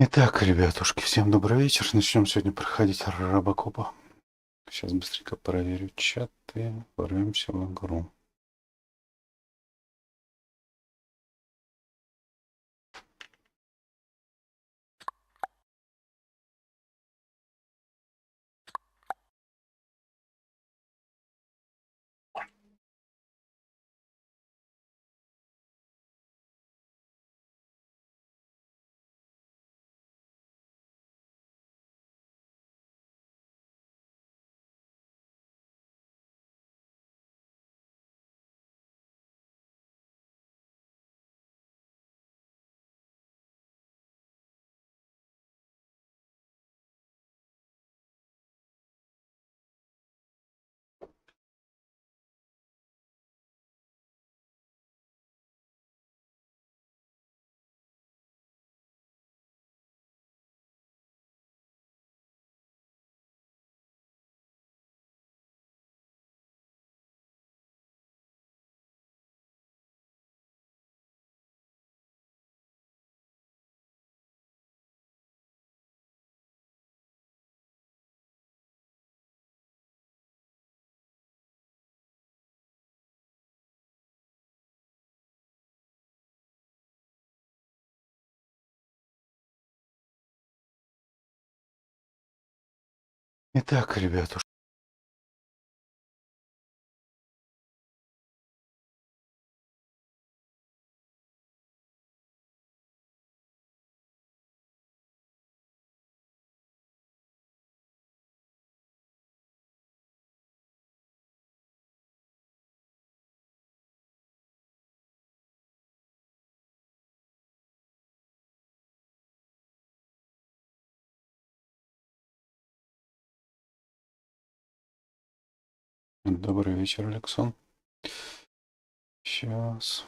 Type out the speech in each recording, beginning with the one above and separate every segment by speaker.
Speaker 1: Итак, ребятушки, всем добрый вечер. Начнем сегодня проходить робокопа. Сейчас быстренько проверю чаты. Ворвемся в игру. Итак, ребятушки. Добрый вечер, Алексон. Сейчас.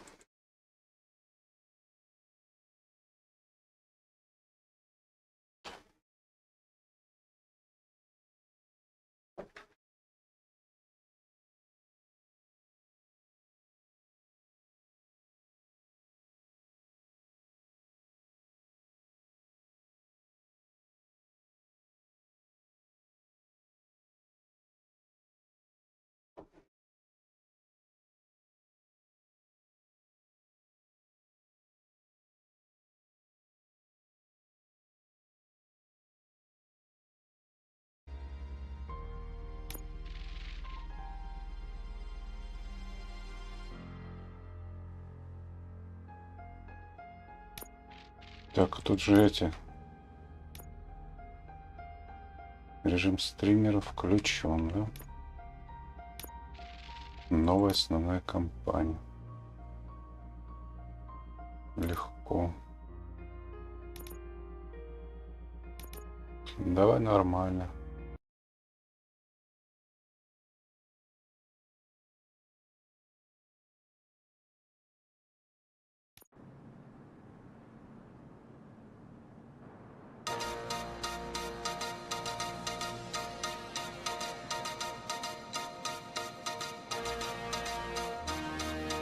Speaker 1: Так, тут же эти. Режим стримера включен, да? Новая основная кампания. Легко. Давай нормально.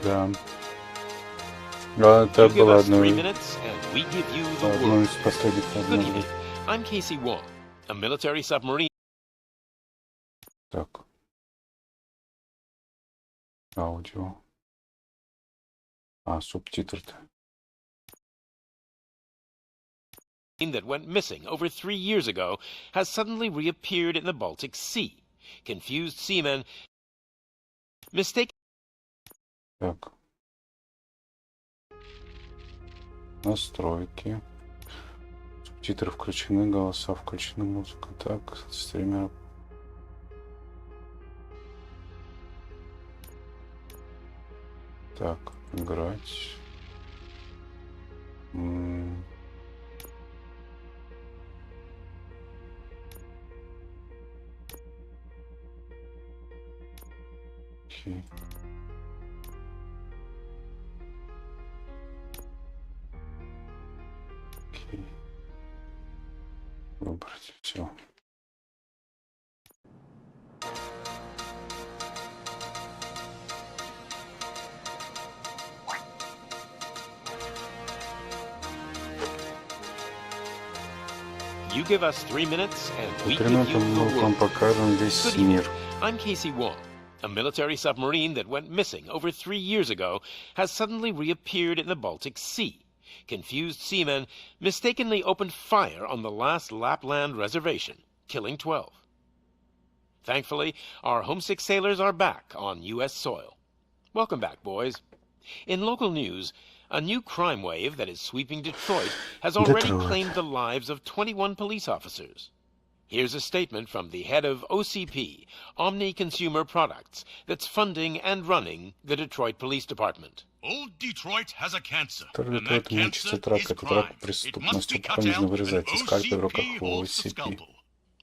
Speaker 1: Да. Это было одно из последних обновлений. Так. Аудио. Субтитры-то.
Speaker 2: That went missing over 3 years ago has suddenly reappeared in the Baltic Sea. Confused seamen mistake.
Speaker 1: Так. Настройки. Субтитры включены, голоса включены, музыка. Так, стример. Так, играть. Окей. Окей. Выбрать все.
Speaker 2: You give us 3 minutes, and we
Speaker 1: За 3
Speaker 2: give
Speaker 1: минуты
Speaker 2: you
Speaker 1: мы
Speaker 2: the
Speaker 1: вам
Speaker 2: world.
Speaker 1: покажем весь
Speaker 2: Good evening.
Speaker 1: мир.
Speaker 2: I'm Casey Wong. A military submarine that went missing over 3 years ago has suddenly reappeared in the Baltic Sea. Confused seamen mistakenly opened fire on the last Lapland reservation, killing 12. Thankfully, our homesick sailors are back on U.S. soil. Welcome back, boys. In local news, a new crime wave that is sweeping Detroit has already
Speaker 1: Detroit.
Speaker 2: claimed the lives of 21 police officers. Here's a statement from the head of OCP, Omni Consumer Products, that's funding and running the Detroit Police Department.
Speaker 3: Old Detroit has a cancer,
Speaker 1: Второй
Speaker 3: and that
Speaker 1: Детройт
Speaker 3: cancer
Speaker 1: мучится рак.
Speaker 3: is
Speaker 1: Этот рак
Speaker 3: crime. It must
Speaker 1: преступность.
Speaker 3: be
Speaker 1: Его
Speaker 3: cut
Speaker 1: нужно
Speaker 3: out,
Speaker 1: вырезать.
Speaker 3: and
Speaker 1: И скальпель в руках
Speaker 3: OCP
Speaker 1: у
Speaker 3: holds the
Speaker 1: OCP.
Speaker 3: scalpel.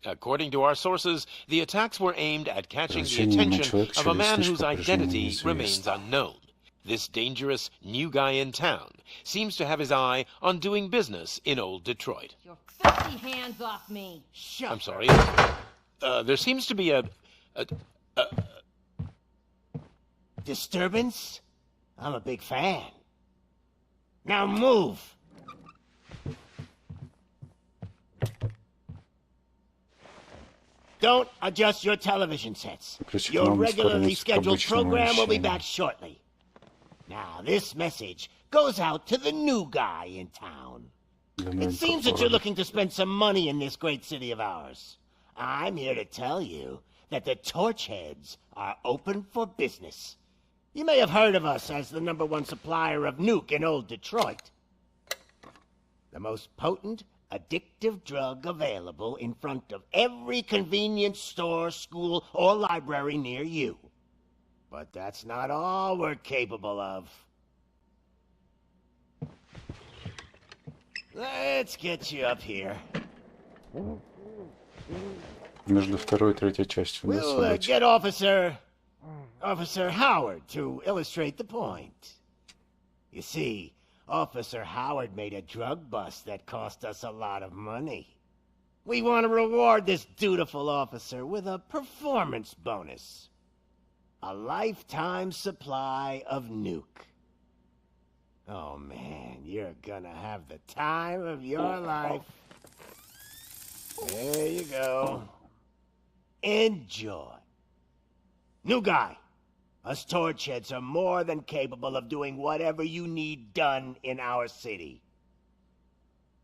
Speaker 2: According to our sources, the attacks were aimed at catching the
Speaker 1: Превращение на
Speaker 2: attention
Speaker 1: человека
Speaker 2: of a man
Speaker 1: через
Speaker 2: whose
Speaker 1: слишком
Speaker 2: identity
Speaker 1: неизвестно.
Speaker 2: remains unknown. This dangerous new guy in town seems to have his eye on doing business in old Detroit.
Speaker 4: Your filthy hands off me!
Speaker 2: I'm sorry. There seems to be a
Speaker 5: Disturbance? I'm a big fan. Now move! Don't adjust your television sets.
Speaker 1: Включи
Speaker 5: Your
Speaker 1: канал, мы скоро
Speaker 5: regularly
Speaker 1: вернемся к
Speaker 5: scheduled
Speaker 1: обычному
Speaker 5: program will be
Speaker 1: вещанию.
Speaker 5: back shortly. Now, this message goes out to the new guy in town.
Speaker 1: Для
Speaker 5: It
Speaker 1: новенького
Speaker 5: seems that you're
Speaker 1: города.
Speaker 5: looking to spend some money in this great city of ours. I'm here to tell you that the Torchheads are open for business. You may have heard of us as the #1 supplier of nuke in old Detroit. The most potent, addictive drug available in front of every convenience store, school, or library near you. But that's not all we're capable of. Let's get you up here.
Speaker 1: Между второй и третьей частью, да,
Speaker 5: We'll
Speaker 1: событий.
Speaker 5: get Officer Howard to illustrate the point. You see, Officer Howard made a drug bust that cost us a lot of money. We want to reward this dutiful officer with a performance bonus. A lifetime supply of nuke. Oh man, you're gonna have the time of your life. There you go. Enjoy. New guy. Us Torchheads are more than capable of doing whatever you need done in our city.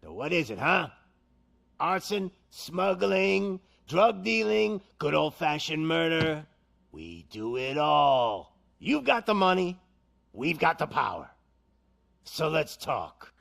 Speaker 5: So what is it, huh? Arson, smuggling, drug dealing, good old-fashioned murder. We do it all. You've got the money. We've got the power. So let's talk.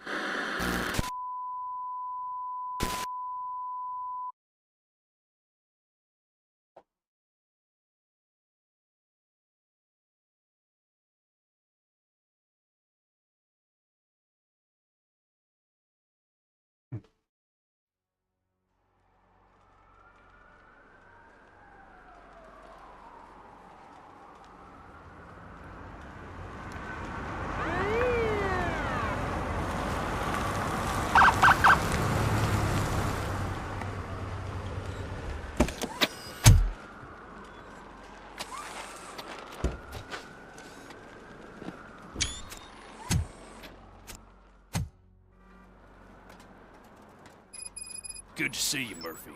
Speaker 3: Good to see you, Murphy.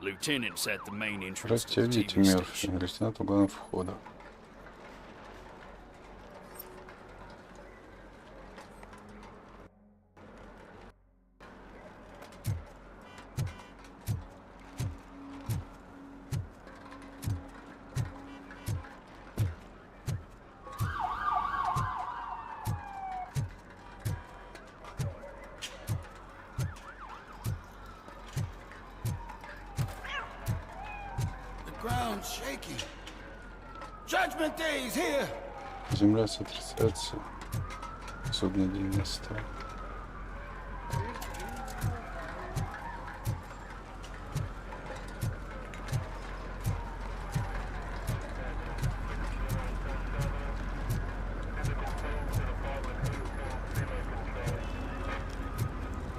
Speaker 3: Lieutenant's at the main entrance
Speaker 1: Рад
Speaker 3: to
Speaker 1: тебя
Speaker 3: the
Speaker 1: видеть,
Speaker 3: TV
Speaker 1: Мёрфи.
Speaker 3: station.
Speaker 1: Лейтенант у главного входа.
Speaker 6: The ground's shaking. Judgment Day's here.
Speaker 1: Земля сотрясается. Судный день настал.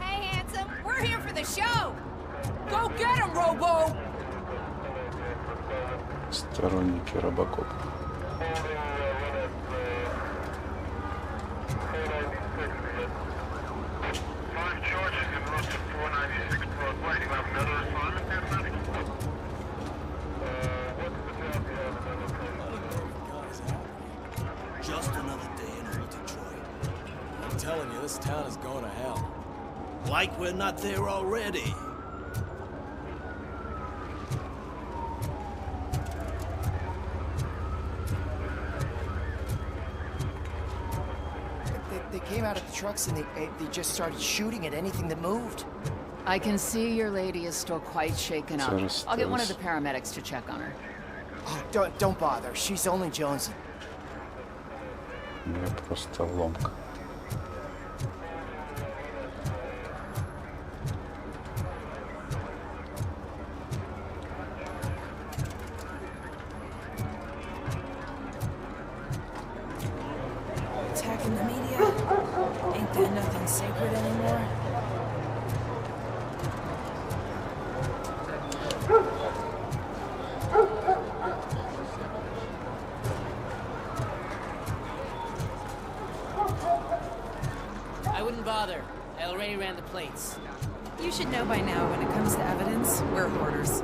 Speaker 4: Hey, handsome, we're here for the show! Go get him, Robo!
Speaker 1: Сторонники робокопа.
Speaker 6: like we're not there already.
Speaker 7: They came out of the trucks and they just started shooting at anything that moved.
Speaker 8: I can see your lady is still quite shaken up.
Speaker 1: Зараз
Speaker 8: I'll get one of
Speaker 1: теж.
Speaker 8: the paramedics to check on her.
Speaker 7: Oh, don't bother. She's only jonesing.
Speaker 1: У меня просто ломка.
Speaker 4: Attacking the media? Ain't there nothing sacred anymore?
Speaker 9: I wouldn't bother. I already ran the plates.
Speaker 4: You should know by now when it comes to evidence, we're hoarders.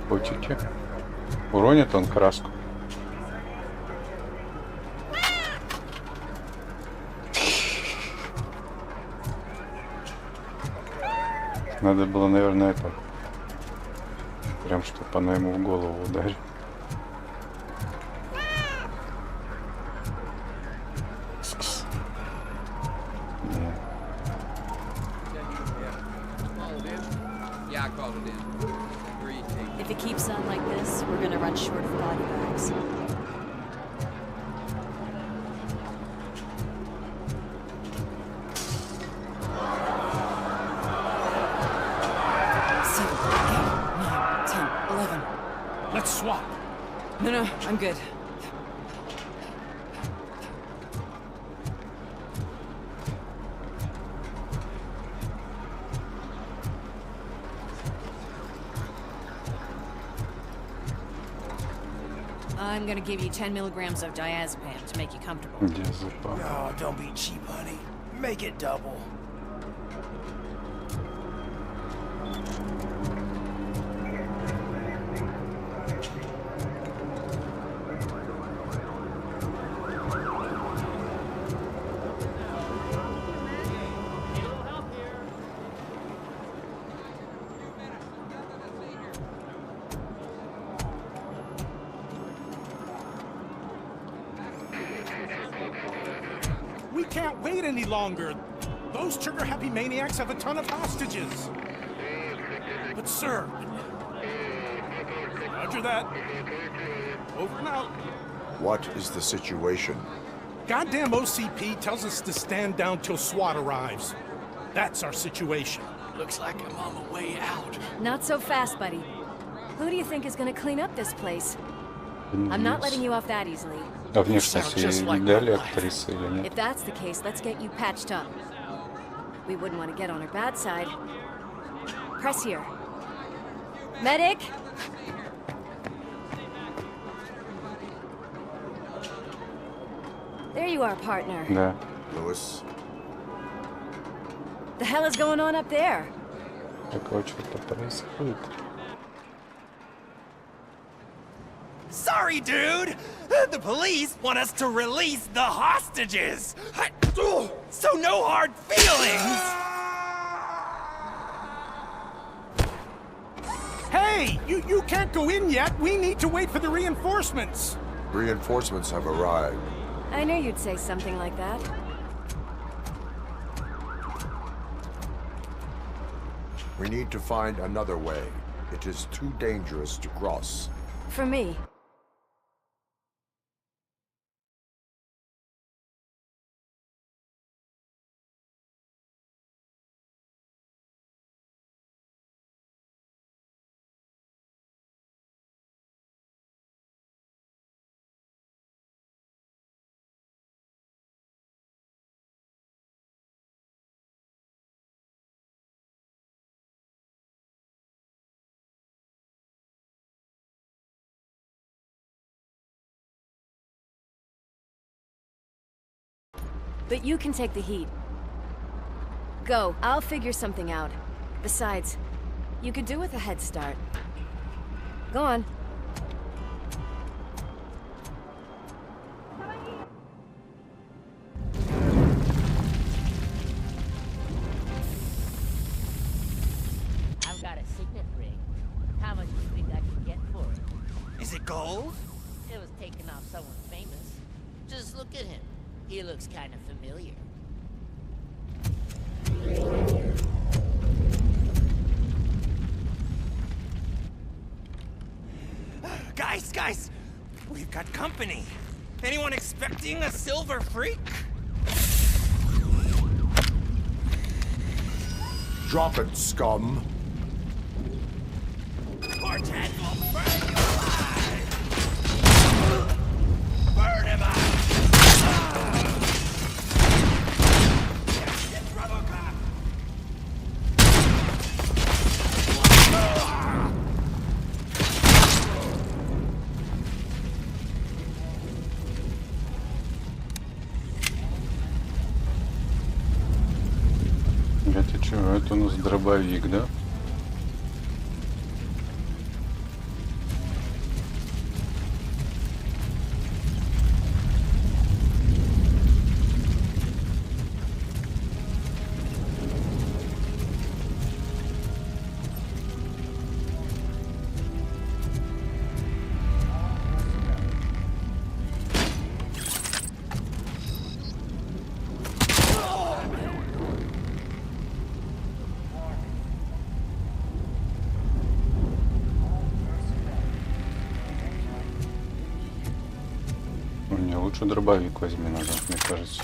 Speaker 1: Котики. Уронит он краску. Надо было, наверное, это... Прям, чтобы она ему в голову ударила. Кс-кс. Не.
Speaker 10: Yeah, I called it in. Agreed, Kate.
Speaker 11: If it keeps on like this, we're gonna run short of body bags.
Speaker 6: Let's swap.
Speaker 4: No, I'm good.
Speaker 11: I'm gonna give you 10 milligrams of diazepam to make you comfortable.
Speaker 1: Диазепам.
Speaker 6: Oh, don't be cheap, honey. Make it double.
Speaker 12: We can't wait any longer. Those trigger-happy maniacs have a ton of hostages. But sir... Roger that. Over and out.
Speaker 13: What is the situation?
Speaker 12: Goddamn OCP tells us to stand down till SWAT arrives. That's our situation.
Speaker 6: Looks like I'm on my way out.
Speaker 11: Not so fast, buddy. Who do you think is gonna clean up this place? I'm not letting you off that easily.
Speaker 1: А внешность ей дали актрисы или нет?
Speaker 11: If that's the case, let's get you patched up. We wouldn't want to get on her bad side. Press here. Medic! There you are, partner.
Speaker 1: Да.
Speaker 13: Lewis?
Speaker 11: The hell is going on up there?
Speaker 1: Такого что-то происходит.
Speaker 6: Sorry, dude! The police want us to release the hostages! So no hard feelings!
Speaker 12: Hey! You can't go in yet! We need to wait for the reinforcements!
Speaker 13: Reinforcements have arrived.
Speaker 11: I knew you'd say something like that.
Speaker 13: We need to find another way. It is too dangerous to cross.
Speaker 11: For me. But you can take the heat. Go, I'll figure something out. Besides, You could do with a head start. Go on.
Speaker 9: I've got a signet ring. How much do you think I can get for it?
Speaker 6: Is it gold?
Speaker 9: It was taken off someone famous. Just look at him. He looks kind of familiar.
Speaker 6: Guys, we've got company. Anyone expecting a silver freak?
Speaker 13: Drop it, scum.
Speaker 6: Torch head will burn you alive! Burn him out! It's RoboCop!
Speaker 1: Это что? Это у нас дробовик, да? Не, лучше дробовик возьми назад, мне кажется.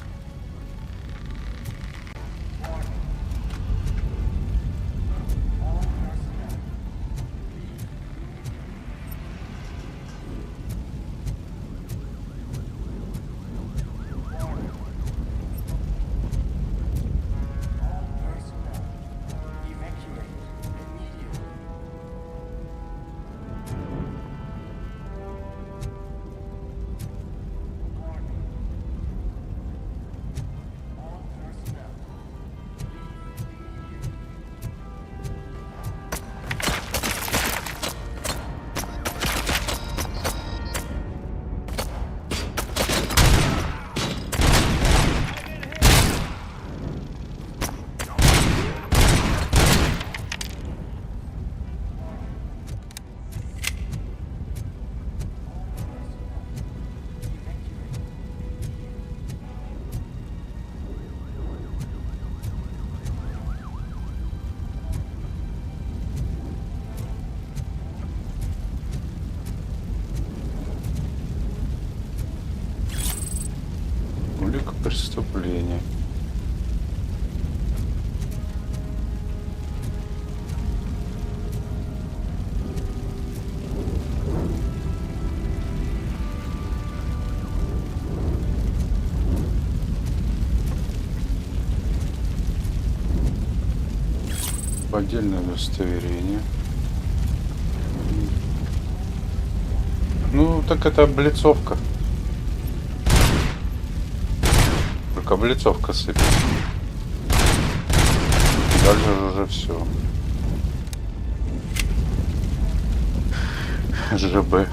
Speaker 1: Улика преступления. Поддельное удостоверение. Ну, так это облицовка. Только облицовка сыпет. Дальше уже все. ЖБ.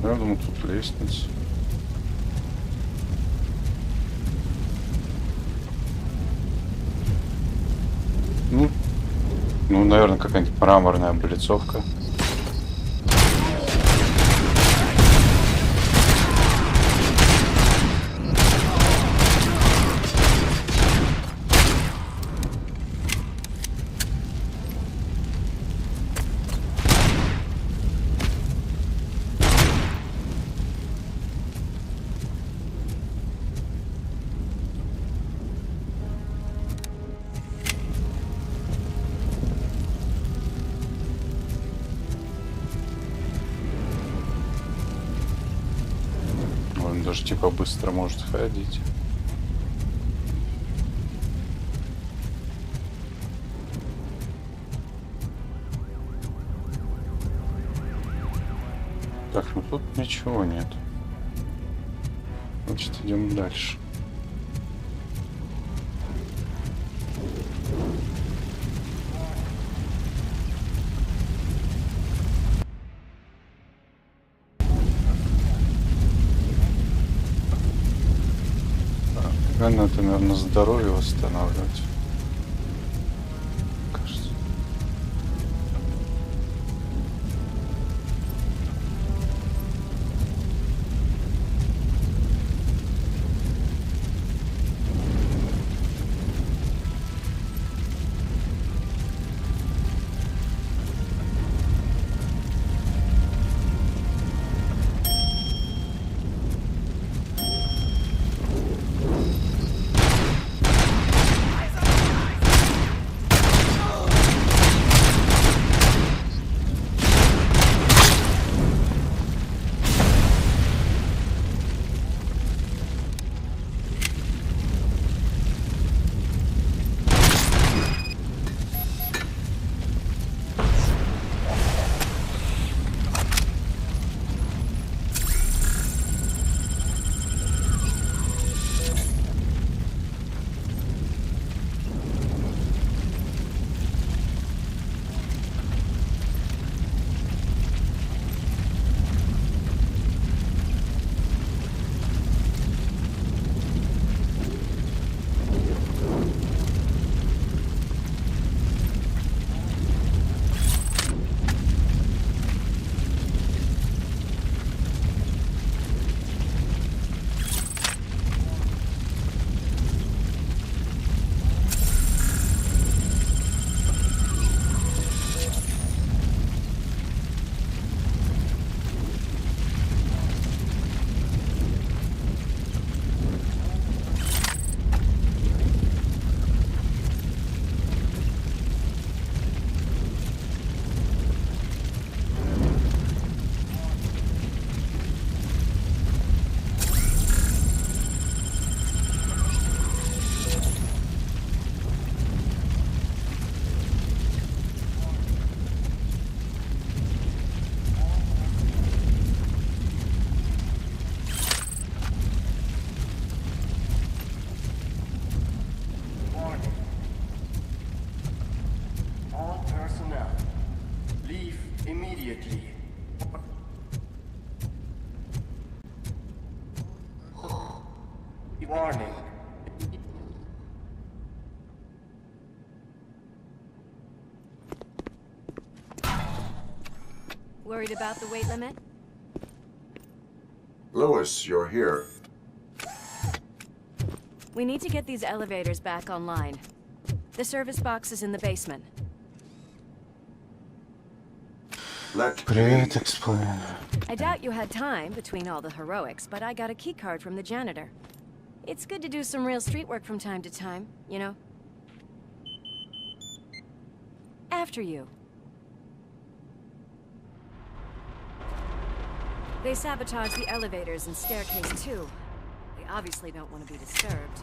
Speaker 1: Я думаю, тут лестница. Ну, наверное, какая-нибудь мраморная облицовка. тоже типа быстро может ходить. Так, ну тут ничего нет. Значит, идем дальше. Надо, наверное, здоровье восстанавливать. Кажется.
Speaker 14: Warning.
Speaker 11: Worried about the weight limit?
Speaker 13: Lewis, you're here.
Speaker 11: We need to get these elevators back online. The service box is in the basement.
Speaker 1: Привет, эксплойн.
Speaker 11: I doubt you had time between all the heroics, but I got a key card from the janitor. It's good to do some real street work from time to time, you know? After you. They sabotage the elevators and staircase too. They obviously don't want to be disturbed.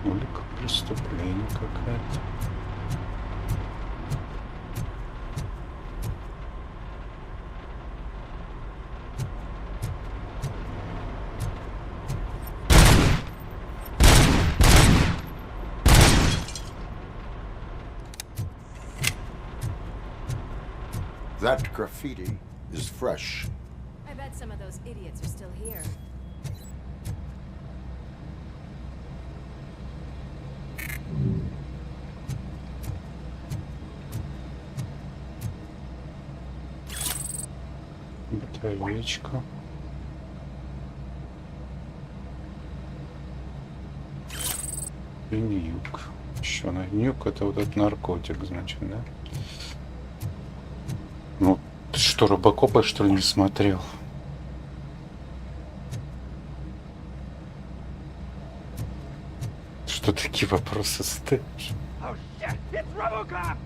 Speaker 1: Улика преступления какая-то.
Speaker 13: That graffiti is fresh.
Speaker 11: I bet some of those idiots are still here.
Speaker 1: Батареечка. нюк. Еще на нюк это вот этот наркотик, значит, да? Ну, ты что, робокопа что ли не смотрел? Что такие вопросы ставишь?
Speaker 6: Oh shit, it's RoboCop!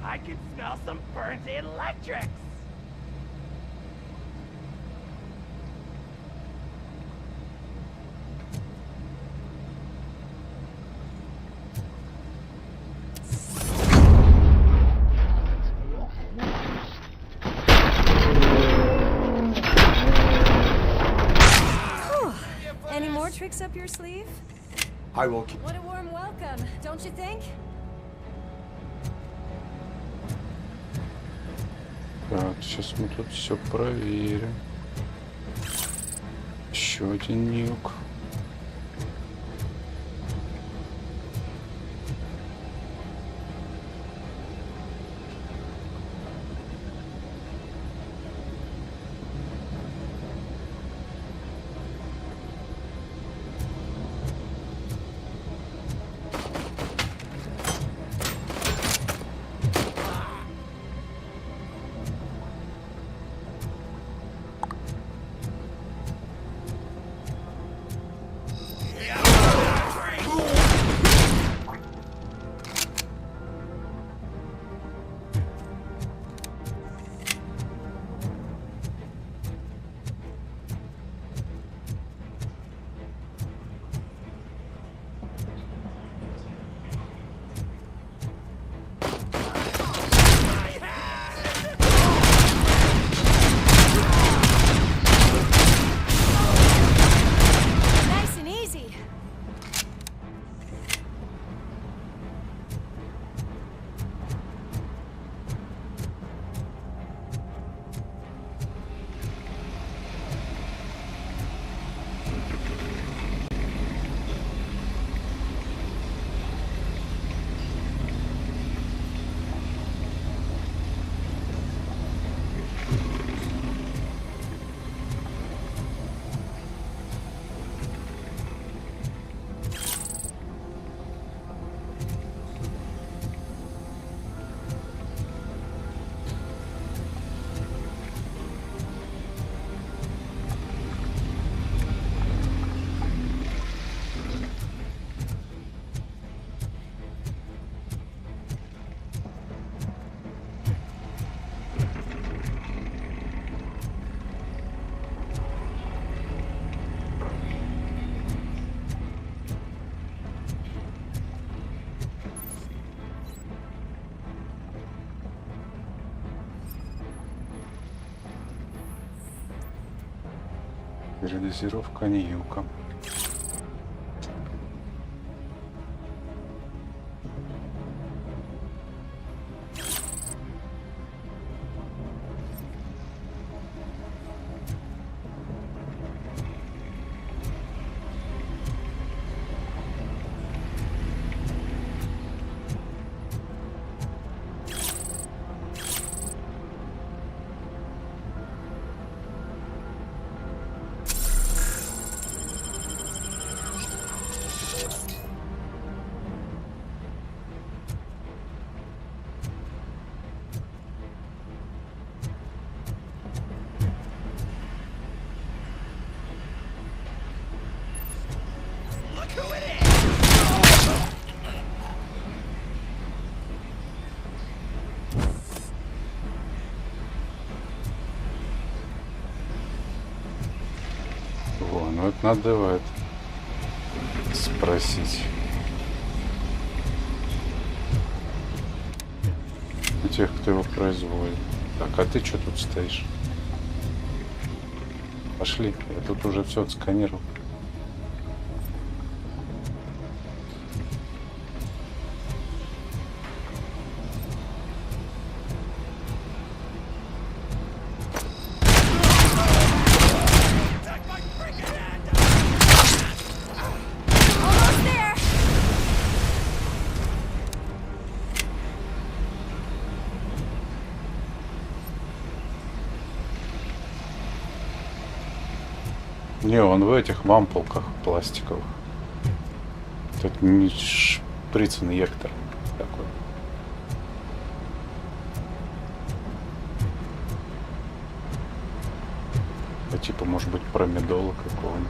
Speaker 6: I can smell some burnt electrics!
Speaker 11: Any more tricks up your sleeve?
Speaker 13: I will keep.
Speaker 11: What a warm welcome, don't you think?
Speaker 1: Так, сейчас мы тут все проверим. Еще один нюк. Передозировка нюка. Во, ну это надо спросить у тех, кто его производит. Так, а ты что тут стоишь? Пошли, я тут уже все отсканировал. Не, он в этих мамполках пластиковых. что это не шприц инъектор такой. По типу, может быть, промедола какого-нибудь.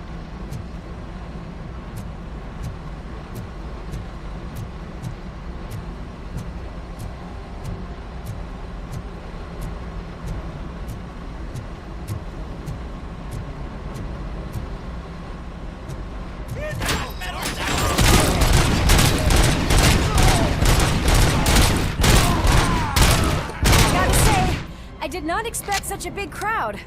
Speaker 11: I did not expect such a big crowd.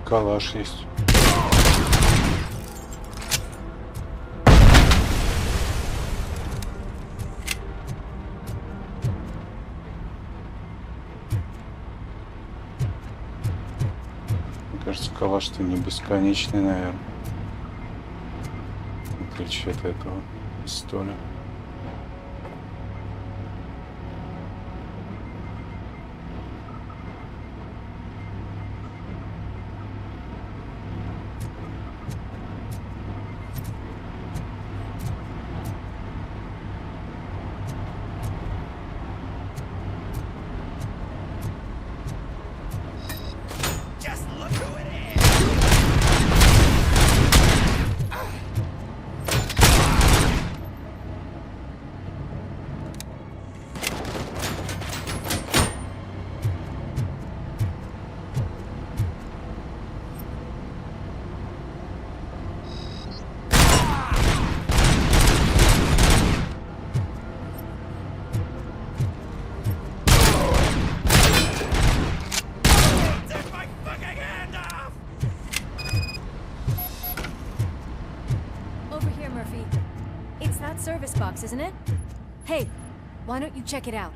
Speaker 1: Калаш есть. Мне кажется, калаш-то не бесконечный, наверное. В отличие от этого пистоля.
Speaker 11: Murphy. It's that service box, isn't it? Hey, why don't you check it out?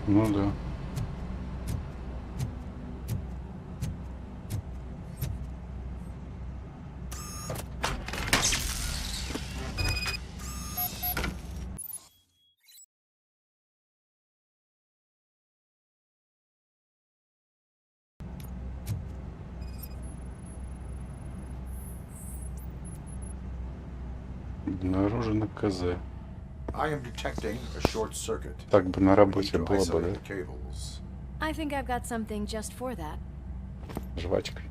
Speaker 1: Ну да. Обнаружено КЗ. Так бы на работе было бы, да?
Speaker 11: I think I've got something just for that.
Speaker 1: Жвачкой.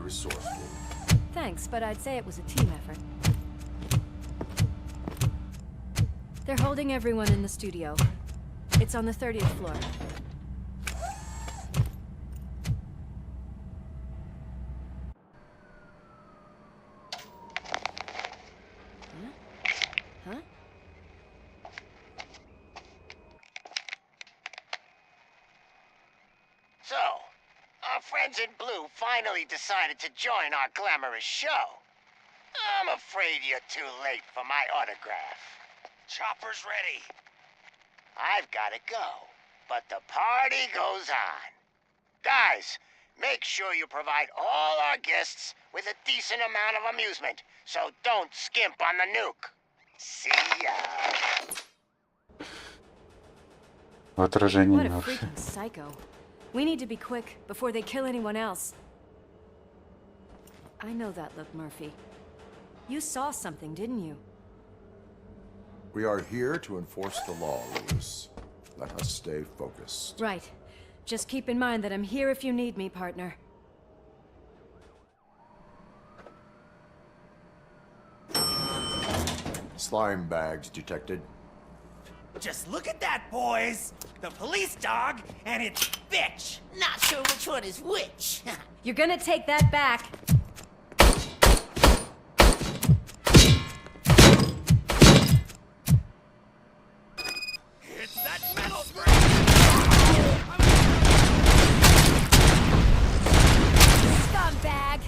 Speaker 13: resourceful.
Speaker 11: Thanks, but I'd say it was a team effort. They're holding everyone in the studio. It's on the 30th floor. Huh?
Speaker 5: So, our friends in blue finally decided to join our glamorous show. I'm afraid you're too late for my autograph.
Speaker 6: Chopper's ready.
Speaker 5: I've gotta go, but the party goes on. Guys, make sure you provide all our guests with a decent amount of amusement, so don't skimp on the nuke. See ya.
Speaker 1: Отражение
Speaker 11: What a
Speaker 1: Мёрфи.
Speaker 11: freaking psycho. We need to be quick before they kill anyone else. I know that look, Murphy. You saw something, didn't you?
Speaker 13: We are here to enforce the law, Lewis. Let us stay focused.
Speaker 11: Right. Just keep in mind that I'm here if you need me, partner.
Speaker 13: Slime bags detected.
Speaker 6: Just look at that, boys! The police dog and its bitch!
Speaker 9: Not sure which one is which.
Speaker 11: You're gonna take that back.
Speaker 6: It's that metal
Speaker 11: Scumbag!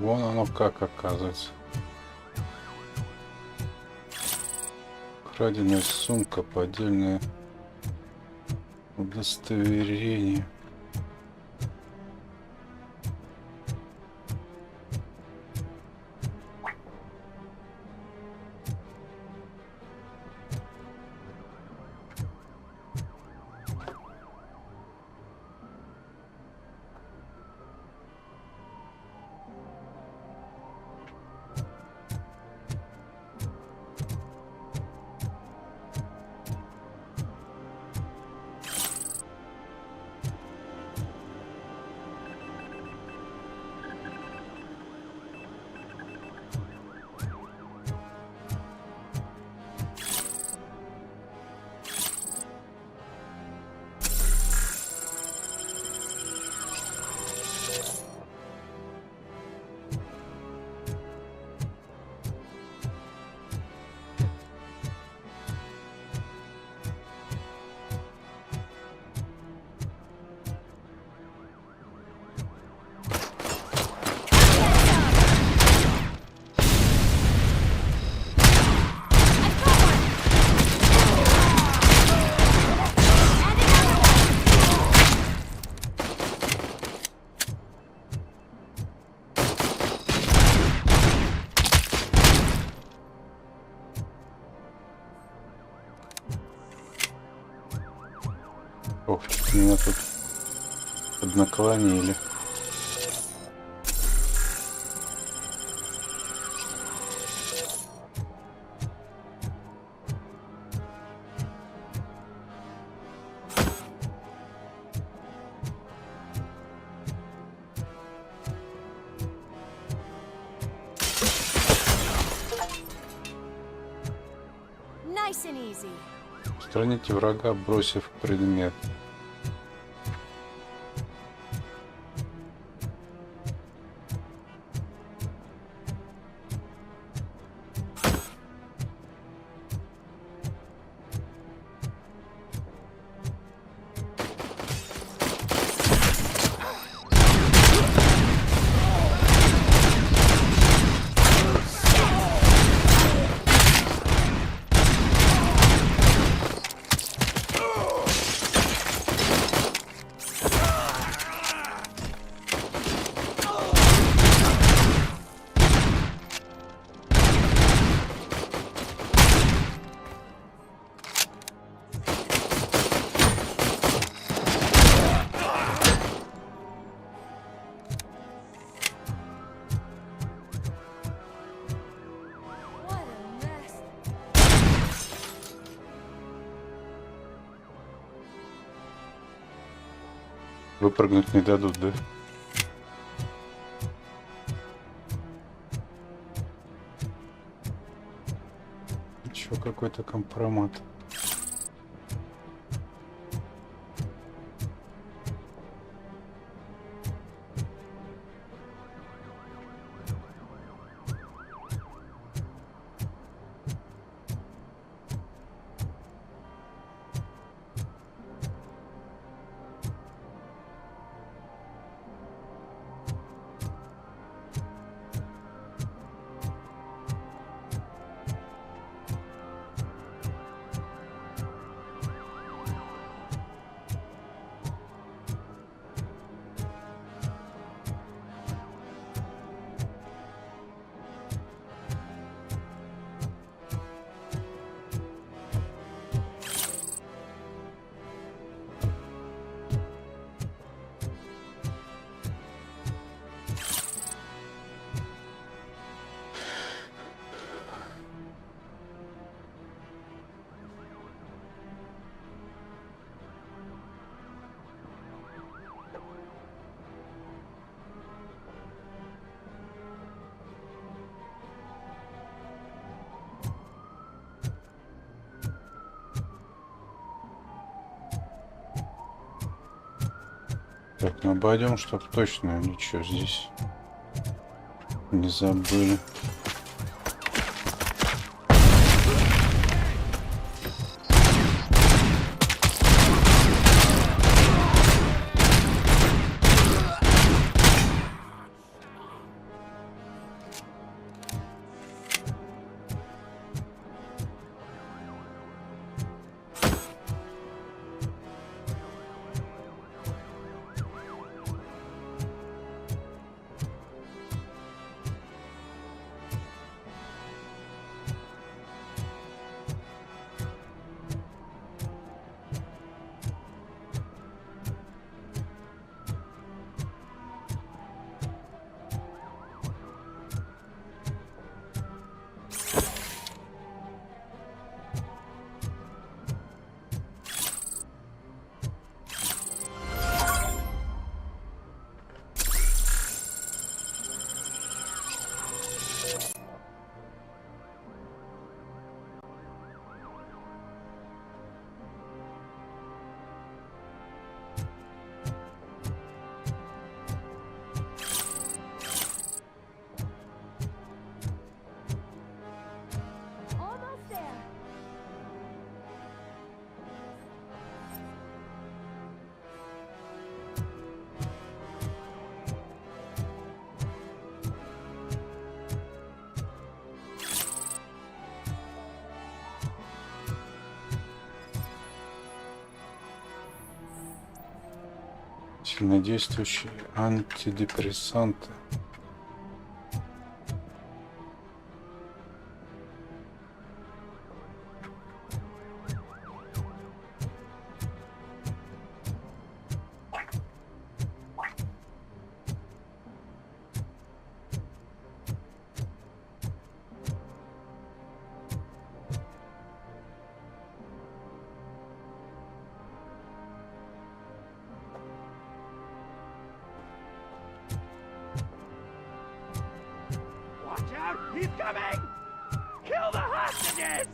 Speaker 1: Вон оно как оказывается. Краденая сумка, поддельное удостоверение. Ох, меня тут поднаклонили.
Speaker 11: Nice and easy.
Speaker 1: Устраните врага, бросив предмет. Выпрыгнуть не дадут, да? Чё, какой-то компромат. Так, ну обойдем, чтоб точно ничего здесь не забыли. Сильнодействующие антидепрессанты.
Speaker 6: He's coming! Kill the hostages!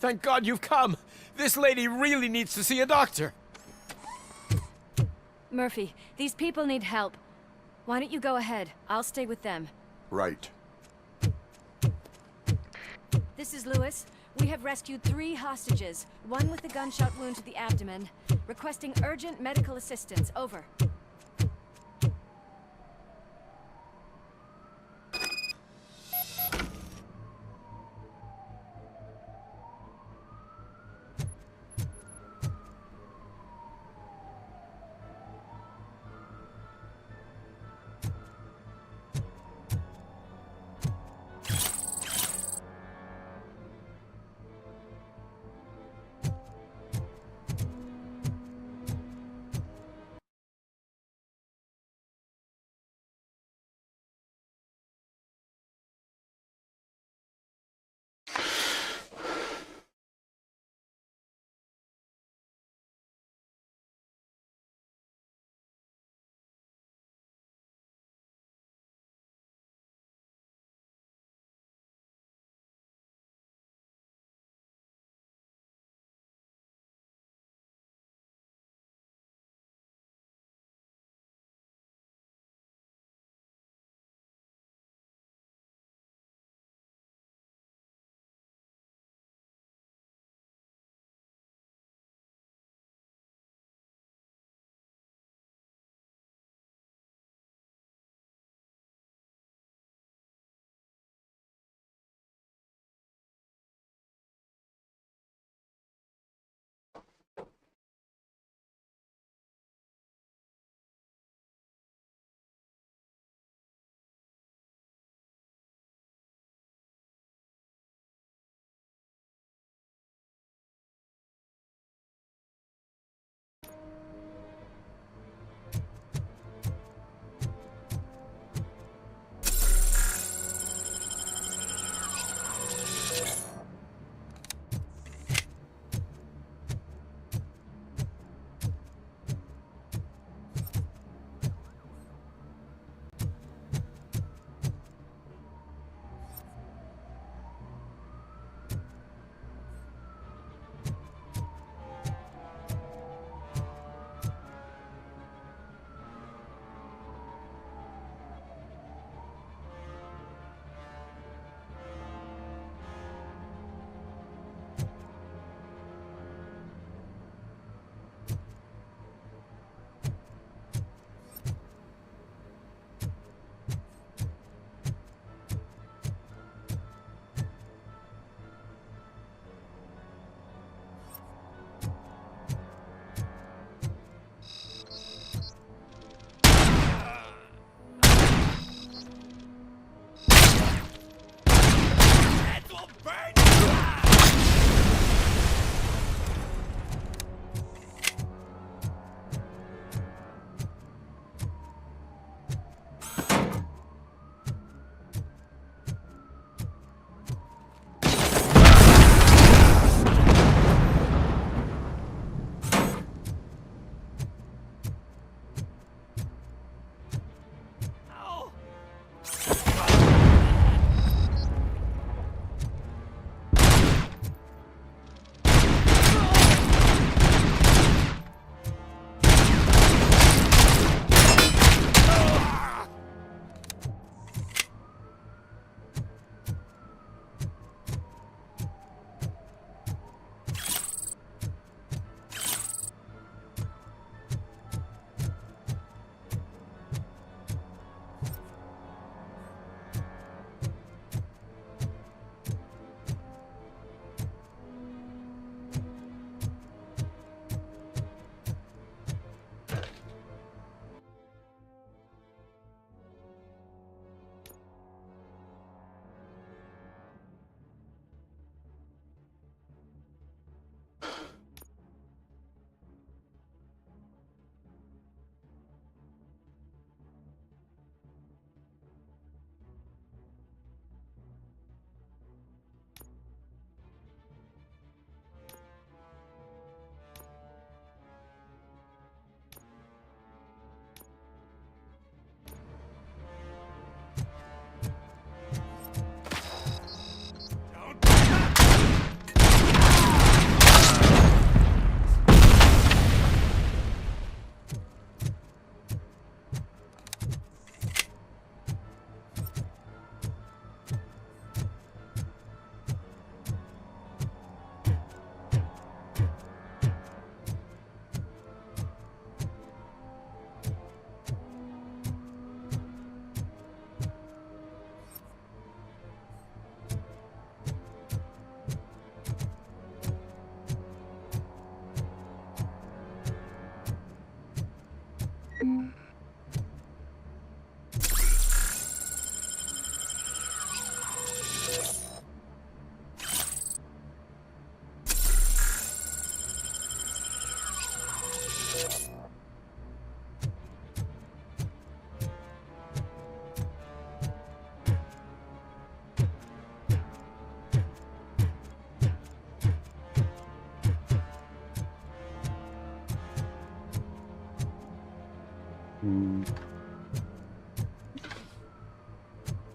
Speaker 12: Thank God you've come. This lady really needs to see a doctor.
Speaker 11: Murphy, these people need help. Why don't you go ahead? I'll stay with them.
Speaker 13: Right.
Speaker 11: This is Lewis. We have rescued 3 hostages, one with a gunshot wound to the abdomen. Requesting urgent medical assistance. Over.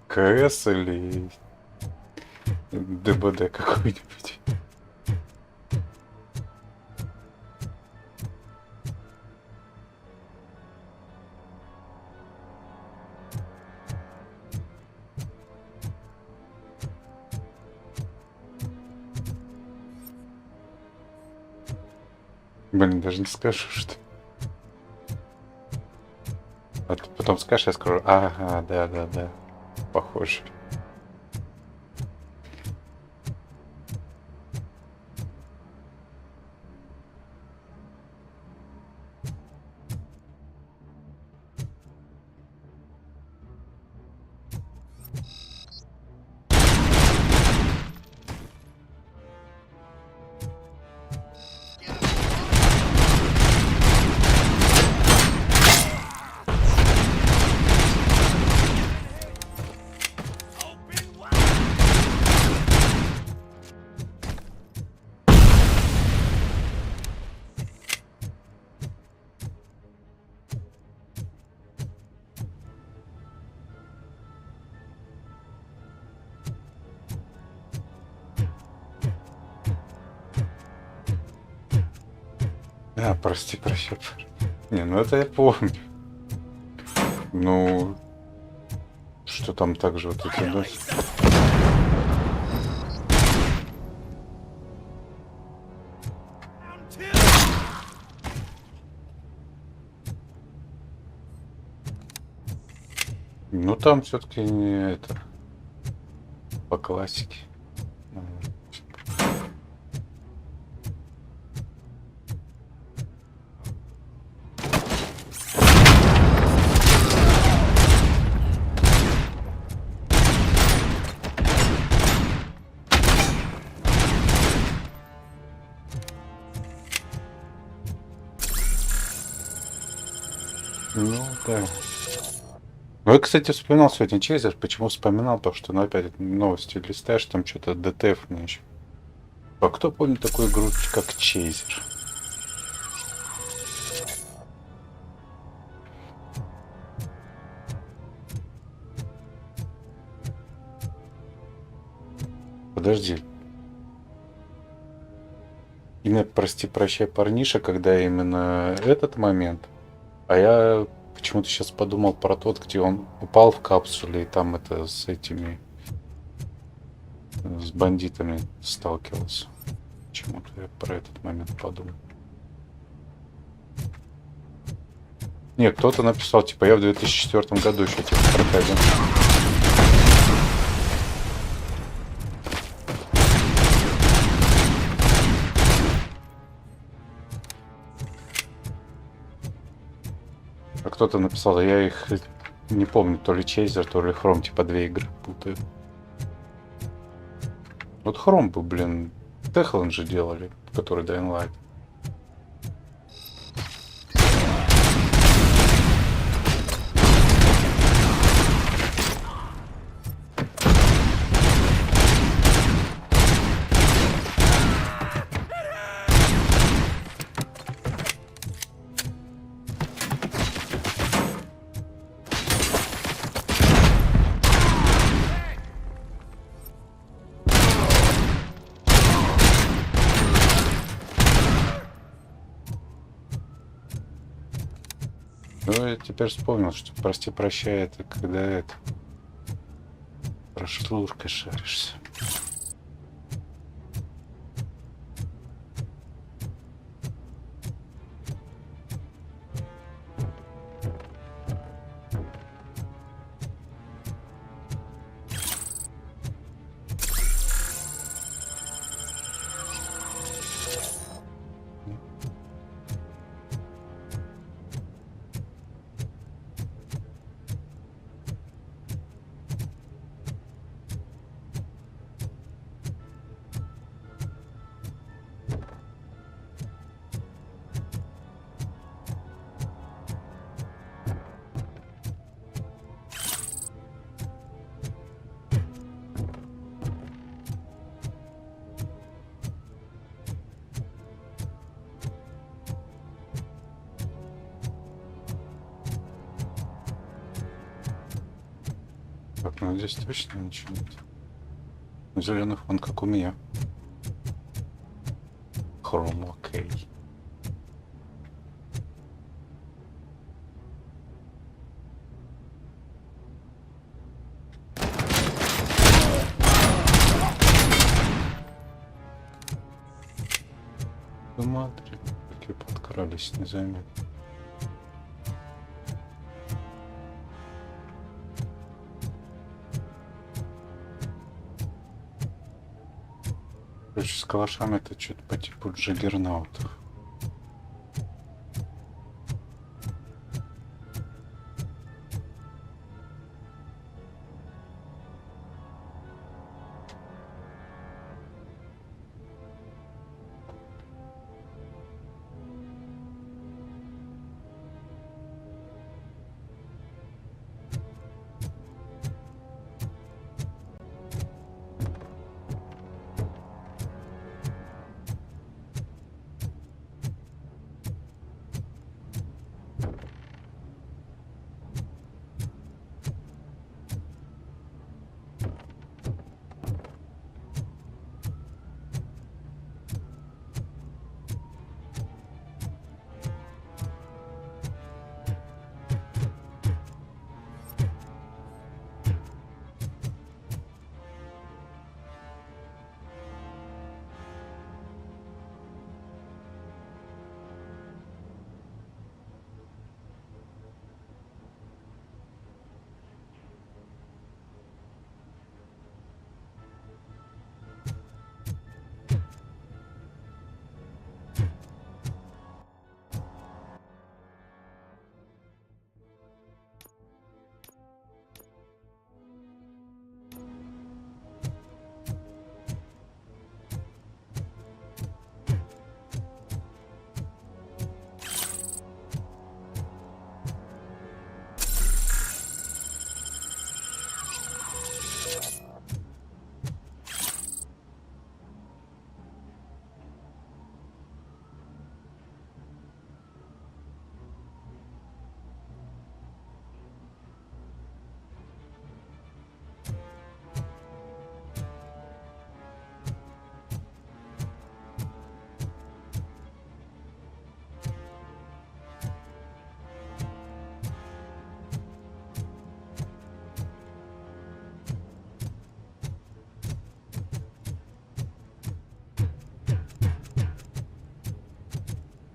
Speaker 1: КС или ДБД какой-нибудь. Блин, даже не скажу, что. А ты потом скажешь, я скажу, ага, да, похоже. А, прости, прощай. Не, ну это я помню. Ну, что там так же вот эти носят? Ну там все-таки не это по классике. Ну да. Ну, я, кстати, вспоминал сегодня Чейзер. Почему вспоминал? Потому что, ну, опять новости листаешь, там что-то ДТФ мне еще. А кто помнит такую игру, как Чейзер? Подожди. Именно «Прости, прощай, парниша», когда именно этот момент. А я почему-то сейчас подумал про тот, где он упал в капсуле, и там это с этими... с бандитами сталкивался. Почему-то я про этот момент подумал. Не, кто-то написал, типа, я в 2004 году еще типа проходил. А кто-то написал, я их не помню, то ли Чейзер, то ли Хром, типа две игры путаю. Вот Хром был, блин, Техланд же делали, который Dying Light. Ну, я теперь вспомнил, что «Прости, прощай» — это когда это... прошлушкой шаришься. Так, ну здесь точно ничего нет. Зеленый фон, как у меня. Хром, окей. Смотри, какие подкрались незаметно. Короче, с калашами это что-то по типу джаггернаутов.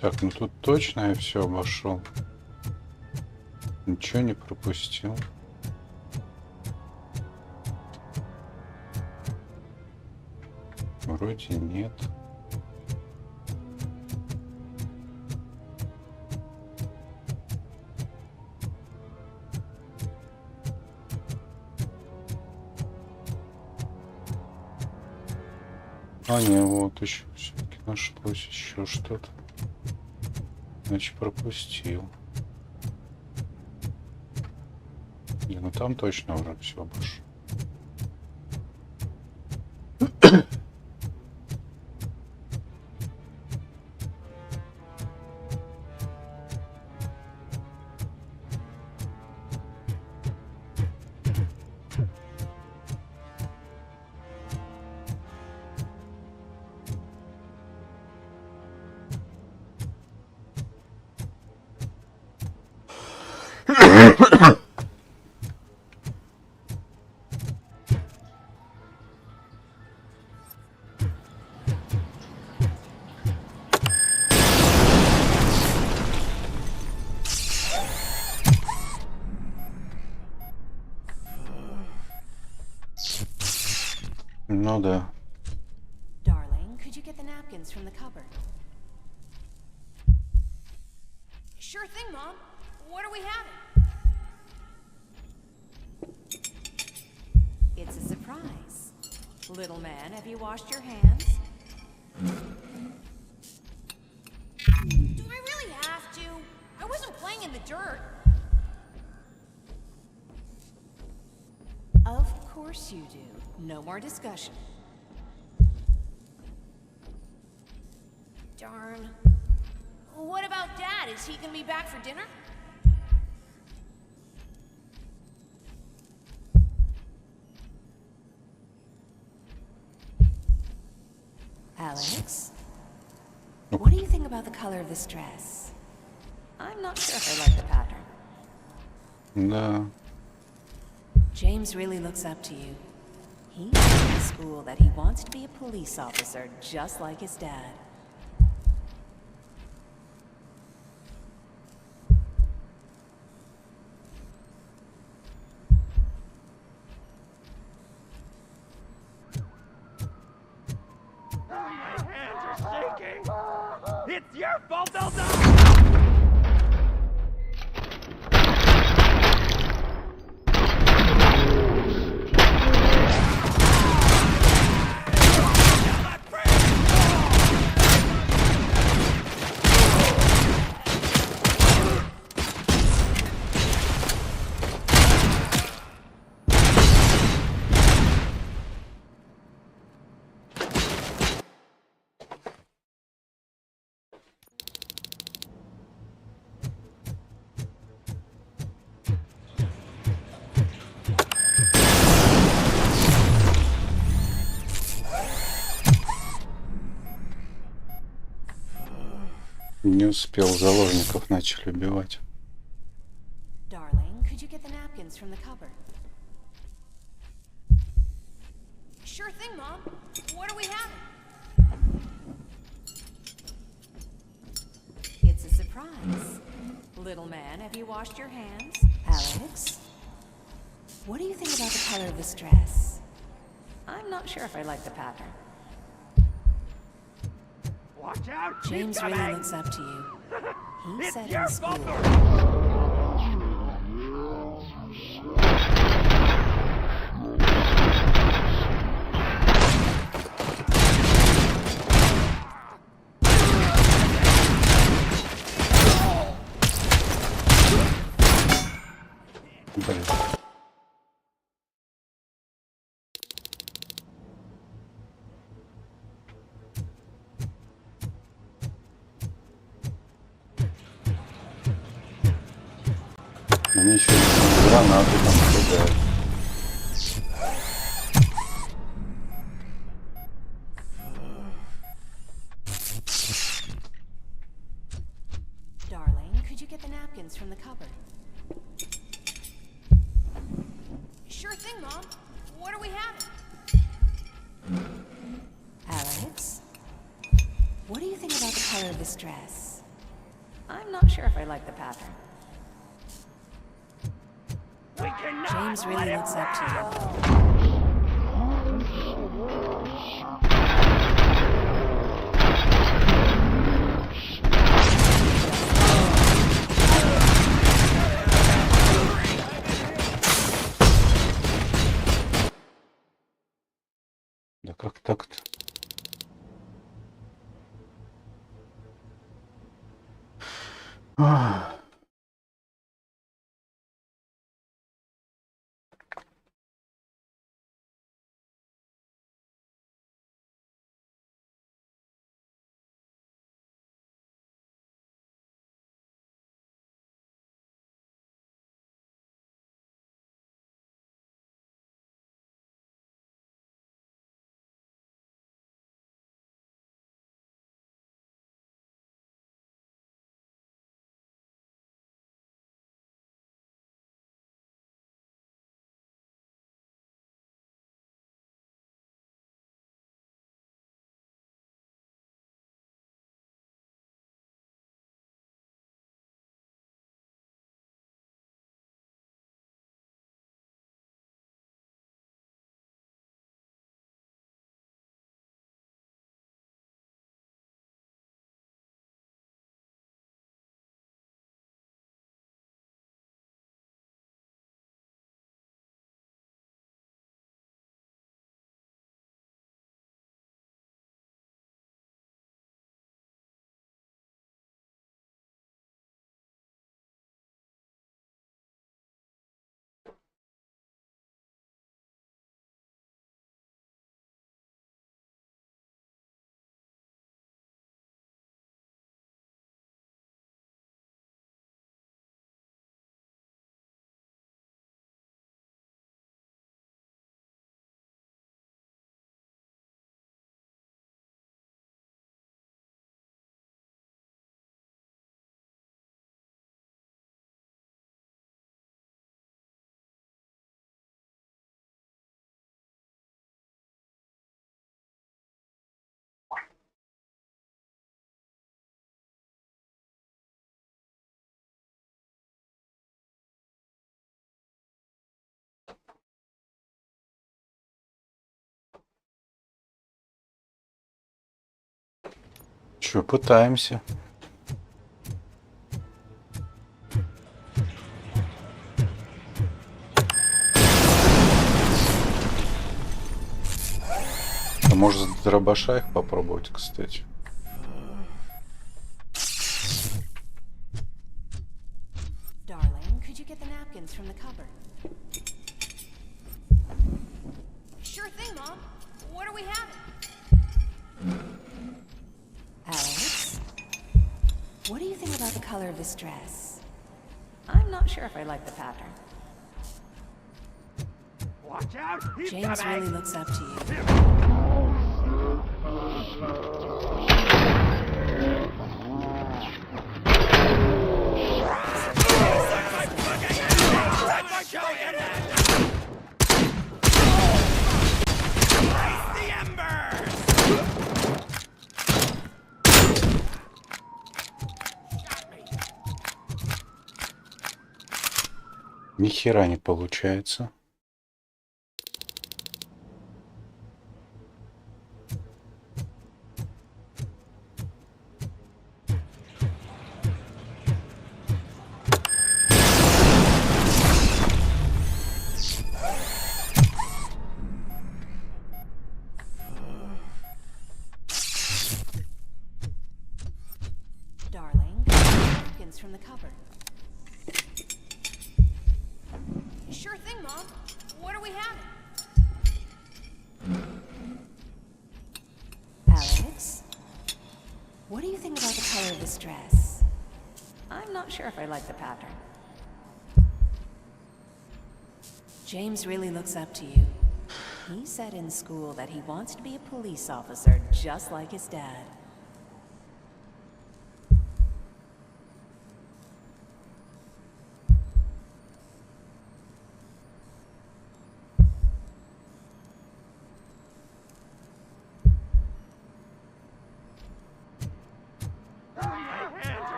Speaker 1: Так, ну тут точно я все обошел. Ничего не пропустил. Вроде нет. А, не, вот еще все-таки нашлось еще что-то. Значит, пропустил. Не, ну там точно уже все обошел. Ну да.
Speaker 4: Darling, could you get the napkins from the cupboard? Sure thing, Mom. What are we having? It's a surprise. Little man, have you washed your hands? Do I really have to? I wasn't playing in the dirt. Of course you do. No more discussion. Darn. What about Dad? Is he gonna be back for dinner?
Speaker 14: Alex, what do you think about the color of this dress? I'm not sure if I like the pattern.
Speaker 1: Да.
Speaker 14: James really looks up to you. He said in school that he wants to be a police officer just like his dad.
Speaker 6: My hands are shaking! It's your fault they'll die!
Speaker 1: Не успел, заложников начали убивать.
Speaker 14: Darling, could you get the napkins from the cupboard?
Speaker 4: Sure thing, Mom. What are we having?
Speaker 14: It's a surprise. Little man, have you washed your hands? Alex, what do you think about the color of this dress? I'm not sure if I like the pattern.
Speaker 6: Watch out!
Speaker 14: James really looks up to you. He said in school.
Speaker 1: Блин. Они еще гранаты там стреляют.
Speaker 14: Darling, could you get the napkins from the cupboard?
Speaker 4: Sure thing, Mom. What are we having?
Speaker 14: Alex, what do you think about the color of this dress? I'm not sure if I like the pattern. James really looks up to you.
Speaker 1: Да как так-то? Чё, пытаемся. А может, с дробаша их попробовать, кстати.
Speaker 4: Sure thing, Mom. What are we having?
Speaker 14: Alex, what do you think about the color of this dress? I'm not sure if I like the pattern.
Speaker 6: Watch out!
Speaker 14: James really looks up to you.
Speaker 1: Ни хера не получается.
Speaker 14: Darling, napkins from the cupboard.
Speaker 4: Sure thing, Mom. What are we having?
Speaker 14: Alex, what do you think about the color of this dress? I'm not sure if I like the pattern. James really looks up to you. He said in school that he wants to be a police officer just like his dad.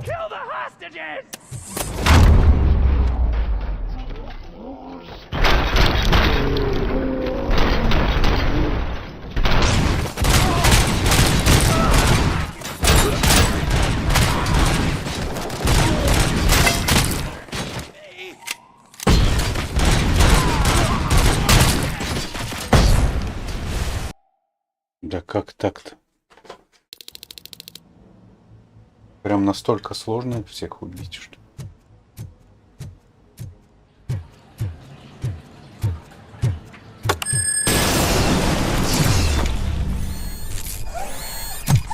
Speaker 6: Kill the hostages!
Speaker 1: Да как так-то? Прям настолько сложно всех убить, что ли?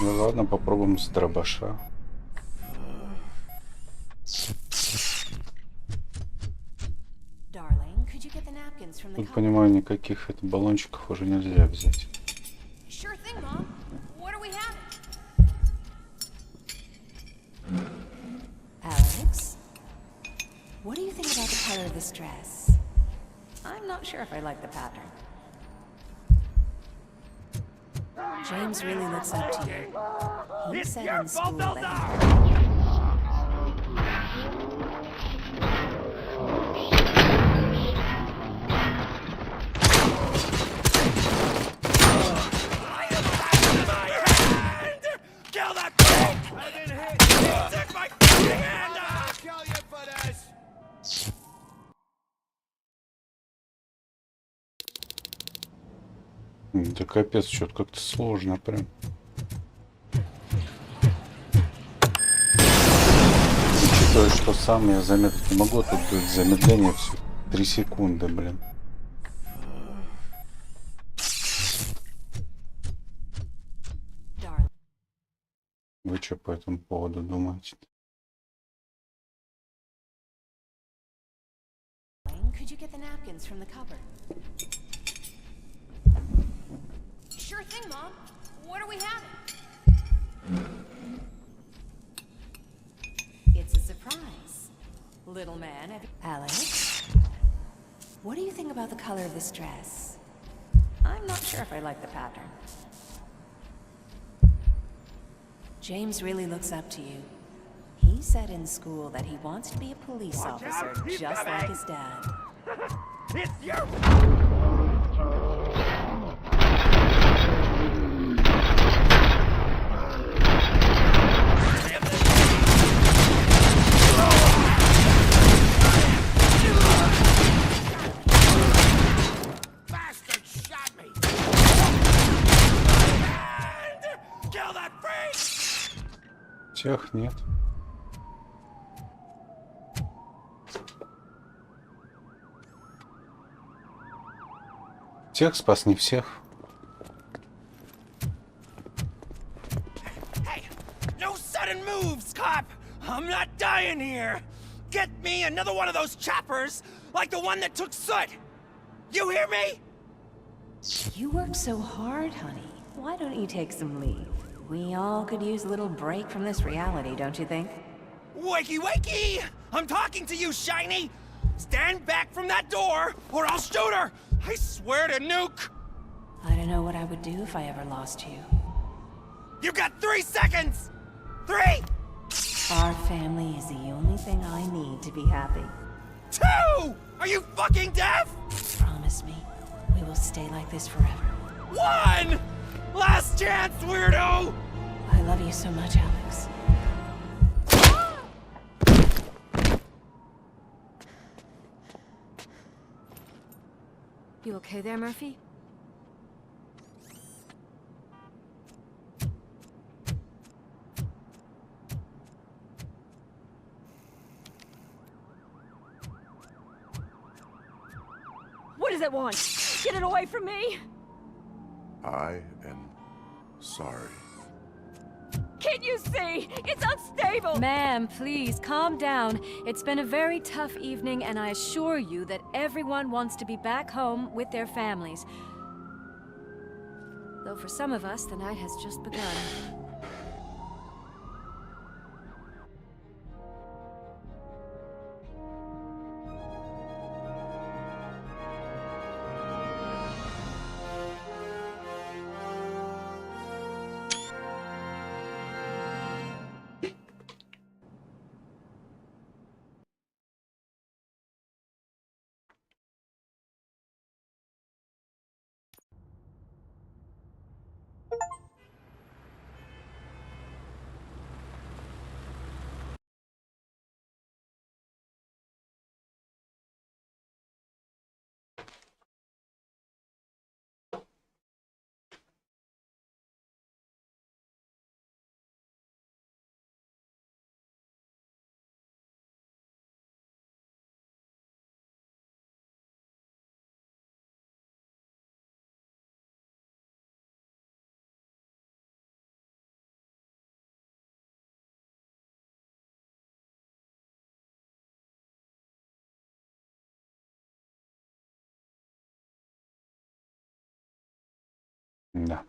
Speaker 1: Ну ладно, попробуем с дробаша. Тут, понимаю, никаких баллончиков уже нельзя взять.
Speaker 4: Sure thing, Mom. What are we having?
Speaker 14: Alex, what do you think about the color of this dress? I'm not sure if I like the pattern. James really looks up to you. He said in school that
Speaker 6: Kill that pig! I've been hit! Took my hand off! I'll kill you for this!
Speaker 1: Да капец, что-то как-то сложно прям. Учитывая, что сам я замедлить не могу, тут будет замедление все 3 секунды, блин. Вы что по этому поводу думаете?
Speaker 14: Could you get the napkins from the cupboard?
Speaker 4: Sure thing, Mom. What are we having?
Speaker 14: It's a surprise. Little man, Alex, what do you think about the color of this dress? I'm not sure if I like the pattern. James really looks up to you. He said in school that he wants to be a police officer just like his dad.
Speaker 6: It's your... Kill that freak!
Speaker 1: Тех нет. Тех спас не всех.
Speaker 6: Hey, no sudden moves, cop! I'm not dying here! Get me another one of those choppers, like the one that took Soot! You hear me?
Speaker 14: You work so hard, honey. Why don't you take some leave? We all could use a little break from this reality, don't you think?
Speaker 6: Wakey, wakey! I'm talking to you, Shiny! Stand back from that door, or I'll shoot her! I swear to nuke!
Speaker 14: I don't know what I would do if I ever lost you.
Speaker 6: You got 3 seconds! 3!
Speaker 14: Our family is the only thing I need to be happy.
Speaker 6: 2! Are you fucking deaf?
Speaker 14: Promise me, we will stay like this forever.
Speaker 6: 1! Last chance, weirdo!
Speaker 14: I love you so much, Alex.
Speaker 11: You okay there, Murphy?
Speaker 4: What does it want? Get it away from me!
Speaker 13: I am sorry.
Speaker 4: Can't you see? It's unstable!
Speaker 11: Ma'am, please, calm down. It's been a very tough evening, and I assure you that everyone wants to be back home with their families. Though for some of us, the night has just begun.
Speaker 1: Да.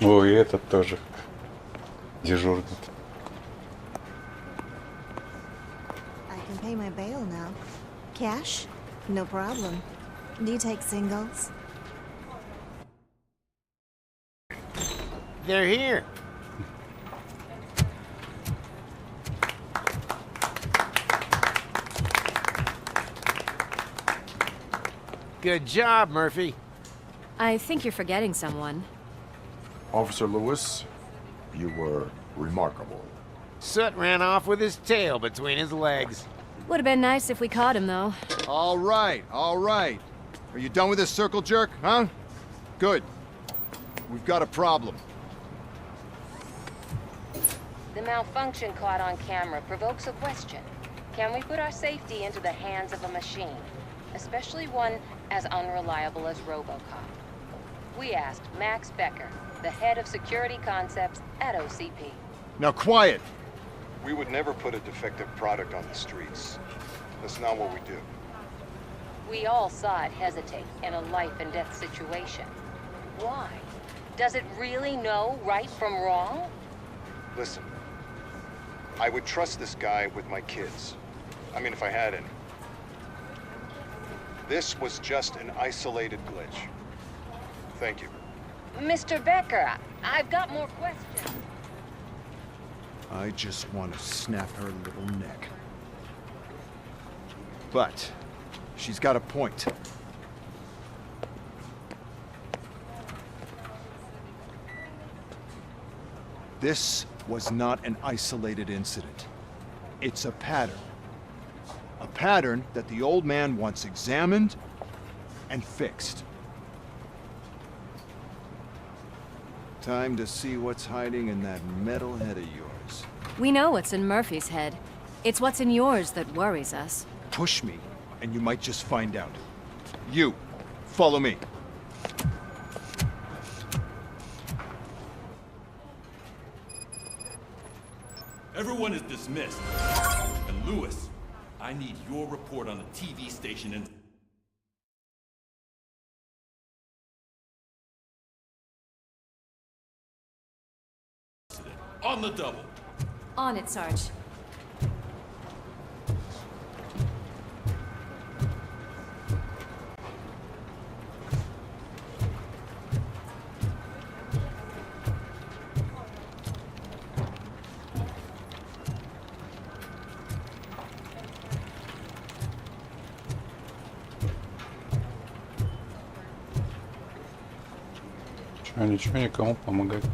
Speaker 1: О, и этот тоже дежурный.
Speaker 15: I can pay my bail now. Cash? No problem. Do you take singles?
Speaker 2: They're here. Good job, Murphy.
Speaker 11: I think you're forgetting someone.
Speaker 13: Officer Lewis, you were remarkable.
Speaker 2: Soot ran off with his tail between his legs.
Speaker 11: Would have been nice if we caught him, though.
Speaker 16: All right, all right. Are you done with this circle jerk, huh? Good. We've got a problem.
Speaker 9: The malfunction caught on camera provokes a question. Can we put our safety into the hands of a machine? Especially one as unreliable as RoboCop. We asked Max Becker, the head of security concepts at OCP.
Speaker 16: Now quiet!
Speaker 17: We would never put a defective product on the streets. That's not what we do.
Speaker 9: We all saw it hesitate in a life and death situation. Why? Does it really know right from wrong?
Speaker 17: Listen, I would trust this guy with my kids. I mean, if I had any. This was just an isolated glitch. Thank you.
Speaker 9: Mr. Becker, I've got more questions.
Speaker 16: I just want to snap her little neck. But she's got a point. This was not an isolated incident. It's a pattern. A pattern that the old man wants examined and fixed. Time to see what's hiding in that metal head of yours.
Speaker 11: We know what's in Murphy's head. It's what's in yours that worries us.
Speaker 16: Push me, and you might just find out. You, follow me.
Speaker 18: Everyone is dismissed. And Lewis, I need your report on the TV station and... On the double.
Speaker 14: On it, Sarge.
Speaker 1: Ничего никому помогать.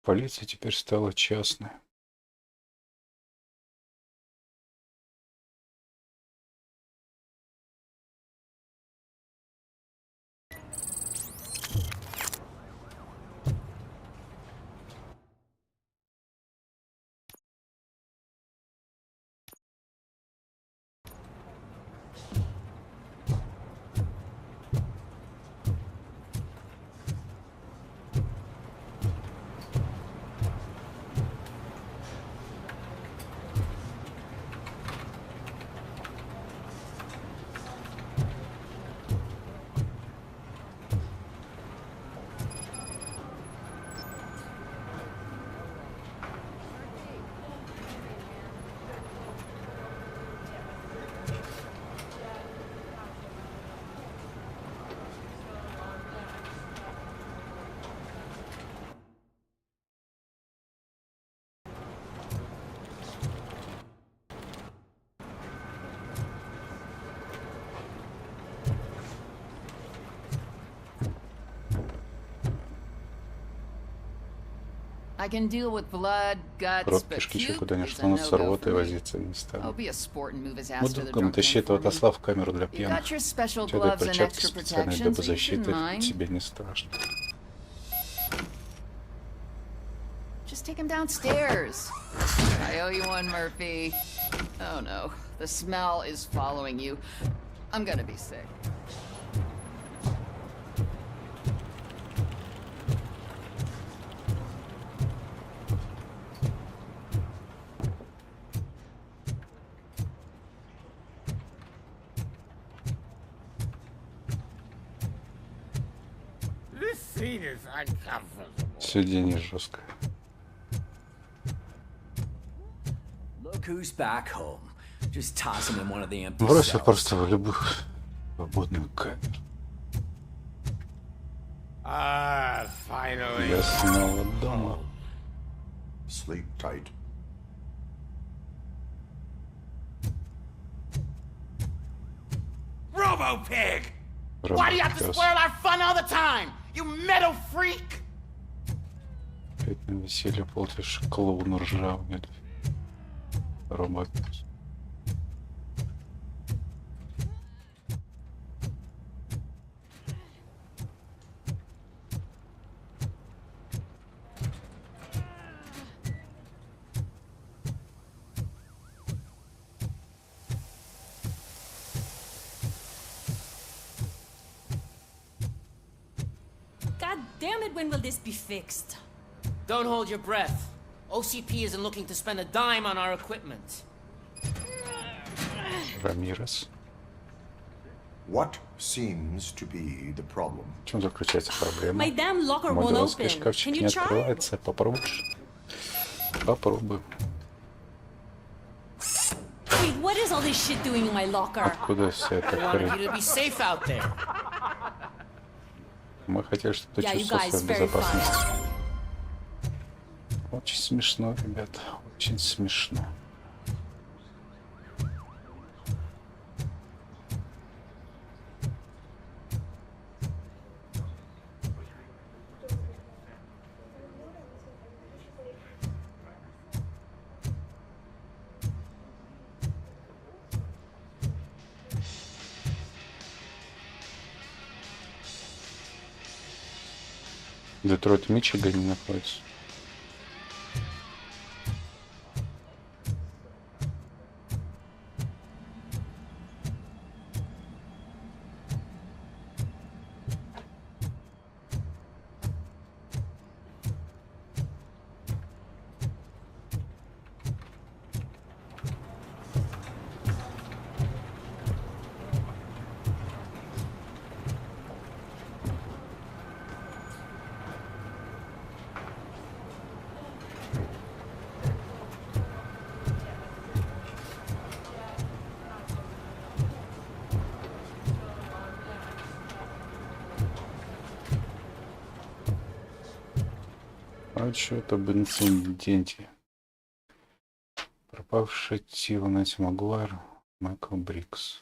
Speaker 1: Полиция теперь стала частной.
Speaker 8: I can deal with blood, guts,
Speaker 1: Кровь,
Speaker 8: but
Speaker 1: кишки,
Speaker 8: puke
Speaker 1: куда ни
Speaker 8: is
Speaker 1: шло,
Speaker 8: a
Speaker 1: но с
Speaker 8: no-go
Speaker 1: рвотой
Speaker 8: for me.
Speaker 1: возиться не
Speaker 8: I'll
Speaker 1: стану.
Speaker 8: be a sport and move his ass
Speaker 1: Вот
Speaker 8: to the
Speaker 1: комната
Speaker 8: drunk
Speaker 1: щита
Speaker 8: tank for me.
Speaker 1: отослал в камеру для
Speaker 8: You
Speaker 1: пьяных.
Speaker 8: got your special
Speaker 1: Тебе
Speaker 8: gloves and
Speaker 1: перчатки
Speaker 8: extra
Speaker 1: специальной
Speaker 8: protection, so you
Speaker 1: дебозащиты,
Speaker 8: shouldn't mind.
Speaker 1: тебе не страшно.
Speaker 8: Just take him downstairs. I owe you one, Murphy. Oh no, the smell is following you. I'm gonna be sick.
Speaker 6: This seat is uncomfortable.
Speaker 1: Сиденье жесткое.
Speaker 3: Look who's back home. Just toss him in one of the empty
Speaker 1: Брось
Speaker 3: cells.
Speaker 1: просто в любую свободную камеру.
Speaker 6: Finally.
Speaker 1: Я снова дома.
Speaker 13: Sleep tight.
Speaker 6: RoboPig! Why do you have to spoil our fun all the time? You metal freak!
Speaker 1: Опять на веселье полтишь клоуну ржавый. Робокоп.
Speaker 19: God damn it, when will this be fixed?
Speaker 20: Don't hold your breath. OCP isn't looking to spend a dime on our equipment.
Speaker 1: Рамирес.
Speaker 13: What seems to be the problem?
Speaker 1: В чем заключается проблема?
Speaker 19: My damn locker
Speaker 1: Мой
Speaker 19: won't
Speaker 1: дурацкий
Speaker 19: open.
Speaker 1: шкафчик
Speaker 19: Can you
Speaker 1: не
Speaker 19: try?
Speaker 1: открывается. Попробуешь? Попробуй.
Speaker 19: Wait, what is all this shit doing in my locker?
Speaker 1: Откуда вся эта
Speaker 20: I wanted you
Speaker 1: хрень?
Speaker 20: to be safe out there.
Speaker 1: Мы хотели, чтобы ты
Speaker 19: Yeah, you
Speaker 1: чувствовал
Speaker 19: guys
Speaker 1: себя в
Speaker 19: very
Speaker 1: безопасности. Очень смешно, ребята. Очень смешно. Детройт в Мичигане находится. А что-то об инциденте. Пропавшая тело Нэнси Магуайр, Майкл Брикс.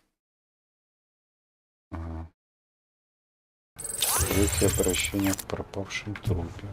Speaker 1: Ага. Третье обращение к пропавшим трупе.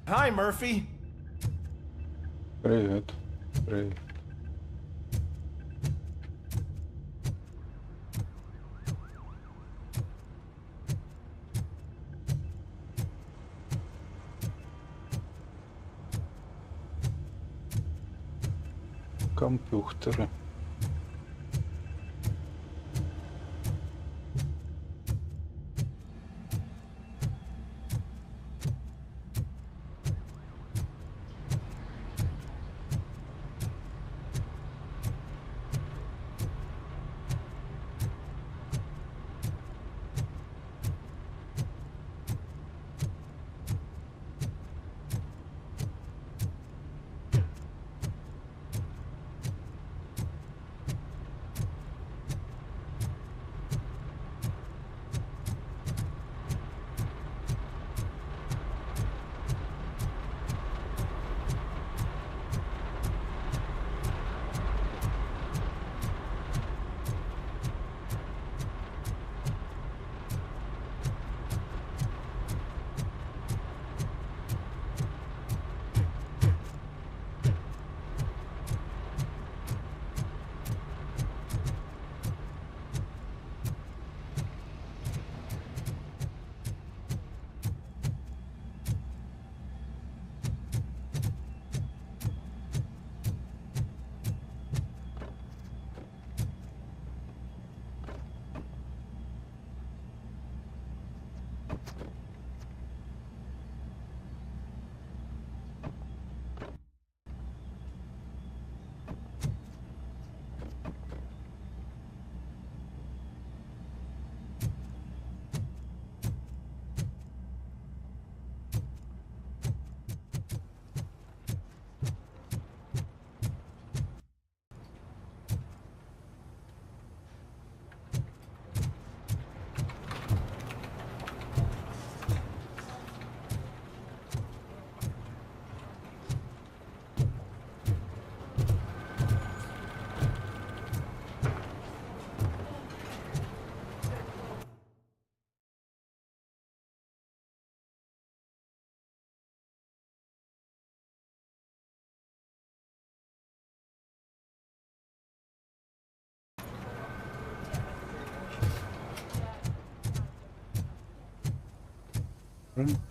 Speaker 12: Hi, Murphy.
Speaker 1: Привет. Привет. Компьютеры.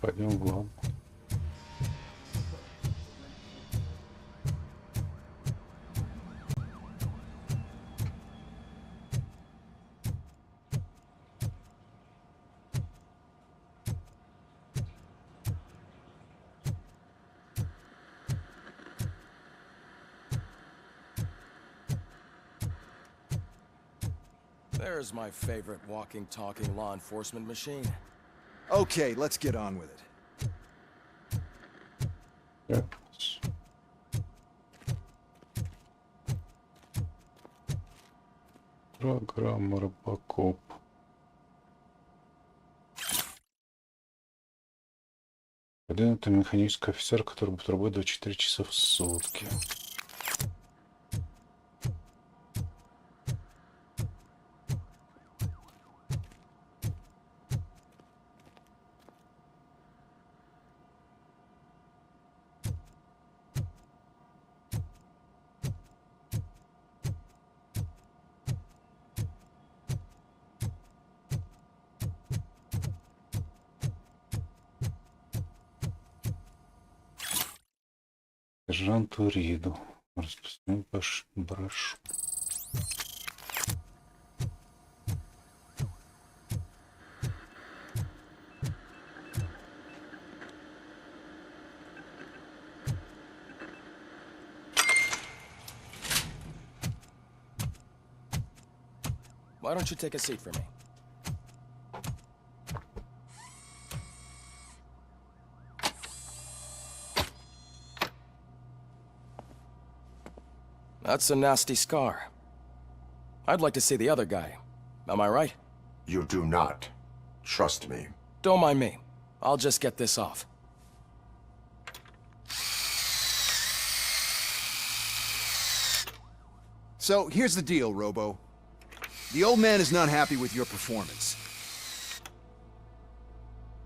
Speaker 1: Пойдем в главу.
Speaker 21: There's my favorite walking, talking law enforcement machine.
Speaker 16: Okay, let's get on with it.
Speaker 1: Yes. Программа робокоп. Один это механический офицер, который будет работать 24 часа в сутки. Сержанту Риду. Распространен брошу.
Speaker 21: Why don't you take a seat for me? That's a nasty scar. I'd like to see the other guy. Am I right?
Speaker 13: You do not. Trust me.
Speaker 21: Don't mind me. I'll just get this off.
Speaker 16: So, here's the deal, Robo. The old man is not happy with your performance.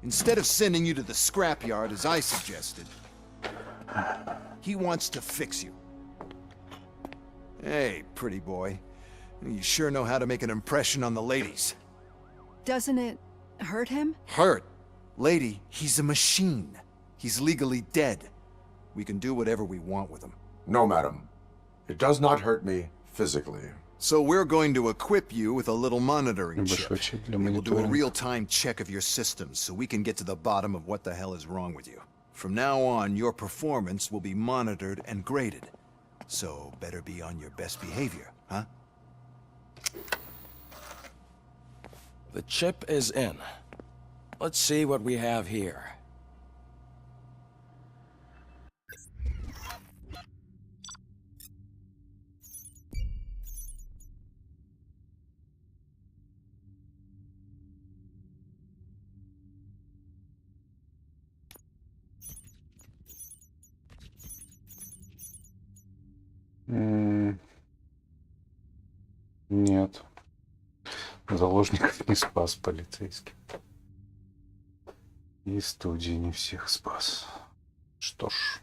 Speaker 16: Instead of sending you to the scrapyard, as I suggested, he wants to fix you. Hey, pretty boy. You sure know how to make an impression on the ladies.
Speaker 11: Doesn't it hurt him?
Speaker 16: Hurt? Lady, he's a machine. He's legally dead. We can do whatever we want with him.
Speaker 13: No, madam. It does not hurt me physically.
Speaker 16: So we're going to equip you with a little monitoring chip. We'll do a real-time check of your systems so we can get to the bottom of what the hell is wrong with you. From now on, your performance will be monitored and graded. So better be on your best behavior, huh?
Speaker 21: The chip is in. Let's see what we have here.
Speaker 1: Нет. Заложников не спас полицейский. И студии не всех спас. Что ж.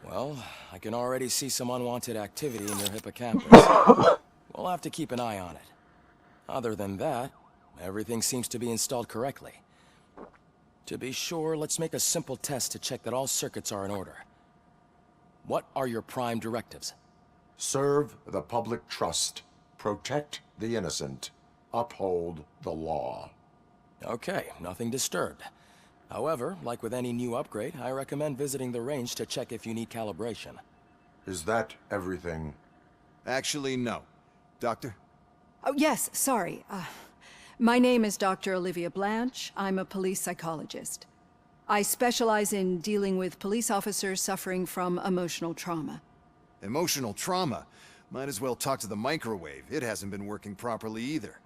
Speaker 21: Well, I can already see some unwanted activity in your hippocampus. We'll have to keep an eye on it. Other than that, everything seems to be installed correctly. To be sure, let's make a simple test to check that all circuits are in order. What are your prime directives?
Speaker 13: Serve the public trust. Protect the innocent. Uphold the law.
Speaker 21: Okay, nothing disturbed. However, like with any new upgrade, I recommend visiting the range to check if you need calibration.
Speaker 13: Is that everything?
Speaker 16: Actually, no. Doctor?
Speaker 7: Oh, yes, sorry. My name is Dr. Olivia Blanche. I'm a police psychologist. I specialize in dealing with police officers suffering from emotional trauma.
Speaker 16: Emotional trauma? Might as well talk to the microwave. It hasn't been working properly either.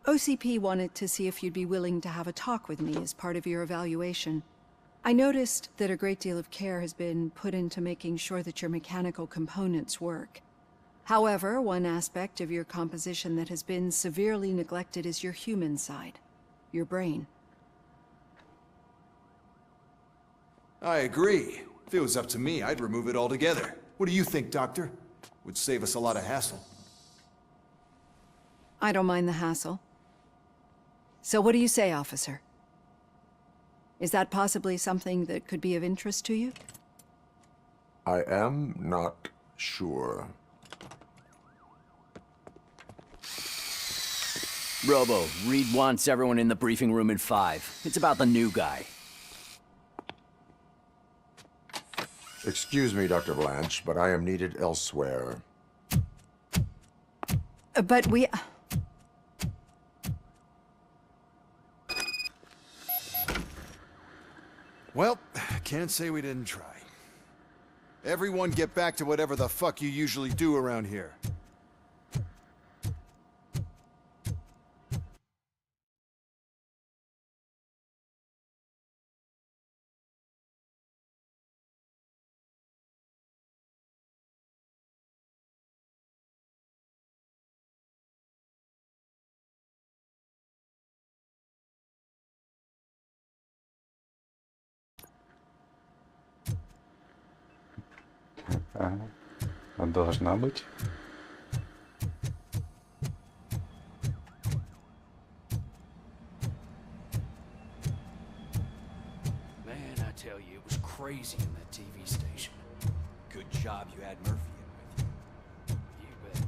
Speaker 7: OCP wanted to see if you'd be willing to have a talk with me as part of your evaluation. I noticed that a great deal of care has been put into making sure that your mechanical components work. However, one aspect of your composition that has been severely neglected is your human side, your brain.
Speaker 16: I agree. If it was up to me, I'd remove it altogether. What do you think, Doctor? Would save us a lot of hassle.
Speaker 7: I don't mind the hassle. So what do you say, officer? Is that possibly something that could be of interest to you?
Speaker 13: I am not sure.
Speaker 3: Robo, Reed wants everyone in the briefing room in 5. It's about the new guy.
Speaker 13: Excuse me, Dr. Blanche, but I am needed elsewhere.
Speaker 7: But we...
Speaker 16: Well, can't say we didn't try. Everyone get back to whatever the fuck you usually do around here.
Speaker 1: Должна быть.
Speaker 3: Man, I tell you, it was crazy in that TV station. Good job you had Murphy in with you. You bet.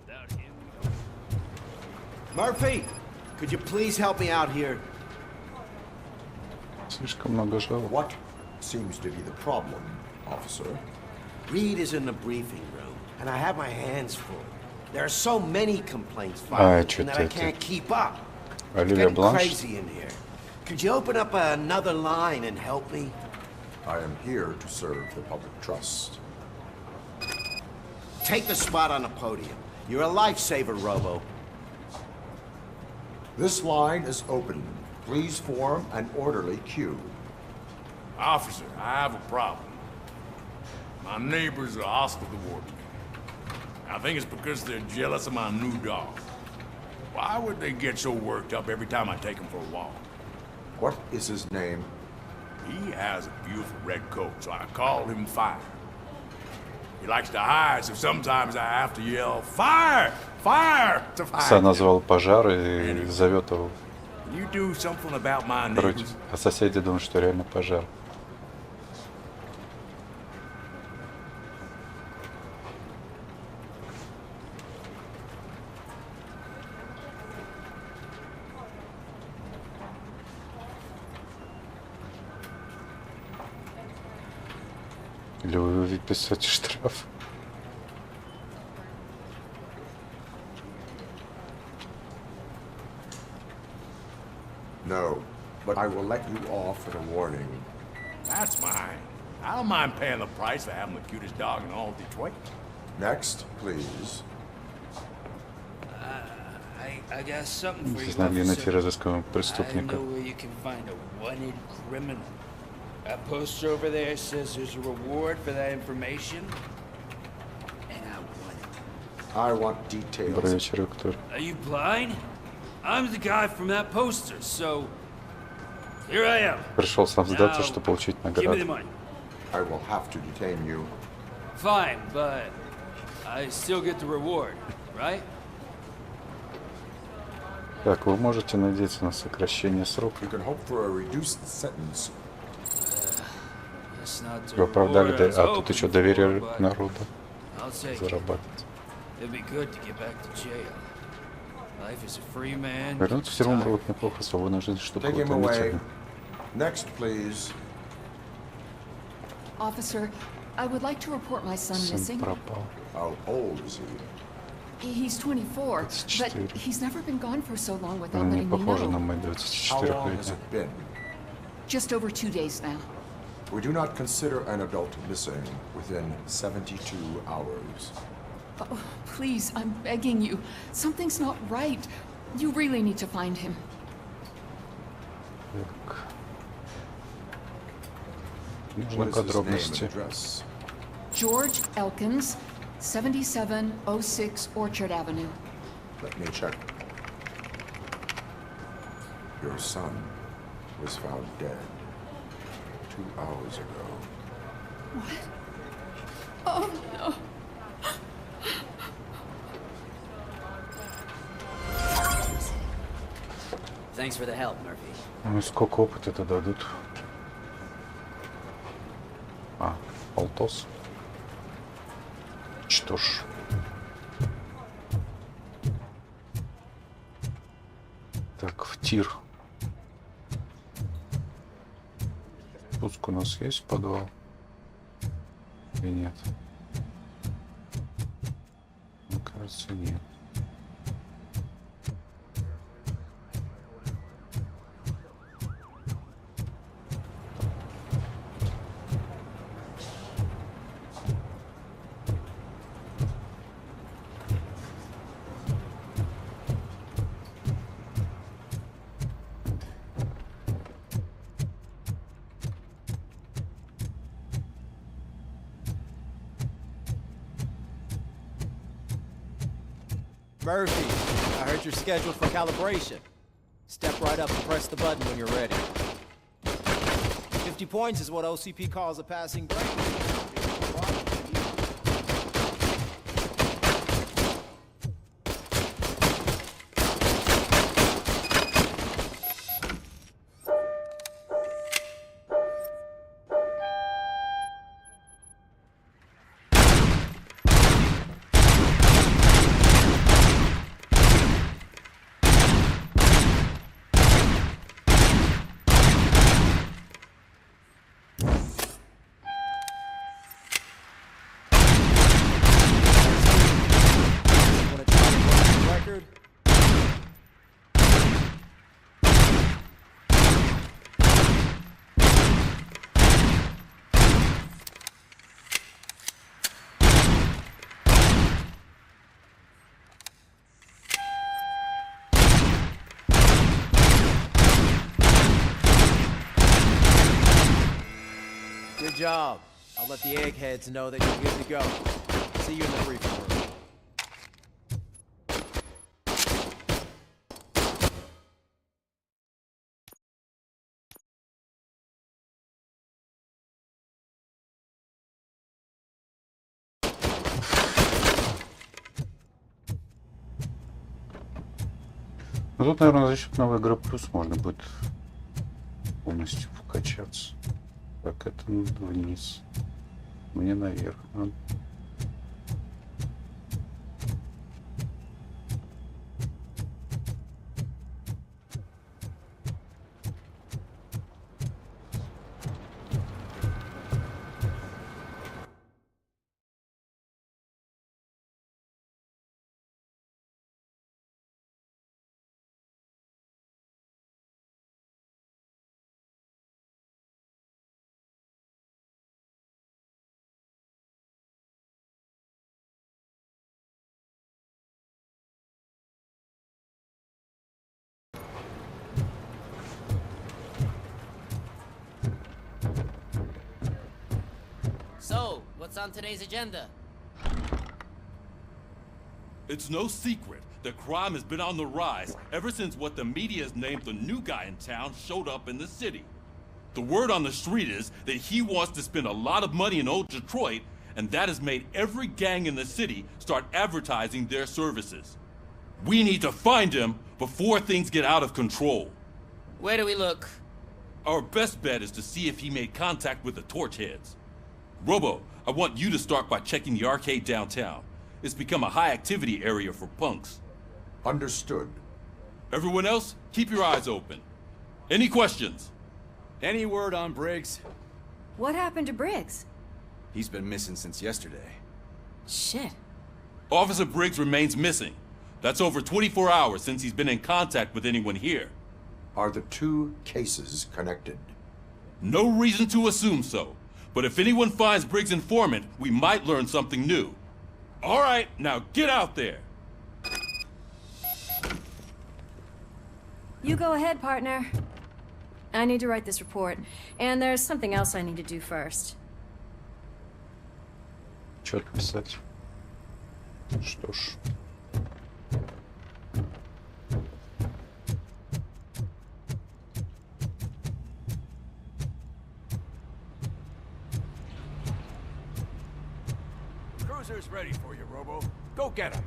Speaker 3: Without him, we don't...
Speaker 5: Murphy, could you please help me out here?
Speaker 1: Слишком много жалоб.
Speaker 13: What seems to be the problem, officer?
Speaker 5: Reed is in the briefing room, and I have my hands full. There are so many complaints filed that I can't keep up. It's getting crazy in here. Could you open up another line and help me?
Speaker 13: I am here to serve the public trust.
Speaker 5: Take the spot on the podium. You're a lifesaver, Robo.
Speaker 13: This line is open. Please form an orderly queue.
Speaker 18: Officer, I have a problem. My neighbors are hostile toward me. I think it's because they're jealous of my new dog. Why would they get so worked up every time I take him for a walk?
Speaker 13: What is his name?
Speaker 18: He has a beautiful red coat, so I call him Fire. He likes to hide, so sometimes I have to yell, "Fire! Fire!" to find him.
Speaker 1: Сам назвал пожар и зовет его.
Speaker 18: You do something about my
Speaker 1: Короче,
Speaker 18: neighbors.
Speaker 1: а соседи думают, что реально пожар. Или вы выписываете штраф?
Speaker 13: No, but I will let you off with a warning.
Speaker 18: That's mine. I don't mind paying the price for having the cutest dog in all of Detroit.
Speaker 13: Next, please.
Speaker 22: I got something for you,
Speaker 1: Знаю, где найти
Speaker 22: officer.
Speaker 1: разыскиваемого
Speaker 22: I
Speaker 1: преступника.
Speaker 22: know where you can find a wanted criminal. That poster over there says there's a reward for that information. And I want it.
Speaker 13: I want details.
Speaker 1: Добрый вечер, Виктор.
Speaker 22: Are you blind? I'm the guy from that poster, so here I am.
Speaker 1: Пришел сам сдаться, чтобы получить
Speaker 22: Give me the
Speaker 1: награду.
Speaker 22: money.
Speaker 13: I will have to detain you.
Speaker 3: Fine, but I still get the reward, right?
Speaker 1: Так, вы можете надеяться на сокращение срока. Вы оправдали, а тут еще доверие народу зарабатывать. Вернуться в тюрьму было бы неплохо, свободная жизнь, чтобы утомительно.
Speaker 13: Next, please.
Speaker 8: Officer, I would like to report my son missing.
Speaker 13: How old is he?
Speaker 8: He's 24, but he's never been gone for so long without
Speaker 1: Не
Speaker 8: letting me
Speaker 1: похоже на
Speaker 8: know.
Speaker 1: мать
Speaker 13: How long has
Speaker 1: 24-летнюю.
Speaker 13: it been?
Speaker 8: Just over 2 days now.
Speaker 13: We do not consider an adult missing within 72 hours.
Speaker 8: Oh, please, I'm begging you. Something's not right. You really need to find him.
Speaker 1: Нужны подробности.
Speaker 8: George Elkins, 7706 Orchard Avenue.
Speaker 13: Let me check. Your son was found dead 2 hours ago.
Speaker 8: What? Oh, no.
Speaker 3: Thanks for the help, Murphy.
Speaker 1: Ну и сколько опыта-то дадут? А, полтос. Что ж. Так, в тир. Спуск у нас есть в подвал? Или нет? Мне кажется, нет.
Speaker 4: Murphy, I heard you're scheduled for calibration. Step right up and press the button when you're ready. 50 points is what OCP calls a passing grade. Good job. I'll let the eggheads know that you're good to go. See you in the briefing room.
Speaker 1: Ну тут, наверное, за счет новой игры плюс можно будет полностью вкачаться. Так, это вниз. Мне наверх.
Speaker 20: So, what's on today's agenda?
Speaker 10: It's no secret that crime has been on the rise ever since what the media has named the new guy in town showed up in the city. The word on the street is that he wants to spend a lot of money in old Detroit and that has made every gang in the city start advertising their services. We need to find him before things get out of control.
Speaker 20: Where do we look?
Speaker 10: Our best bet is to see if he made contact with the Torchheads. Robo, I want you to start by checking the arcade downtown. It's become a high-activity area for punks.
Speaker 13: Understood.
Speaker 10: Everyone else, keep your eyes open. Any questions?
Speaker 2: Any word on Briggs?
Speaker 11: What happened to Briggs?
Speaker 2: He's been missing since yesterday.
Speaker 11: Shit.
Speaker 10: Officer Briggs remains missing. That's over 24 hours since he's been in contact with anyone here.
Speaker 13: Are the two cases connected?
Speaker 10: No reason to assume so. But if anyone finds Briggs' informant, we might learn something new. All right, now get out there.
Speaker 11: You go ahead, partner. I need to write this report, and there's something else I need to do first.
Speaker 1: Что писать? Что ж.
Speaker 12: Cruiser's ready for you, Robo. Go get him.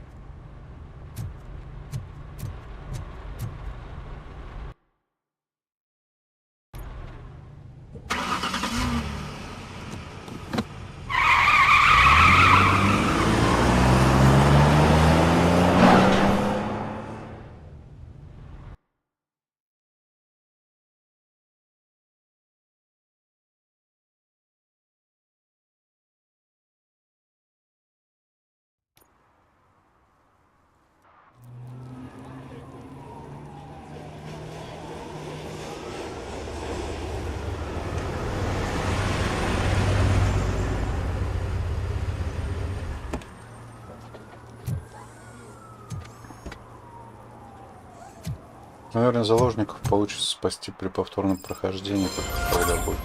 Speaker 1: Наверное, заложников получится спасти при повторном прохождении, только когда будет.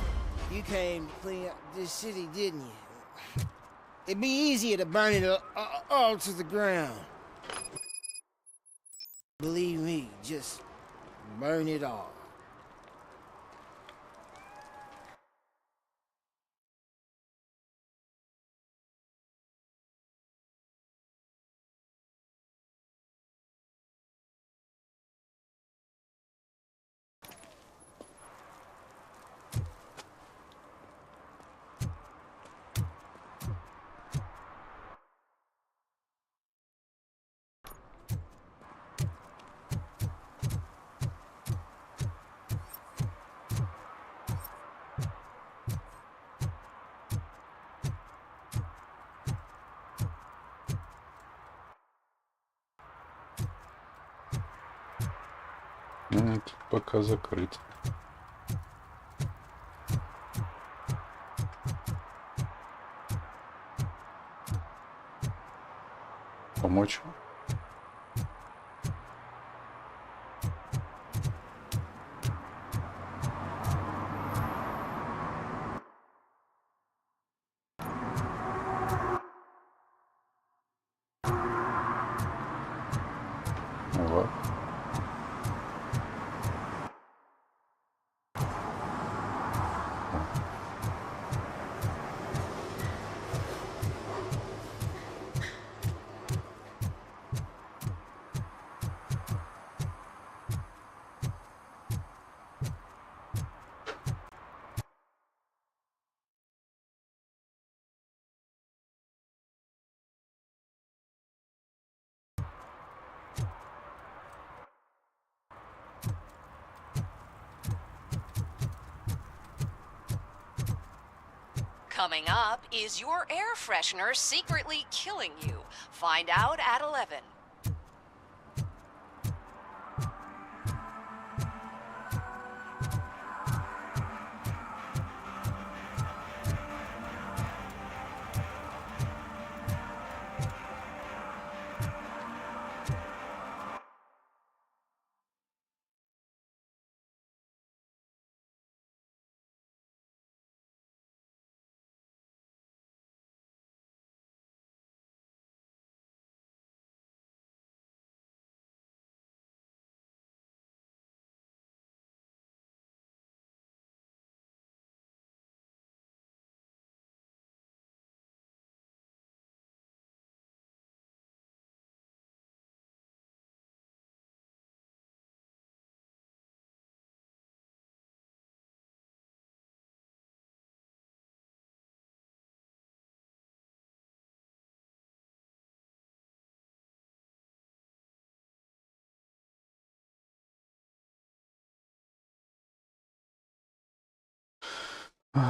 Speaker 5: You came to clean up this city, didn't you? It'd be easier to burn it all to the ground. Believe me, just burn it all.
Speaker 1: Тут пока закрыт. Помочь? Вот.
Speaker 15: Coming up, is your air freshener secretly killing you? Find out at 11.
Speaker 4: Hey,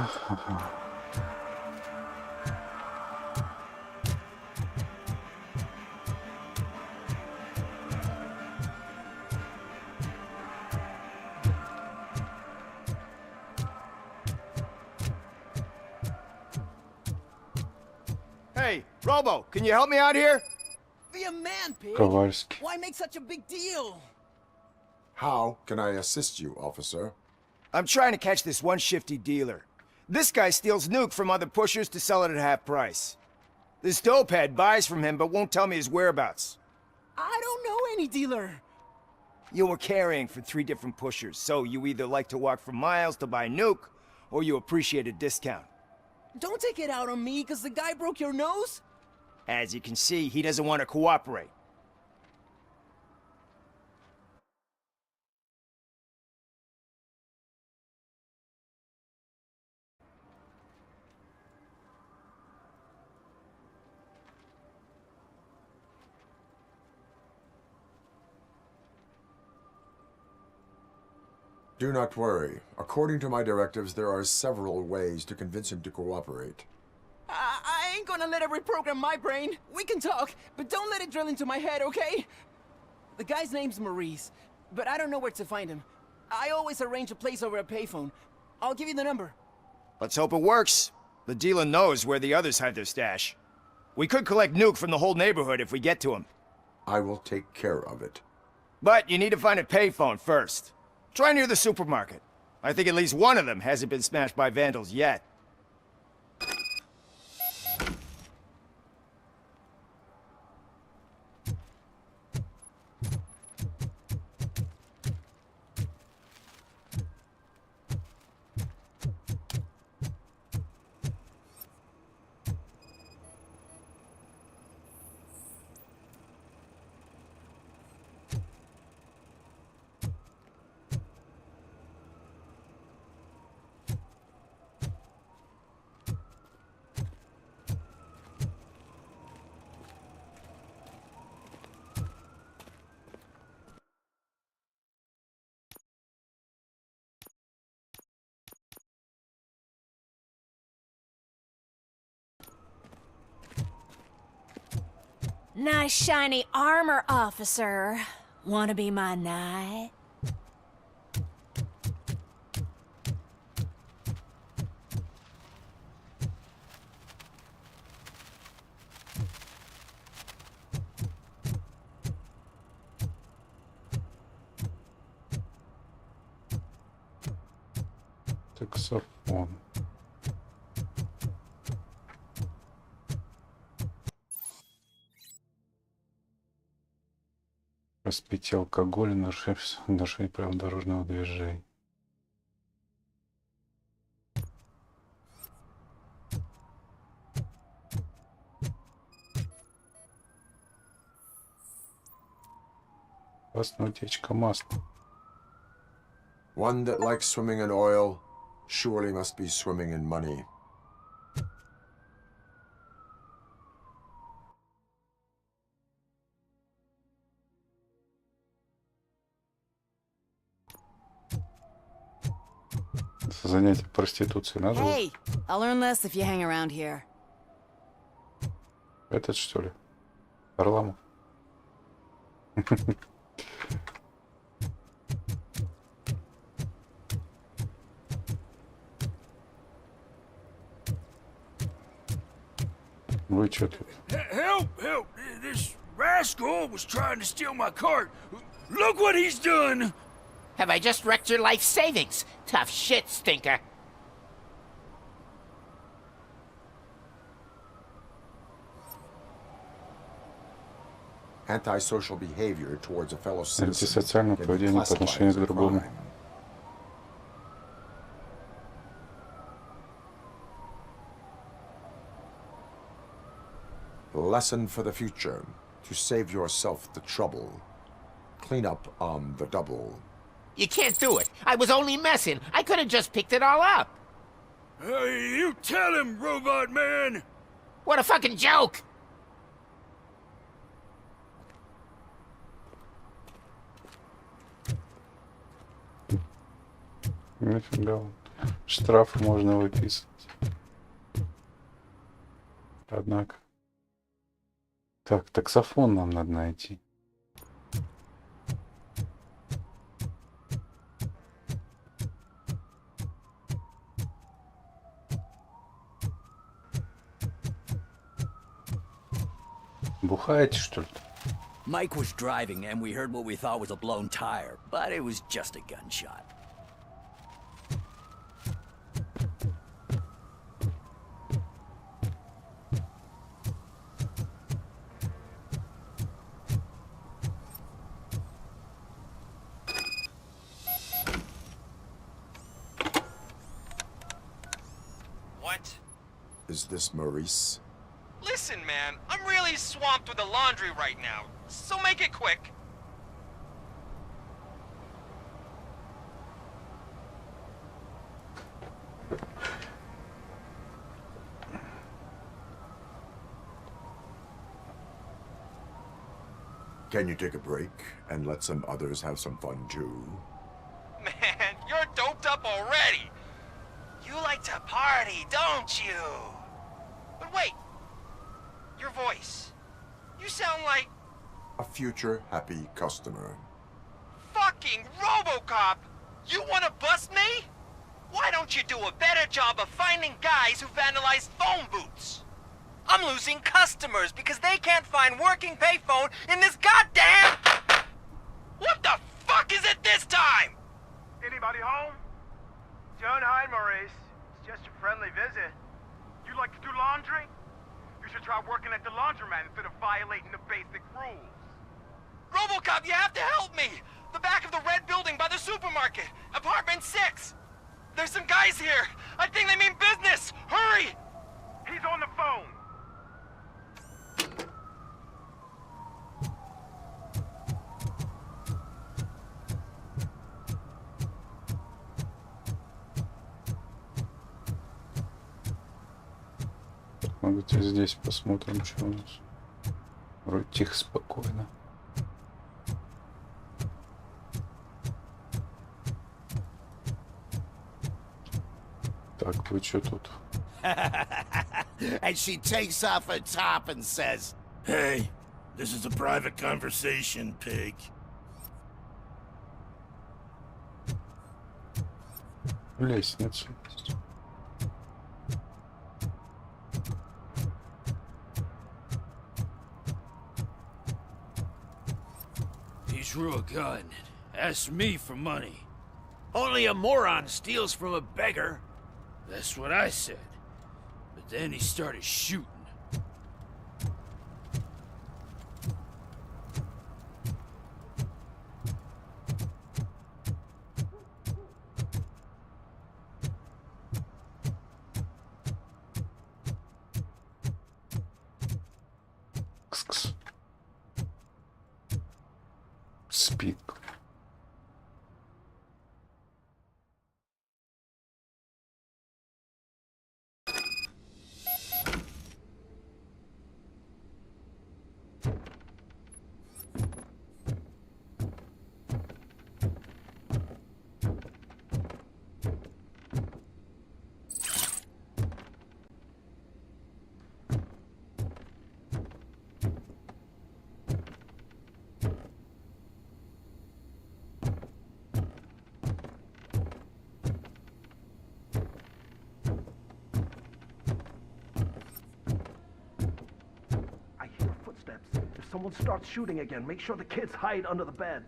Speaker 4: Robo, can you help me out here?
Speaker 6: Be a man, pig.
Speaker 1: Ковальский.
Speaker 6: Why make such a big deal?
Speaker 13: How can I assist you, officer?
Speaker 4: I'm trying to catch this one shifty dealer. This guy steals nuke from other pushers to sell it at half price. This dopehead buys from him but won't tell me his whereabouts.
Speaker 6: I don't know any dealer.
Speaker 4: You were carrying for 3 different pushers, so you either like to walk for miles to buy nuke, or you appreciate a discount.
Speaker 6: Don't take it out on me because the guy broke your nose.
Speaker 4: As you can see, he doesn't want to cooperate.
Speaker 13: Do not worry. According to my directives, there are several ways to convince him to cooperate.
Speaker 6: I ain't gonna let it reprogram my brain. We can talk, but don't let it drill into my head, okay? The guy's name's Maurice, but I don't know where to find him. I always arrange a place over a payphone. I'll give you the number.
Speaker 4: Let's hope it works. The dealer knows where the others hide their stash. We could collect nuke from the whole neighborhood if we get to him.
Speaker 13: I will take care of it.
Speaker 4: But you need to find a payphone first. Try near the supermarket. I think at least one of them hasn't been smashed by vandals yet.
Speaker 11: Nice shiny armor, officer. Wanna be my knight?
Speaker 1: Таксофон. Распитие алкоголя, нарушение правил дорожного движения. Опасная утечка масла.
Speaker 13: One that likes swimming in oil surely must be swimming in money.
Speaker 1: Занятие проституцией назвал.
Speaker 11: Hey, I'll learn less if you hang around here.
Speaker 1: Этот что ли? Харламов. Вы что тут?
Speaker 22: Help! Help! This rascal was trying to steal my cart. Look what he's done!
Speaker 6: Have I just wrecked your life savings? Tough shit, stinker.
Speaker 13: Antisocial behavior towards a fellow citizen
Speaker 1: Антисоциальное
Speaker 13: can be
Speaker 1: поведение по
Speaker 13: classified
Speaker 1: отношению
Speaker 13: as
Speaker 1: к
Speaker 13: a
Speaker 1: другому.
Speaker 13: crime. Lesson for the future: to save yourself the trouble. Clean up on the double.
Speaker 6: You can't do it. I was only messing. I could have just picked it all up.
Speaker 22: Hey, you tell him, robot man!
Speaker 6: What a fucking joke!
Speaker 1: Нифига. Штрафы можно выписывать. Однако. Так, таксофон нам надо найти. Бухаете, что ли?
Speaker 3: Mike was driving and we heard what we thought was a blown tire, but it was just a gunshot.
Speaker 9: What?
Speaker 13: Is this Maurice?
Speaker 9: Listen, man, I'm really swamped with the laundry right now, so make it quick.
Speaker 13: Can you take a break and let some others have some fun too?
Speaker 9: Man, you're doped up already. You like to party, don't you? But wait, your voice. You sound like...
Speaker 13: A future happy customer.
Speaker 9: Fucking RoboCop! You wanna bust me? Why don't you do a better job of finding guys who vandalize phone booths? I'm losing customers because they can't find working payphone in this goddamn... What the fuck is it this time?
Speaker 4: Anybody home? Don't hide, Maurice. It's just a friendly visit.
Speaker 12: You like to do laundry? You should try working at the laundromat instead of violating the basic rules.
Speaker 9: RoboCop, you have to help me! The back of the red building by the supermarket, apartment 6. There's some guys here. I think they mean business. Hurry!
Speaker 12: He's on the phone.
Speaker 1: Давайте здесь посмотрим, что у нас. Вроде тихо, спокойно. Так, вы что тут?
Speaker 5: And she takes off her top and says,
Speaker 22: Hey, this is a private conversation, pig.
Speaker 1: Лестницу.
Speaker 22: He's real good. Asked me for money.
Speaker 3: only a moron steals from a beggar.
Speaker 22: That's what I said. But then he started shooting.
Speaker 1: Speak.
Speaker 17: If someone starts shooting again, make sure the kids hide under the bed.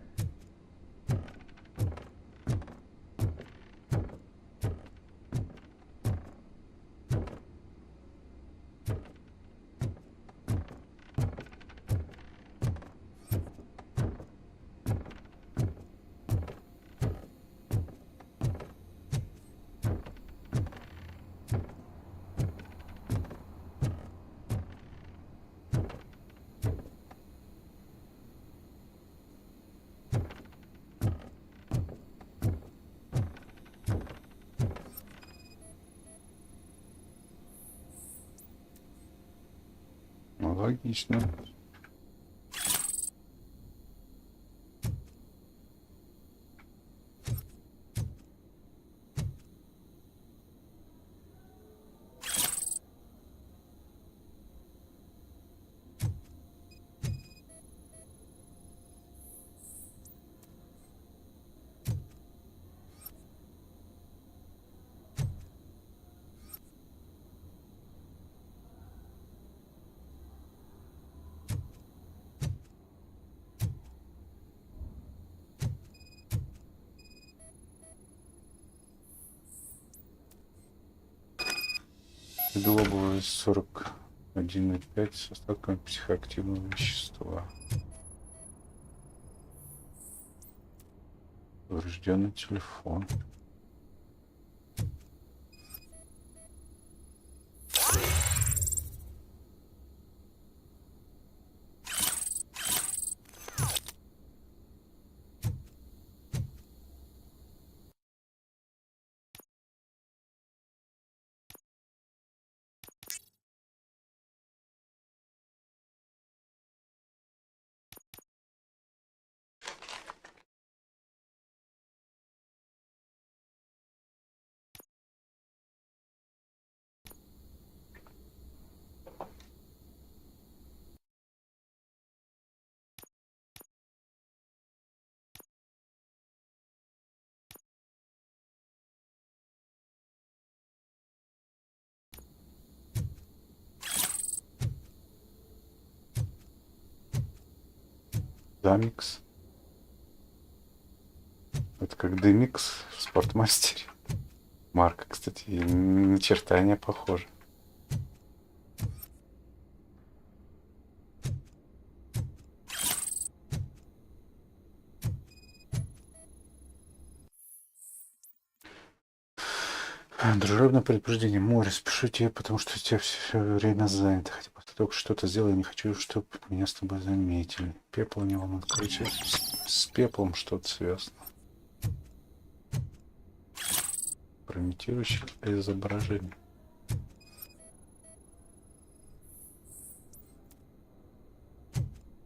Speaker 1: Логично. Глобовый 41,5 с остатками психоактивного вещества. Поврежденный телефон. Дамикс. Это как Демикс в Спортмастере. Марка, кстати, на черта не похожа. Дружелюбное предупреждение. Море, спешу тебе, потому что у тебя все время занято. Хотя просто только что-то сделай, не хочу, чтобы меня с тобой заметили. Пепла не волнует. Короче, с пеплом что-то связано. Компрометирующее изображение.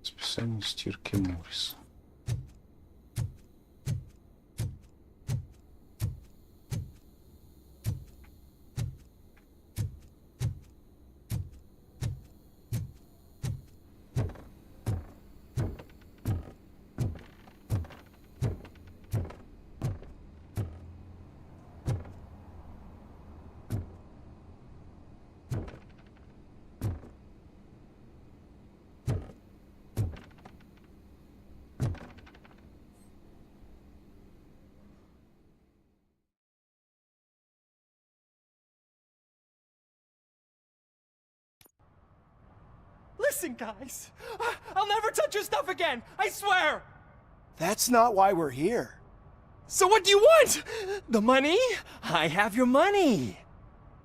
Speaker 1: Списание стирки Морриса.
Speaker 6: Listen, guys. I'll never touch your stuff again. I swear.
Speaker 4: That's not why we're here.
Speaker 6: So what do you want? The money? I have your money.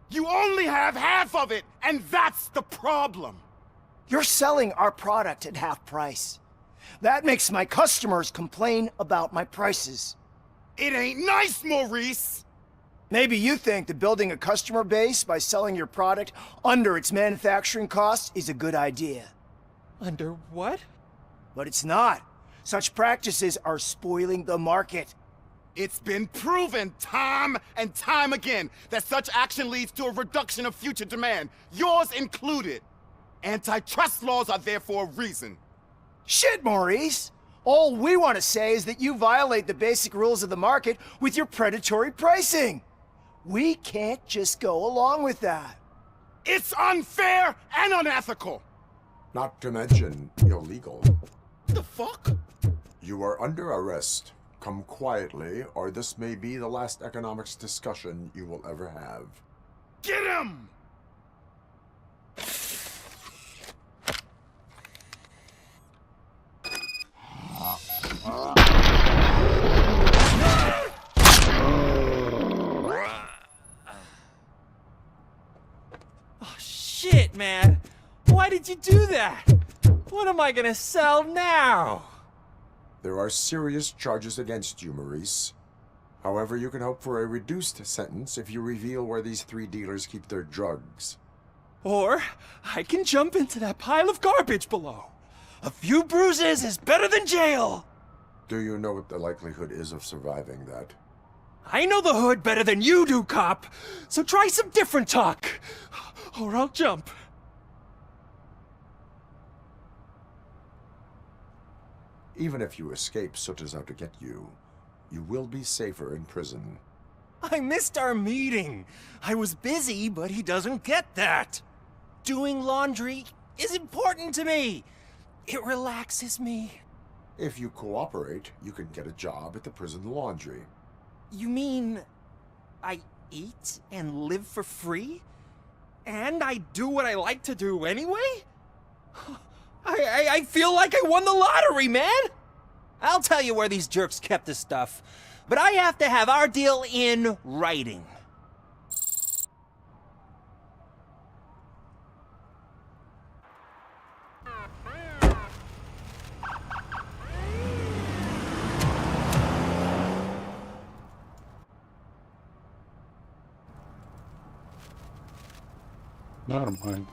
Speaker 12: You only have half of it, and that's the problem.
Speaker 4: You're selling our product at half price. That makes my customers complain about my prices.
Speaker 12: It ain't nice, Maurice!
Speaker 4: Maybe you think that building a customer base by selling your product under its manufacturing cost is a good idea.
Speaker 6: Under what?
Speaker 4: But it's not. Such practices are spoiling the market.
Speaker 12: It's been proven time and time again that such action leads to a reduction of future demand, yours included. Antitrust laws are there for a reason.
Speaker 4: Shit, Maurice! All we want to say is that you violate the basic rules of the market with your predatory pricing. We can't just go along with that.
Speaker 12: It's unfair and unethical!
Speaker 13: Not to mention illegal.
Speaker 12: The fuck?
Speaker 13: You are under arrest. Come quietly, or this may be the last economics discussion you will ever have.
Speaker 12: Get him!
Speaker 6: Oh, shit, man. Why did you do that? What am I gonna sell now?
Speaker 13: There are serious charges against you, Maurice. However, you can hope for a reduced sentence if you reveal where these three dealers keep their drugs.
Speaker 6: Or I can jump into that pile of garbage below. A few bruises is better than jail.
Speaker 13: Do you know what the likelihood is of surviving that?
Speaker 6: I know the hood better than you do, cop. So try some different talk, or I'll jump.
Speaker 13: Even if you escape Soot is out to get you, you will be safer in prison.
Speaker 6: I missed our meeting. I was busy, but he doesn't get that. Doing laundry is important to me. It relaxes me.
Speaker 13: If you cooperate, you can get a job at the prison laundry.
Speaker 6: You mean I eat and live for free? And I do what I like to do anyway? I feel like I won the lottery, man! I'll tell you where these jerks kept the stuff, but I have to have our deal in writing.
Speaker 1: Нормально.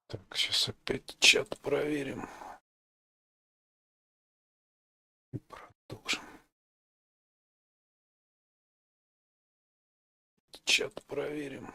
Speaker 1: Так, сейчас опять чат проверим. И продолжим. Чат проверим.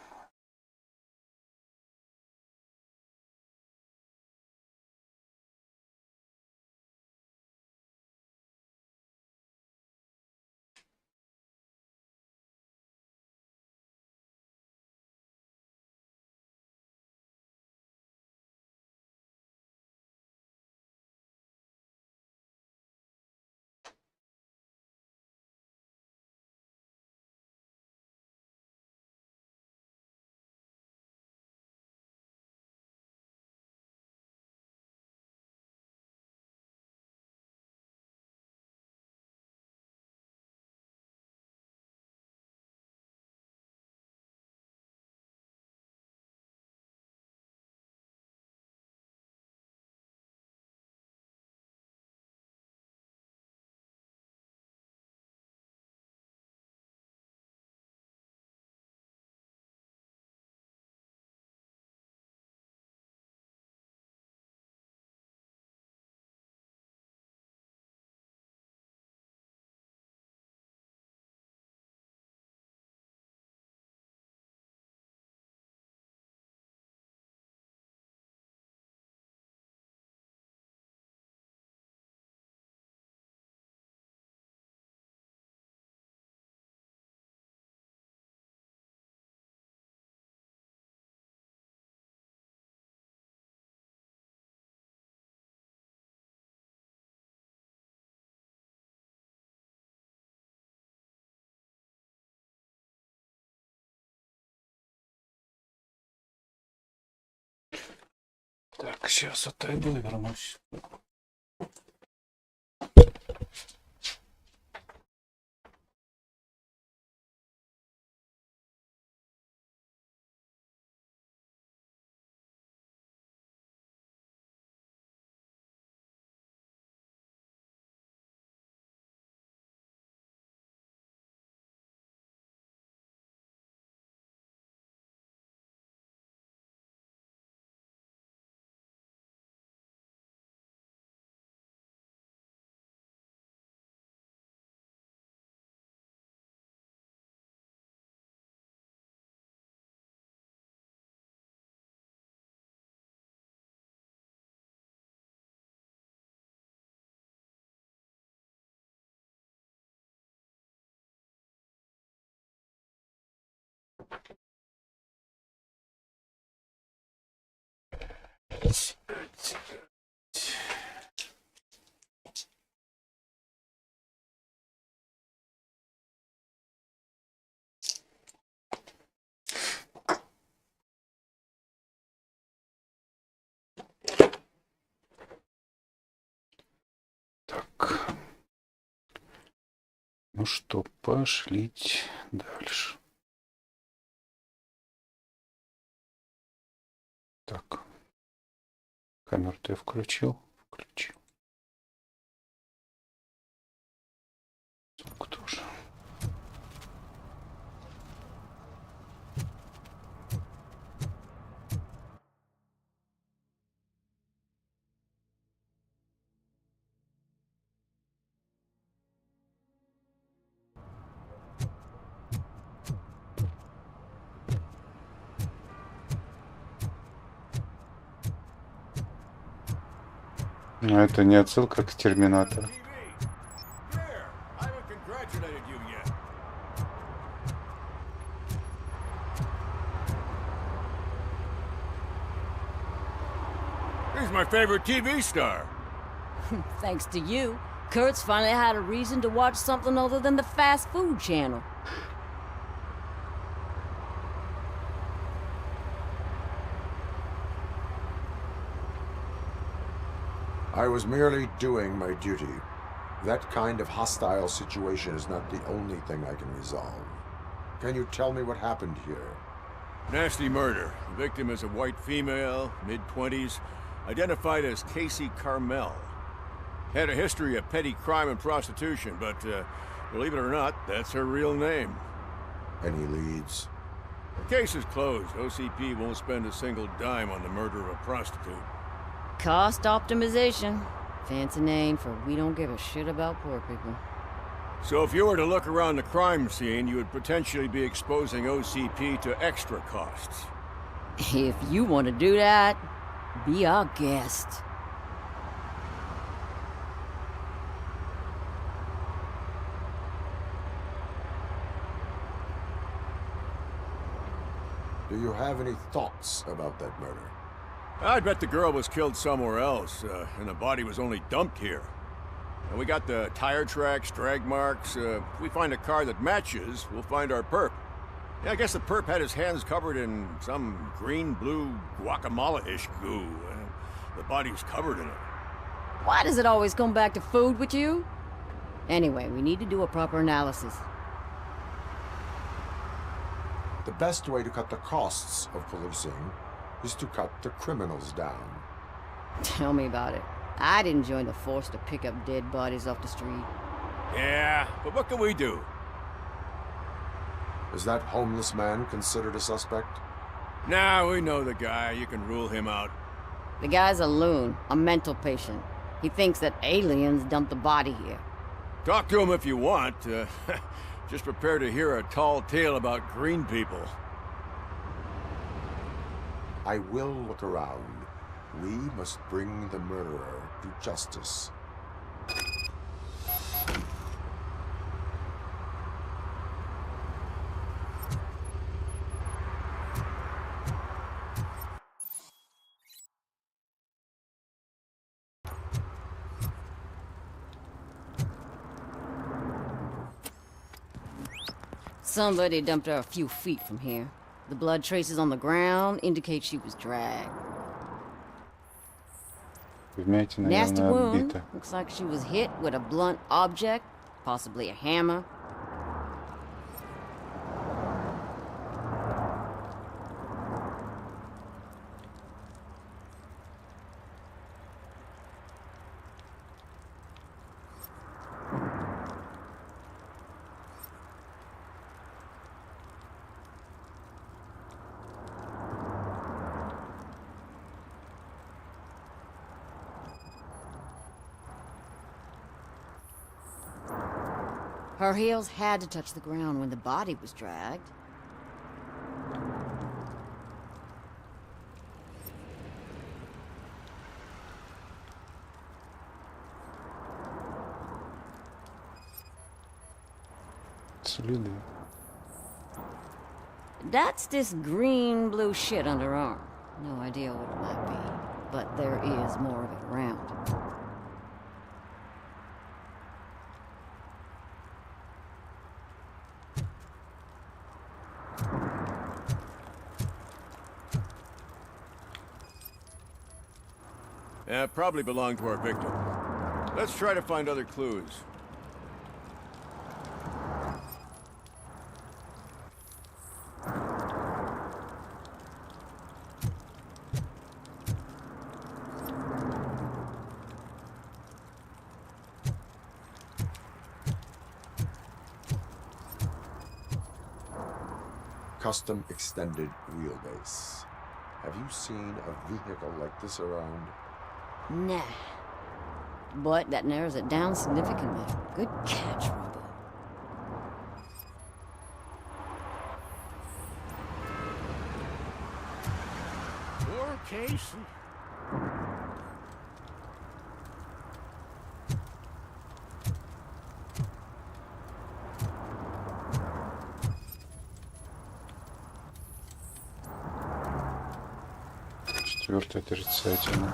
Speaker 1: Так, сейчас отойду и вернусь. Так. Ну что, пошлить дальше. Так. Камеру-то я включил. Включил. Звук тоже. Но это не отсылка к Терминатору.
Speaker 18: He's my favorite TV star.
Speaker 14: Thanks to you, Kurt's finally had a reason to watch something other than the fast food channel.
Speaker 13: I was merely doing my duty. That kind of hostile situation is not the only thing I can resolve. Can you tell me what happened here?
Speaker 19: Nasty murder. The victim is a white female, mid-20s, identified as Casey Carmel. Had a history of petty crime and prostitution, but believe it or not, that's her real name.
Speaker 13: Any leads?
Speaker 19: The case is closed. OCP won't spend a single dime on the murder of a prostitute.
Speaker 14: Cost optimization. Fancy name for we don't give a shit about poor people.
Speaker 19: So if you were to look around the crime scene, you would potentially be exposing OCP to extra costs.
Speaker 14: If you want to do that, be our guest.
Speaker 13: Do you have any thoughts about that murder?
Speaker 19: I'd bet the girl was killed somewhere else, and the body was only dumped here. And we got the tire tracks, drag marks. If we find a car that matches, we'll find our perp. Yeah, I guess the perp had his hands covered in some green-blue guacamole-ish goo. The body's covered in it.
Speaker 14: Why does it always come back to food with you? Anyway, we need to do a proper analysis.
Speaker 13: The best way to cut the costs of policing is to cut the criminals down.
Speaker 14: Tell me about it. I'd join the force to pick up dead bodies off the street.
Speaker 19: Yeah, but what can we do?
Speaker 13: Is that homeless man considered a suspect?
Speaker 19: Nah, we know the guy. You can rule him out.
Speaker 14: The guy's a loon, a mental patient. He thinks that aliens dumped the body here.
Speaker 19: Talk to him if you want. Just prepare to hear a tall tale about green people.
Speaker 13: I will look around. We must bring the murderer to justice.
Speaker 14: Somebody dumped her a few feet from here. The blood traces on the ground indicate she was dragged. Nasty wound. Looks like she was hit with a blunt object, possibly a hammer. Her heels had to touch the ground when the body was dragged.
Speaker 1: Следы.
Speaker 14: That's this green-blue shit under her arm. No idea what it might be, but there is more of it around.
Speaker 19: Probably belonged to our victim. Let's try to find other clues.
Speaker 13: Custom extended wheelbase. Have you seen a vehicle like this around?
Speaker 14: Nah. But that narrows it down significantly. Good catch, Robo.
Speaker 22: Poor Casey.
Speaker 1: Четвертое отрицательно.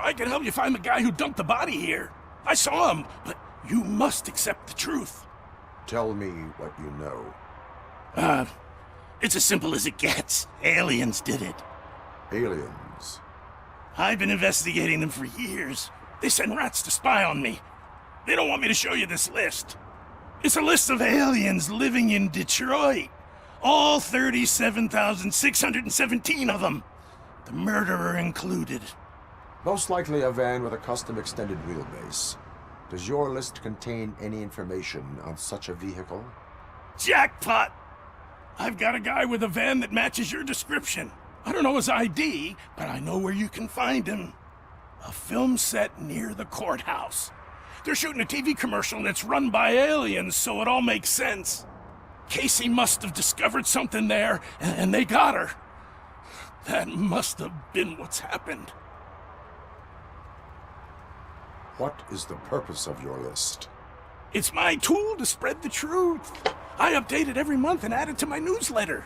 Speaker 7: I can help you find the guy who dumped the body here. I saw him, but you must accept the truth.
Speaker 13: Tell me what you know.
Speaker 7: It's as simple as it gets. Aliens did it.
Speaker 13: Aliens?
Speaker 7: I've been investigating them for years. They send rats to spy on me. They don't want me to show you this list. It's a list of aliens living in Detroit. All 37,617 of them. The murderer included.
Speaker 13: Most likely a van with a custom extended wheelbase. Does your list contain any information on such a vehicle?
Speaker 7: Jackpot! I've got a guy with a van that matches your description. I don't know his ID, but I know where you can find him. A film set near the courthouse. They're shooting a TV commercial and it's run by aliens, so it all makes sense. Casey must have discovered something there, and they got her. That must have been what's happened.
Speaker 13: What is the purpose of your list?
Speaker 7: It's my tool to spread the truth. I update it every month and add it to my newsletter.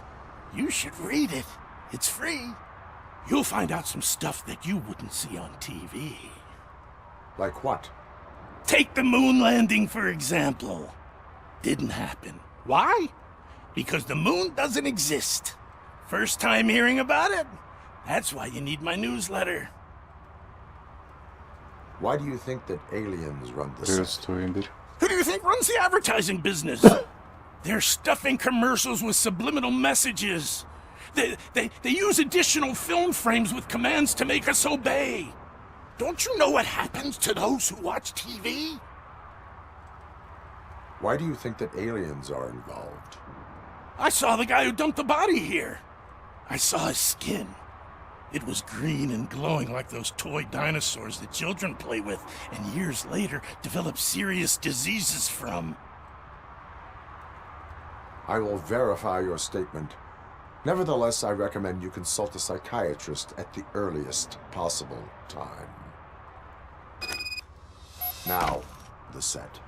Speaker 7: You should read it. It's free. You'll find out some stuff that you wouldn't see on TV.
Speaker 13: Like what?
Speaker 7: Take the moon landing, for example. Didn't happen. Why? Because the moon doesn't exist. First time hearing about it? That's why you need my newsletter.
Speaker 13: Why do you think that aliens run the set?
Speaker 7: Who do you think runs the advertising business? They're stuffing commercials with subliminal messages. They use additional film frames with commands to make us obey. Don't you know what happens to those who watch TV?
Speaker 13: Why do you think that aliens are involved?
Speaker 7: I saw the guy who dumped the body here. I saw his skin. It was green and glowing like those toy dinosaurs that children play with and years later develop serious diseases from.
Speaker 13: I will verify your statement. Nevertheless, I recommend you consult a psychiatrist at the earliest possible time. Now, the set.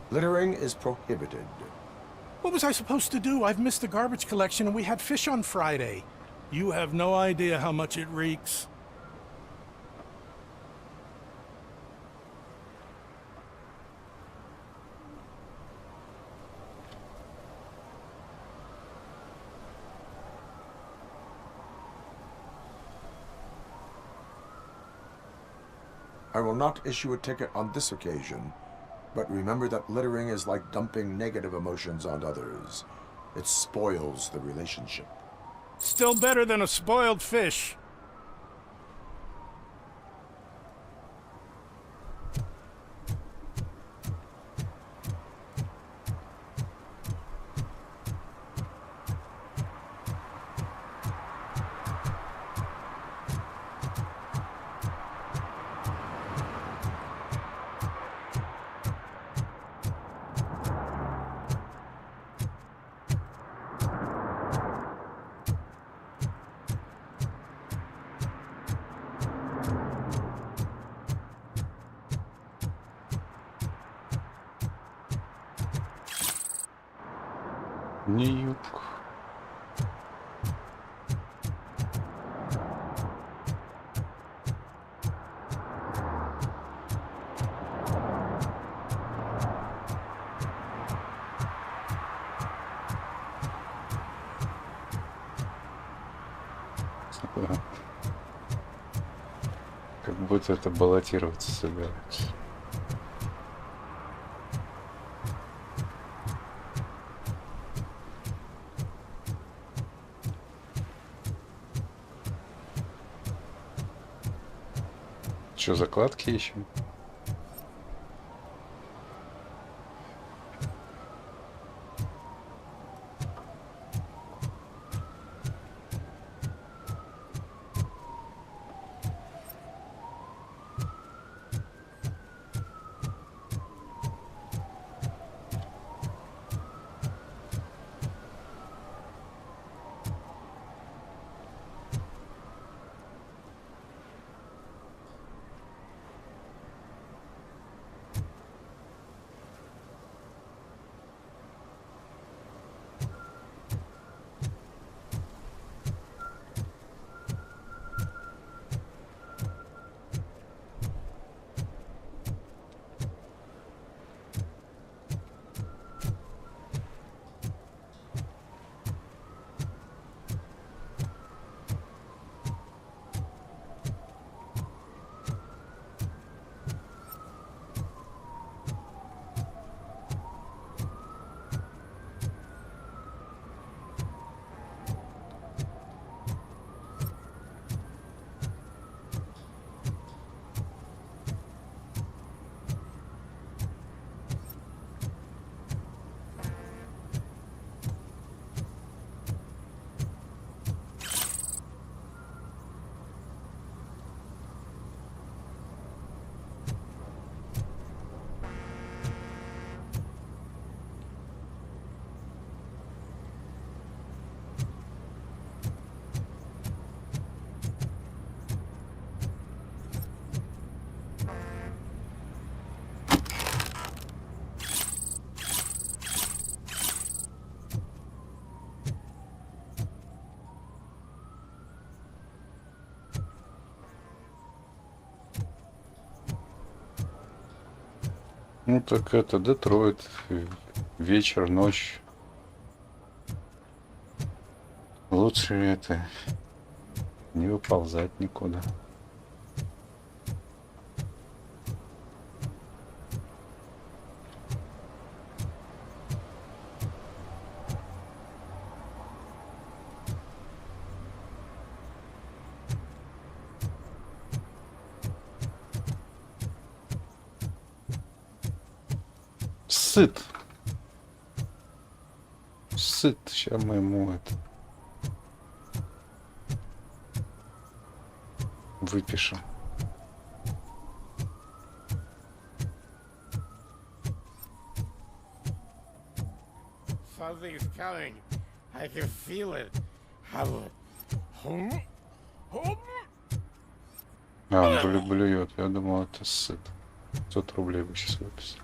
Speaker 13: Littering is prohibited.
Speaker 7: What was I supposed to do? I've missed the garbage collection and we had fish on Friday. You have no idea how much it reeks.
Speaker 13: I will not issue a ticket on this occasion, but remember that littering is like dumping negative emotions on others. It spoils the relationship.
Speaker 7: Still better than a spoiled fish.
Speaker 1: Ньюк. будто это баллотироваться собираются. Что, закладки ищем? Ну так это Детройт, вечер, ночь. Лучше это не выползать никуда. Сыт. Сыт. Сейчас мы ему это выпишем.
Speaker 16: Something's coming. I can feel it.
Speaker 1: А, он блюет. Я думал, это сыт. 500 рублей бы сейчас выписал.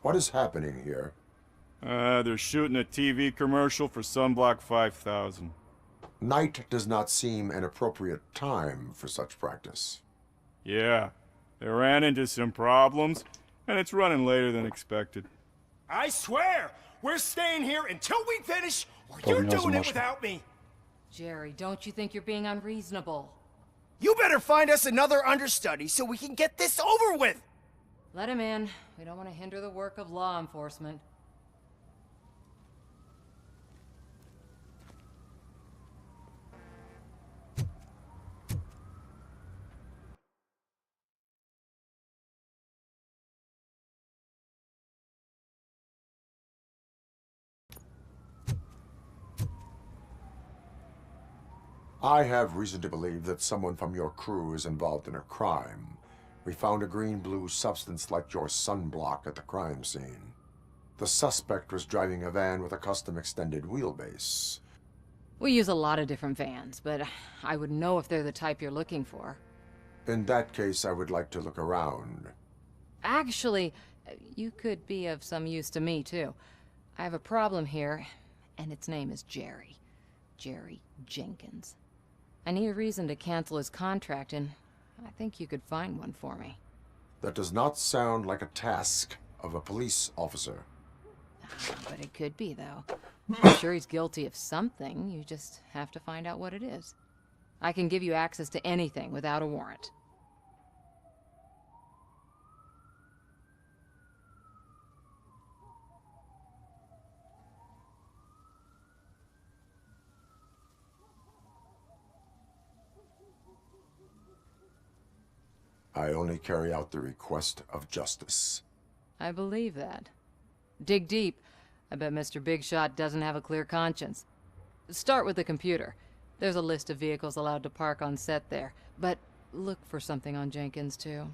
Speaker 13: What is happening here?
Speaker 21: They're shooting a TV commercial for Sunblock 5000.
Speaker 13: Night does not seem an appropriate time for such practice.
Speaker 21: Yeah, they ran into some problems, and it's running later than expected.
Speaker 4: I swear, we're staying here until we finish, or you're doing it without me.
Speaker 8: Jerry, don't you think you're being unreasonable?
Speaker 4: You better find us another understudy so we can get this over with.
Speaker 8: Let him in. We don't want to hinder the work of law enforcement.
Speaker 13: I have reason to believe that someone from your crew is involved in a crime. We found a green-blue substance like your sunblock at the crime scene. The suspect was driving a van with a custom extended wheelbase.
Speaker 14: We use a lot of different vans, but I wouldn't know if they're the type you're looking for.
Speaker 13: In that case, I would like to look around.
Speaker 14: Actually, you could be of some use to me, too. I have a problem here, and its name is Jerry. Jerry Jenkins. I need a reason to cancel his contract, and I think you could find one for me.
Speaker 13: That does not sound like a task of a police officer.
Speaker 14: But it could be, though. I'm sure he's guilty of something. You just have to find out what it is. I can give you access to anything without a warrant.
Speaker 13: I only carry out the request of justice.
Speaker 14: I believe that. Dig deep. I bet Mr. Big Shot doesn't have a clear conscience. Start with the computer. There's a list of vehicles allowed to park on set there, but look for something on Jenkins, too.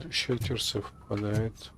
Speaker 1: Счетер совпадает.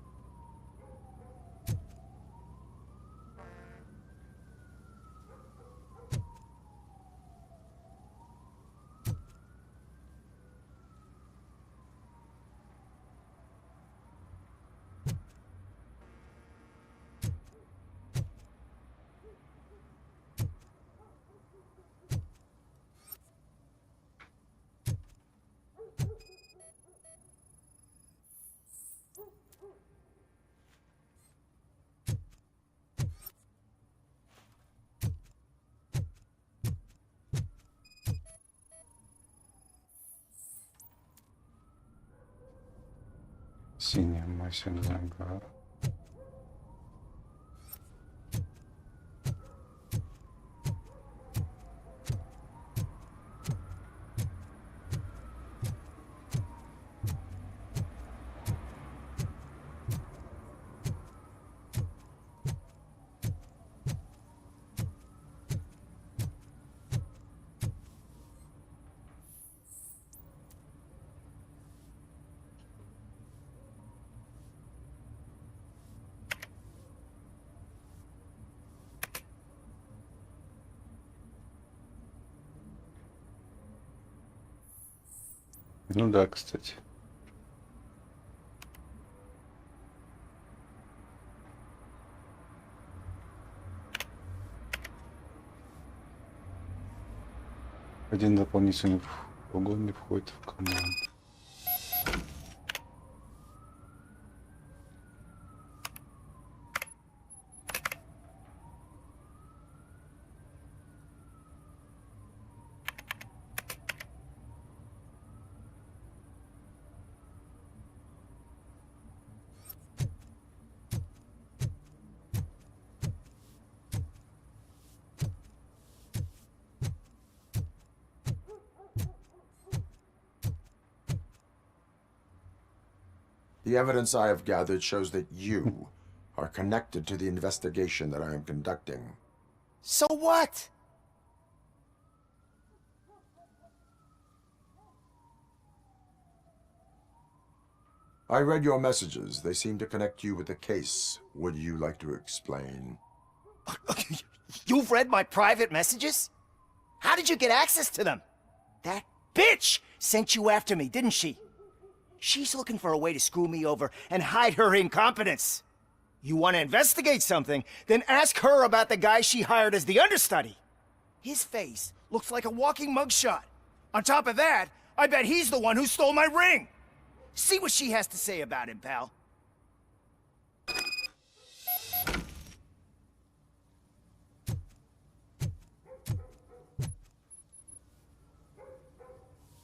Speaker 1: Синяя масляный загар. Ну да, кстати. Один дополнительный вагон входит в команду.
Speaker 13: The evidence I have gathered shows that you are connected to the investigation that I am conducting.
Speaker 4: So what?
Speaker 13: I read your messages. They seem to connect you with the case. Would you like to explain?
Speaker 4: You've read my private messages? How did you get access to them? That bitch sent you after me, didn't she? She's looking for a way to screw me over and hide her incompetence. You want to investigate something, then ask her about the guy she hired as the understudy. His face looks like a walking mugshot. On top of that, I bet he's the one who stole my ring. See what she has to say about him, pal.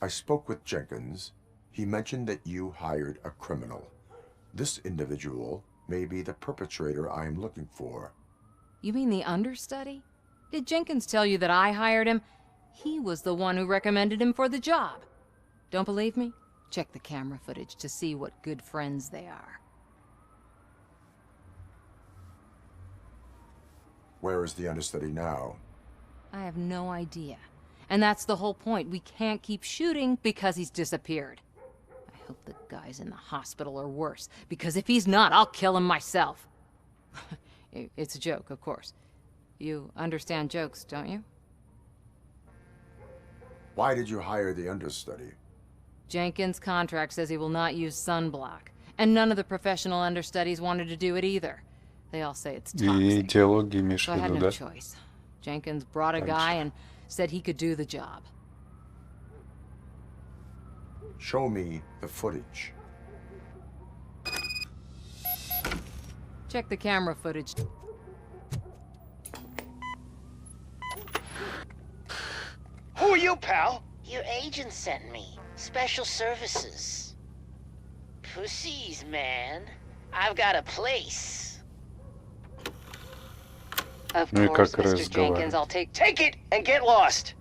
Speaker 13: I spoke with Jenkins. He mentioned that you hired a criminal. This individual may be the perpetrator I am looking for.
Speaker 14: You mean the understudy? Did Jenkins tell you that I hired him? He was the one who recommended him for the job. Don't believe me? Check the camera footage to see what good friends they are.
Speaker 13: Where is the understudy now?
Speaker 14: I have no idea. And that's the whole point. We can't keep shooting because he's disappeared. I hope the guy's in the hospital or worse, because if he's not, I'll kill him myself. It's a joke, of course. You understand jokes, don't you?
Speaker 13: Why did you hire the understudy?
Speaker 14: Jenkins' contract says he will not use sunblock. And none of the professional understudies wanted to do it either. They all say it's
Speaker 1: И
Speaker 14: toxic.
Speaker 1: диалоги имеешь в
Speaker 14: So I had
Speaker 1: виду,
Speaker 14: no
Speaker 1: да?
Speaker 14: choice. Jenkins brought a guy and said he could do the job.
Speaker 13: Show me the footage.
Speaker 14: Check the camera footage.
Speaker 5: Who are you, pal? Your agent sent me. Special services. Pussies, man. I've got a place.
Speaker 15: Of
Speaker 1: Ну и
Speaker 15: course,
Speaker 1: как
Speaker 15: Mr. Jenkins, I'll take...
Speaker 4: Take it and get lost.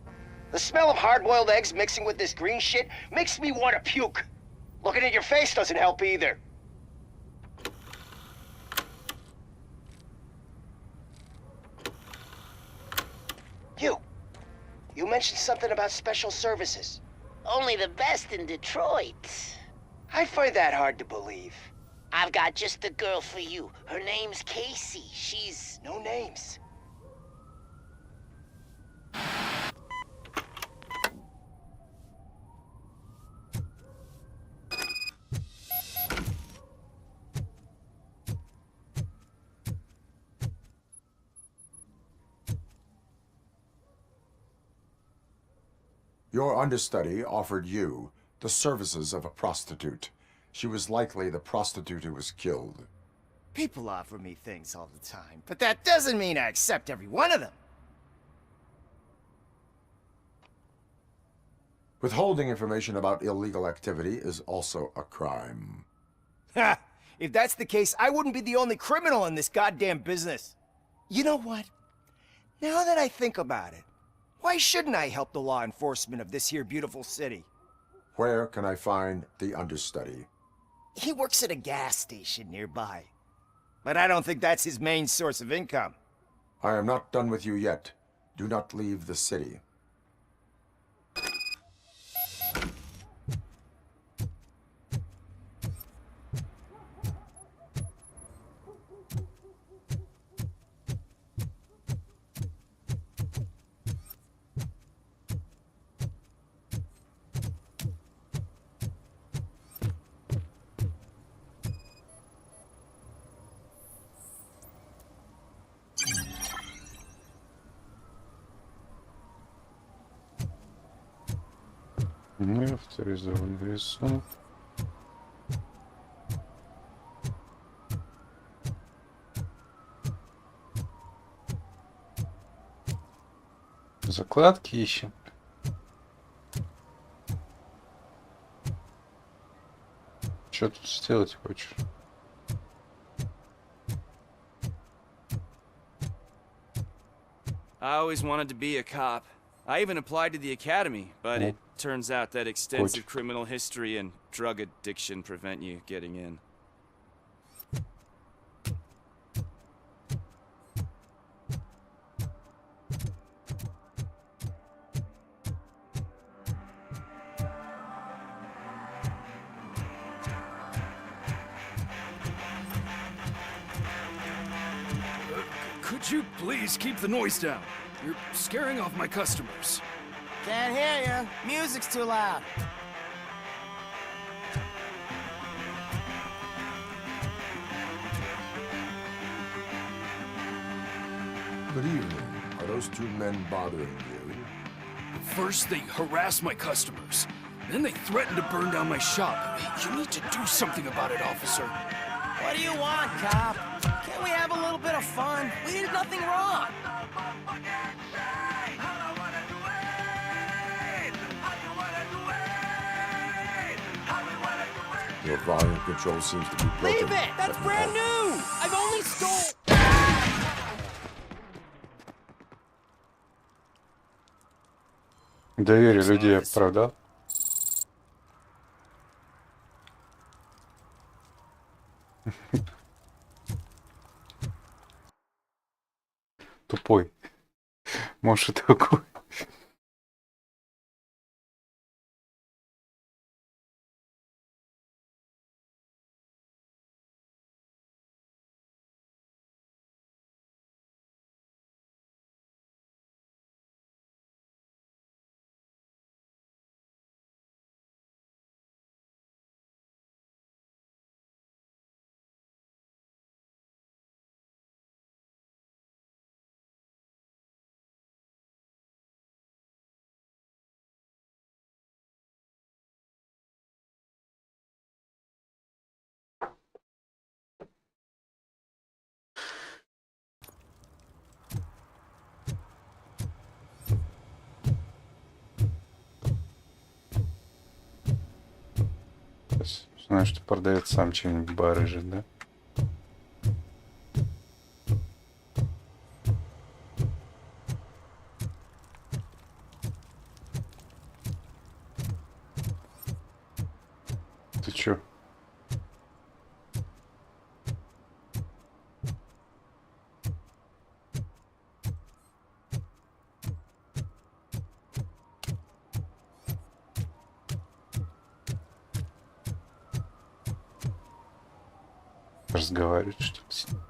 Speaker 4: The smell of hard-boiled eggs mixing with this green shit makes me want to puke. Looking at your face doesn't help either. You mentioned something about special services.
Speaker 5: Only the best in Detroit.
Speaker 4: I find that hard to believe.
Speaker 5: I've got just the girl for you. Her name's Casey. She's...
Speaker 4: No names.
Speaker 13: Your understudy offered you the services of a prostitute. She was likely the prostitute who was killed.
Speaker 4: People offer me things all the time, but that doesn't mean I accept every one of them.
Speaker 13: Withholding information about illegal activity is also a crime.
Speaker 4: Ha! If that's the case, I wouldn't be the only criminal in this goddamn business. You know what? Now that I think about it, why shouldn't I help the law enforcement of this here beautiful city?
Speaker 13: Where can I find the understudy?
Speaker 4: He works at a gas station nearby. But I don't think that's his main source of income.
Speaker 13: I am not done with you yet. Do not leave the city.
Speaker 1: Ну и авторизованный рисунок. Закладки ищем. Что тут сделать хочешь?
Speaker 2: I always wanted to be a cop. I even applied to the academy, but it turns out that extensive criminal history and drug addiction prevent you getting in.
Speaker 3: Could you please keep the noise down? You're scaring off my customers.
Speaker 4: Can't hear you. Music's too loud.
Speaker 13: Good evening. Are those two men bothering you?
Speaker 3: First, they harass my customers. Then they threaten to burn down my shop. You need to do something about it, officer.
Speaker 4: What do you want, cop? Can't we have a little bit of fun? We did nothing wrong.
Speaker 13: Your volume control seems to be broken.
Speaker 4: Leave it! That's brand new! I've only stole...
Speaker 1: Доверие людей оправдал. Тут тупой. Может, и такой. Знаю, что продает сам чем-нибудь барыжит, да? Ты чё? Разговаривать, что ли, с ним?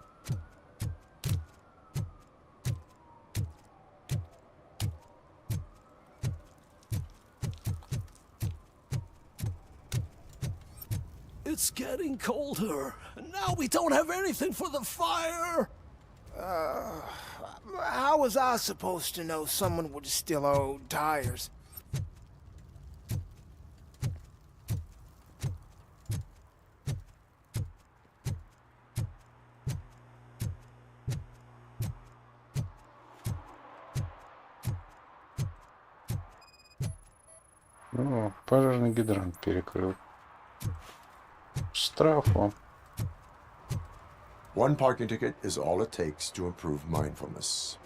Speaker 10: It's getting colder. Now we don't have anything for the fire.
Speaker 6: How was I supposed to know someone would steal our old tires?
Speaker 1: О, пожарный гидрант перекрыл. Штраф вам.
Speaker 13: One parking ticket is all it takes to improve mindfulness.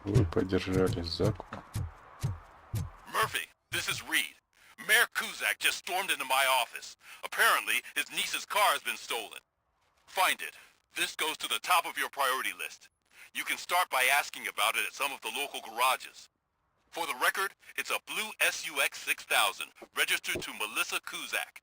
Speaker 1: Вы поддержали закон.
Speaker 20: Murphy, this is Reed. Mayor Kuzak just stormed into my office. Apparently, his niece's car has been stolen. Find it. This goes to the top of your priority list. You can start by asking about it at some of the local garages. For the record, it's a blue SUX 6000, registered to Melissa Kuzak.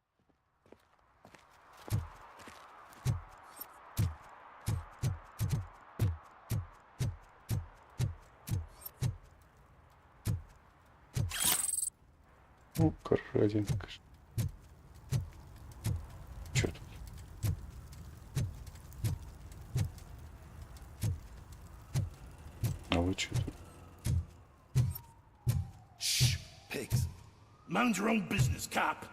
Speaker 1: Ну, коротенько. Чё тут? А вы чё тут?
Speaker 7: Shh, pigs. Mind your own business, cop.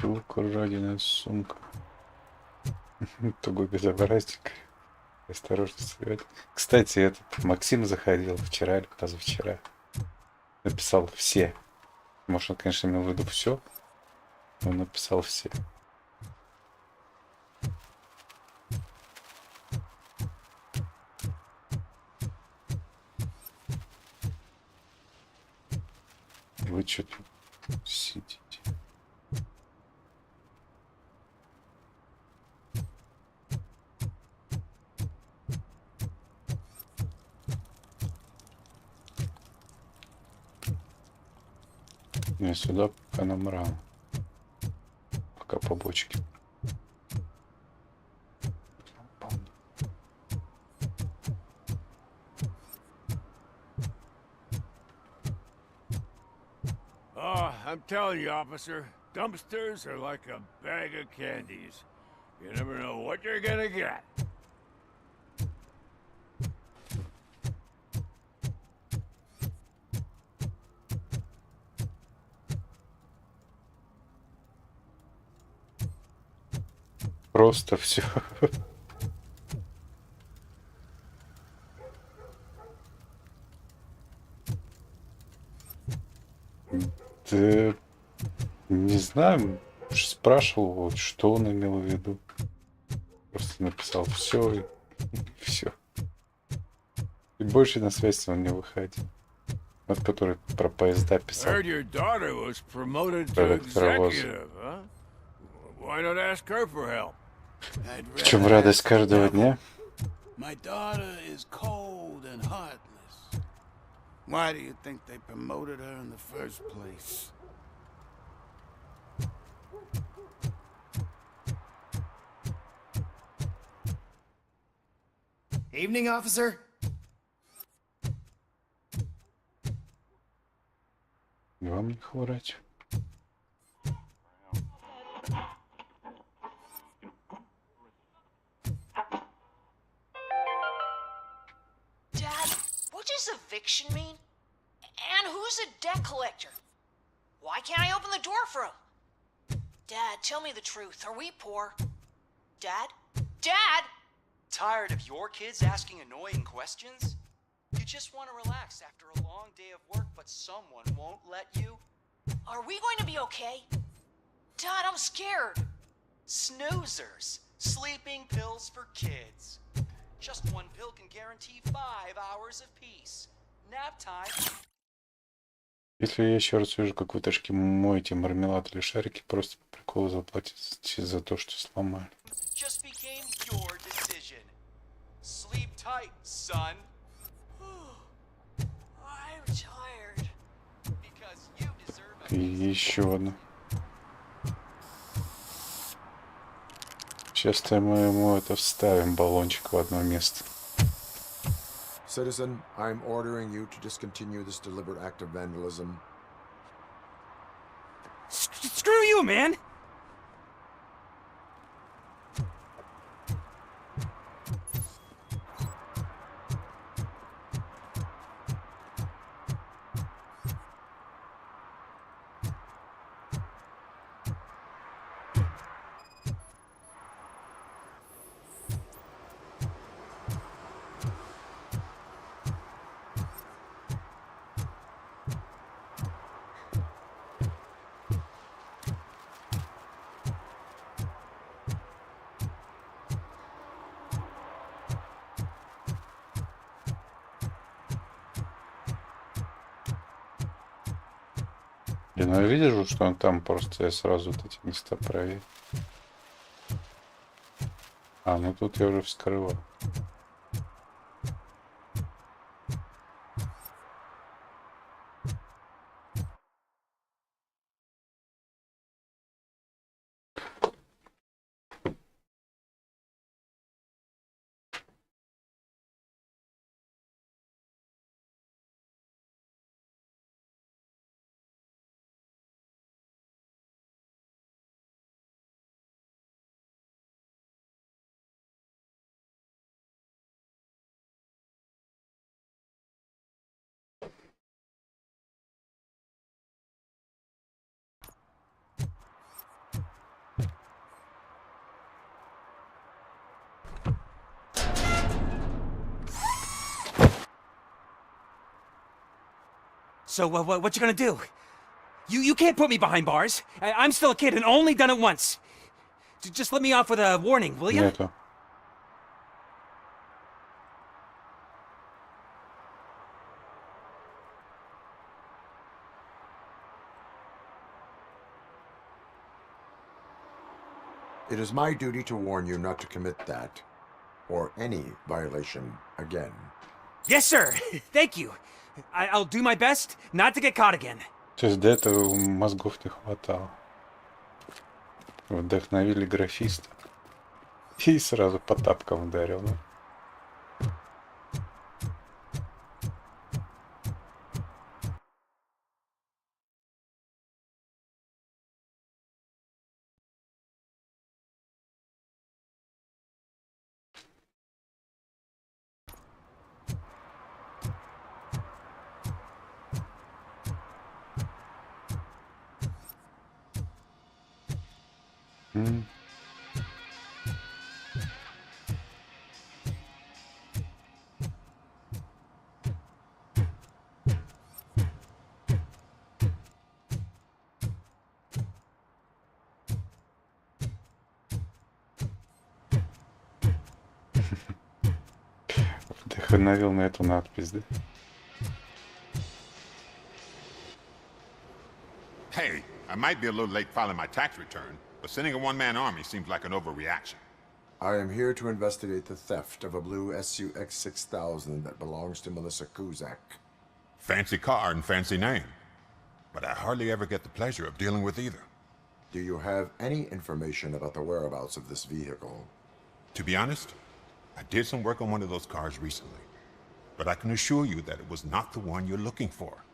Speaker 1: Украденная сумка. Тугой безобразник. Осторожно, свет. Кстати, этот Максим заходил вчера или позавчера. Написал все. Может, он, конечно, имел в виду все. Но написал все. Вы что тут сидите? Не, сюда пока нам рано. Пока побочка.
Speaker 19: I'm telling you, officer, dumpsters are like a bag of candies. You never know what you're gonna get.
Speaker 1: Просто все. Да, не знаю, спрашивал, вот, что он имел в виду. Просто написал все и все. И больше на связь он не выходил. Вот который про поезда писал.
Speaker 19: Heard your daughter was promoted to executive, huh? Why not ask her for help?
Speaker 1: В чем радость каждого дня?
Speaker 16: My daughter is cold and heartless. Why do you think they promoted her in the first place?
Speaker 4: Evening, officer.
Speaker 1: Вам не хворать.
Speaker 15: Dad, what does eviction mean? And who's a debt collector? Why can't I open the door for him? Dad, tell me the truth. Are we poor? Dad? Dad!
Speaker 9: Tired of your kids asking annoying questions? You just want to relax after a long day of work, but someone won't let you?
Speaker 15: Are we going to be okay? Dad, I'm scared.
Speaker 9: Snoozers. Sleeping pills for kids. Just one pill can guarantee 5 hours of peace. Nap time.
Speaker 1: Если я еще раз вижу, как вы ташки моете мармелад или шарики, просто по приколу заплатите за то, что сломали.
Speaker 9: Just became your decision. Sleep tight, son.
Speaker 15: I'm tired.
Speaker 9: Because you deserve
Speaker 1: И еще одно. Сейчас-то мы ему это вставим, баллончик, в одно место.
Speaker 13: Citizen, I'm ordering you to discontinue this deliberate act of vandalism.
Speaker 6: Screw you, man!
Speaker 1: Ну, я вижу, что он там, просто я сразу вот эти места проверю. А, ну тут я уже вскрывал.
Speaker 6: So, what you gonna do? You can't put me behind bars. I'm still a kid and only done it once. Just let me off with a warning, will you?
Speaker 1: Нету.
Speaker 13: It is my duty to warn you not to commit that, or any violation again.
Speaker 6: Yes, sir. Thank you. I'll do my best not to get caught again.
Speaker 1: То есть до этого мозгов не хватало. Вдохновили графиста. И сразу по тапкам ударил, да? Вдохновил на эту надпись, да?
Speaker 11: Hey, I might be a little late filing my tax return, but sending a one-man army seems like an overreaction.
Speaker 13: I am here to investigate the theft of a blue SUX 6000 that belongs to Melissa Kuzak.
Speaker 11: Fancy car and fancy name. But I hardly ever get the pleasure of dealing with either.
Speaker 13: Do you have any information about the whereabouts of this vehicle?
Speaker 11: To be honest, I did some work on one of those cars recently. But I can assure you that it was not the one you're looking for.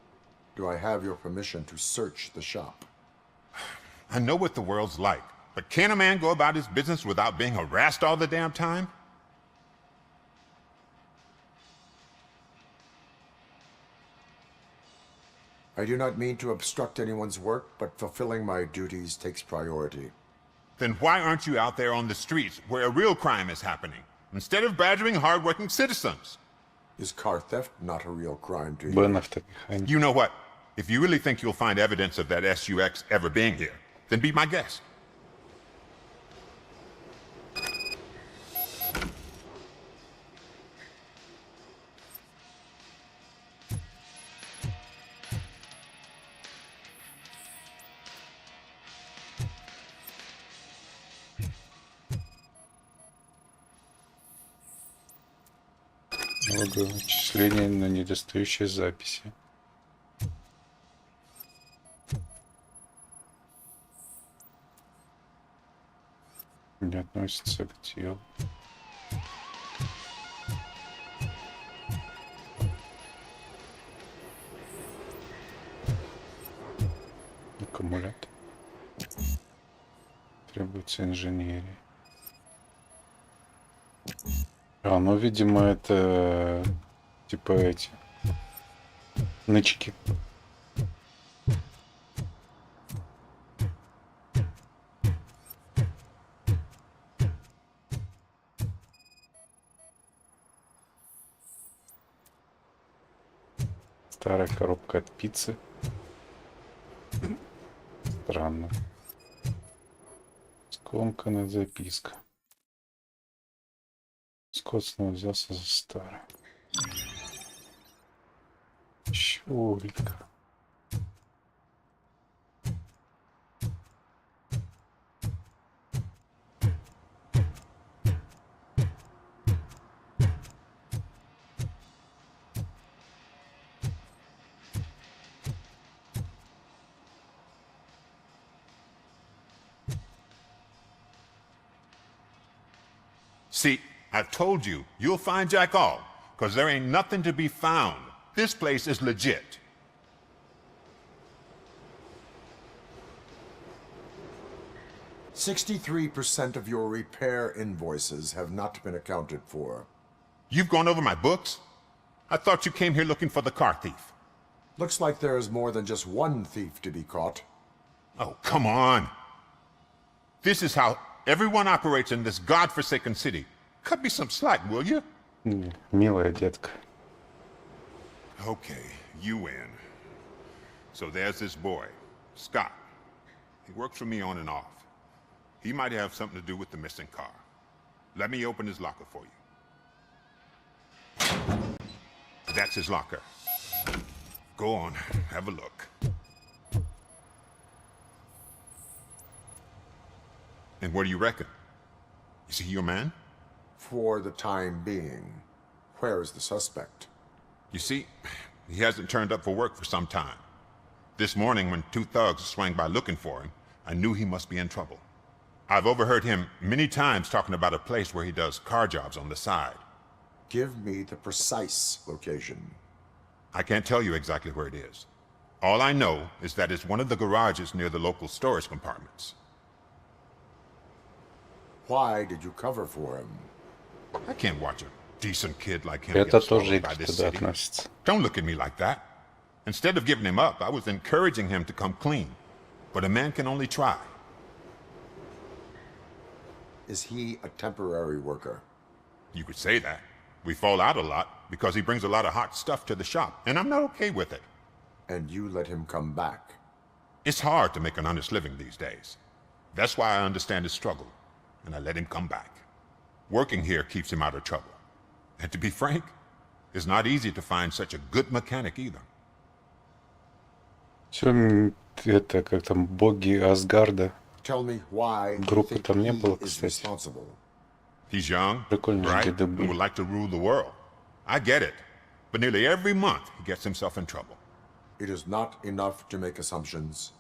Speaker 13: Do I have your permission to search the shop?
Speaker 11: I know what the world's like, but can a man go about his business without being harassed all the damn time?
Speaker 13: I do not mean to obstruct anyone's work, but fulfilling my duties takes priority.
Speaker 11: Then why aren't you out there on the streets where a real crime is happening, instead of badgering hard-working citizens?
Speaker 13: Is car theft not a real crime to you?
Speaker 1: Бенов таких.
Speaker 11: You know what? If you really think you'll find evidence of that SUX ever being here, then be my guest.
Speaker 1: Налоговое отчисление на недостающие записи. Не относится к делу. Аккумулятор. Требуется инженерия. А, ну, видимо, это типа эти нычки. Старая коробка от пиццы. Странно. Скомканная записка. Скотт снова взялся за старое. Чурика.
Speaker 11: See, I've told you, you'll find Jack all, because there ain't nothing to be found. This place is legit.
Speaker 13: %63% of your repair invoices have not been accounted for.
Speaker 11: You've gone over my books? I thought you came here looking for the car thief.
Speaker 13: Looks like there is more than just one thief to be caught.
Speaker 11: Oh, come on. This is how everyone operates in this godforsaken city. Cut me some slack, will you?
Speaker 1: Милая детка.
Speaker 11: Okay, you win. So there's this boy, Scott. He works for me on and off. He might have something to do with the missing car. Let me open his locker for you. That's his locker. Go on, have a look. And what do you reckon? Is he your man?
Speaker 13: For the time being. Where is the suspect?
Speaker 11: You see, he hasn't turned up for work for some time. This morning, when two thugs swang by looking for him, I knew he must be in trouble. I've overheard him many times talking about a place where he does car jobs on the side.
Speaker 13: Give me the precise location.
Speaker 11: I can't tell you exactly where it is. All I know is that it's one of the garages near the local storage compartments.
Speaker 13: Why did you cover for him?
Speaker 11: I can't watch a decent kid like him
Speaker 1: Это
Speaker 11: get
Speaker 1: тоже
Speaker 11: swallowed by this
Speaker 1: туда
Speaker 11: city.
Speaker 1: относится.
Speaker 11: Don't look at me like that. Instead of giving him up, I was encouraging him to come clean. But a man can only try.
Speaker 13: Is he a temporary worker?
Speaker 11: You could say that. We fall out a lot because he brings a lot of hot stuff to the shop, and I'm not okay with it.
Speaker 13: And you let him come back?
Speaker 11: It's hard to make an honest living these days. That's why I understand his struggle, and I let him come back. Working here keeps him out of trouble. And to be frank, it's not easy to find such a good mechanic either.
Speaker 1: Все это как там боги Асгарда.
Speaker 13: Tell me why
Speaker 1: Группы там не было, кстати.
Speaker 11: He's young,
Speaker 1: Прикольно,
Speaker 11: bright,
Speaker 1: где
Speaker 11: and would like to rule the world. I get it. But nearly every month he gets himself in trouble.
Speaker 13: It is not enough to make assumptions.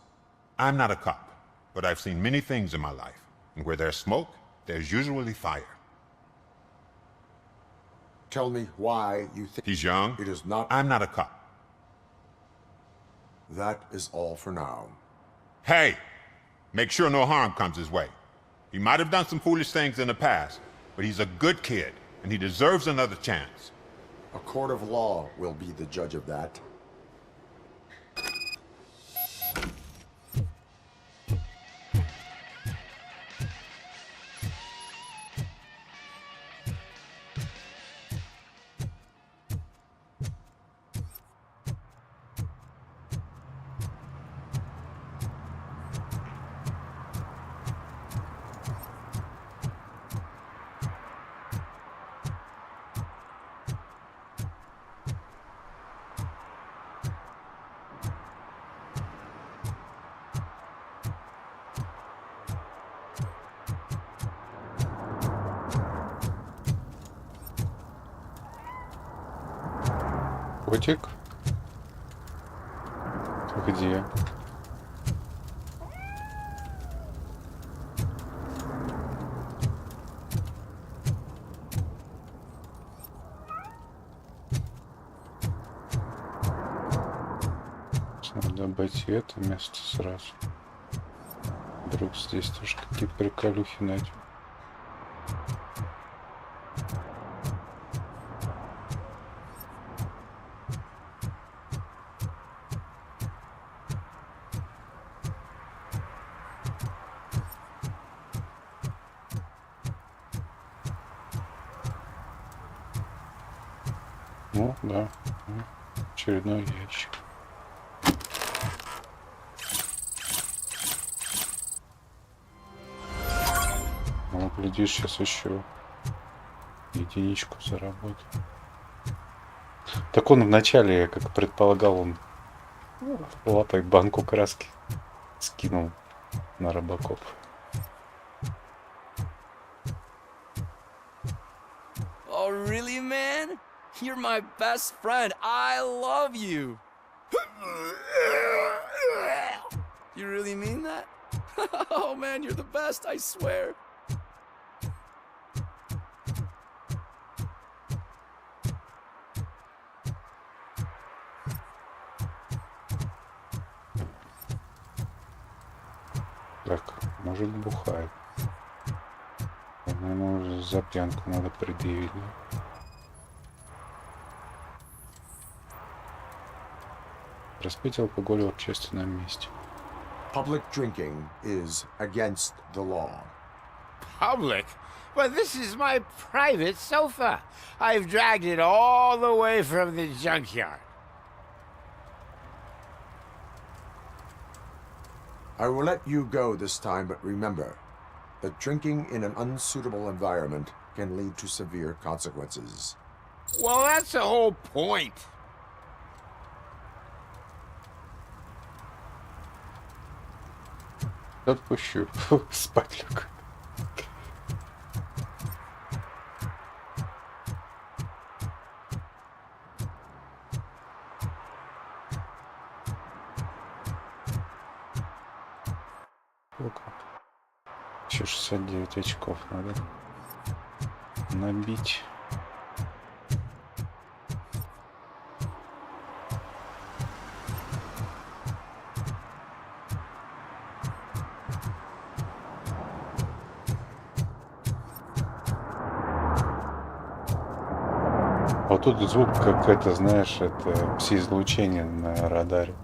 Speaker 11: I'm not a cop, but I've seen many things in my life. And where there's smoke, there's usually fire.
Speaker 13: Tell me why you think
Speaker 11: he's young.
Speaker 13: It is not.
Speaker 11: I'm not a cop.
Speaker 13: That is all for now.
Speaker 11: Hey, make sure no harm comes his way. He might have done some foolish things in the past, but he's a good kid, and he deserves another chance.
Speaker 13: A court of law will be the judge of that.
Speaker 1: Котик? Где? Надо обойти это место сразу. Вдруг здесь тоже какие-то приколюхи найдем. Ну, да. Очередной ящик. Ну, глядишь, сейчас еще единичку заработаю. Так он вначале, как предполагал, он лапой банку краски скинул на робокоп.
Speaker 2: Oh, really, man? You're my best friend. I love you. You really mean that? Oh, man, you're the best, I swear.
Speaker 1: Так, может, бухает. По-моему, за пьянку надо предъявить. Распить алкоголь в общественном месте.
Speaker 13: Public drinking is against the law.
Speaker 5: Public? But this is my private sofa. I've dragged it all the way from the junkyard.
Speaker 13: I will let you go this time, but remember that drinking in an unsuitable environment can lead to severe consequences.
Speaker 5: Well, that's the whole point.
Speaker 1: Отпущу. Спать лег. Еще 69 очков надо набить. Вот тут звук, как это, знаешь, это пси-излучение на радаре.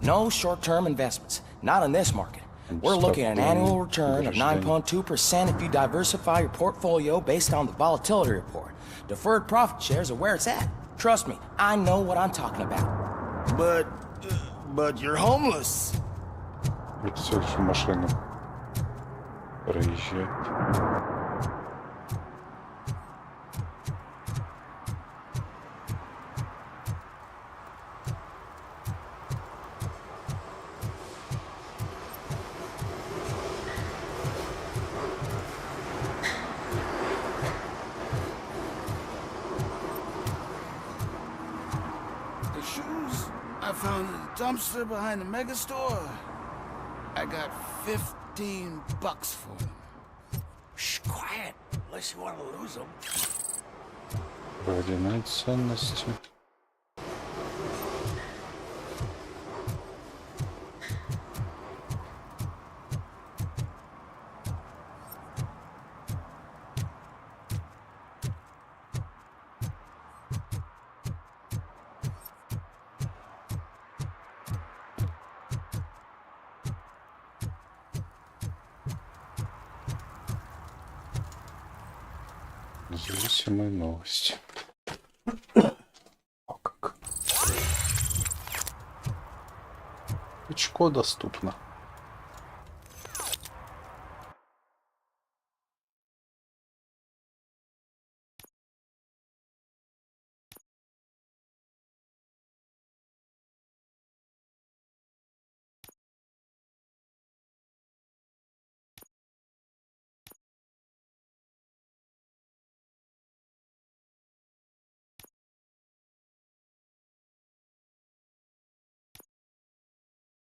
Speaker 12: No short-term investments, not in this market. We're looking at an annual return of 9.2% if you diversify your portfolio based on the volatility report. Deferred profit shares are where it's at. Trust me, I know what I'm talking about.
Speaker 5: But you're homeless.
Speaker 1: Это все еще машина проезжает.
Speaker 16: I found a dumpster behind the mega store. I got $15 for them.
Speaker 3: Shh, quiet, unless you want to lose them.
Speaker 1: Родина ценности. Независимые новости. О, как. Очко доступно.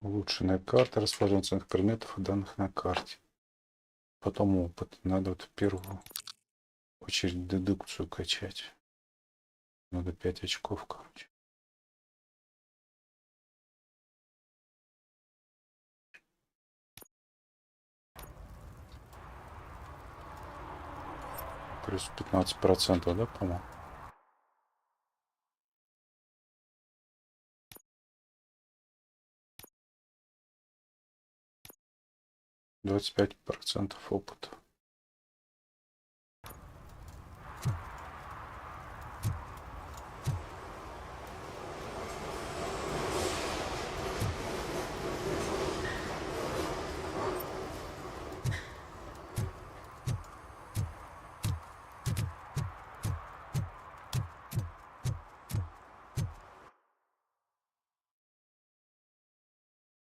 Speaker 1: Улучшенная карта, расположение ценных предметов и данных на карте. Потом опыт. Надо вот в первую очередь дедукцию качать. Надо 5 очков, короче. Плюс 15%, да, по-моему? %25 опыта.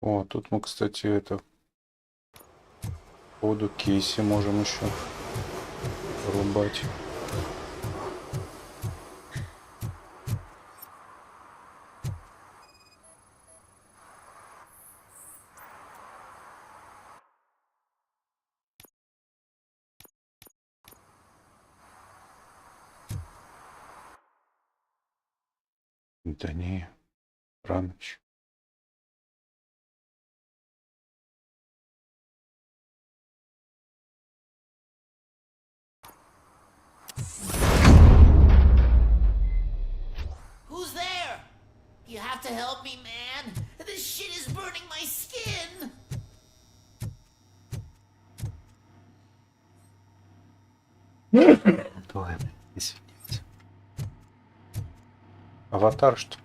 Speaker 1: О, тут мы, кстати, это по ходу кейси можем еще рубать. Да не, рано еще.
Speaker 17: Who's there? You have to help me, man. This shit is burning my skin.
Speaker 1: Давай, извините. Аватар, что ли?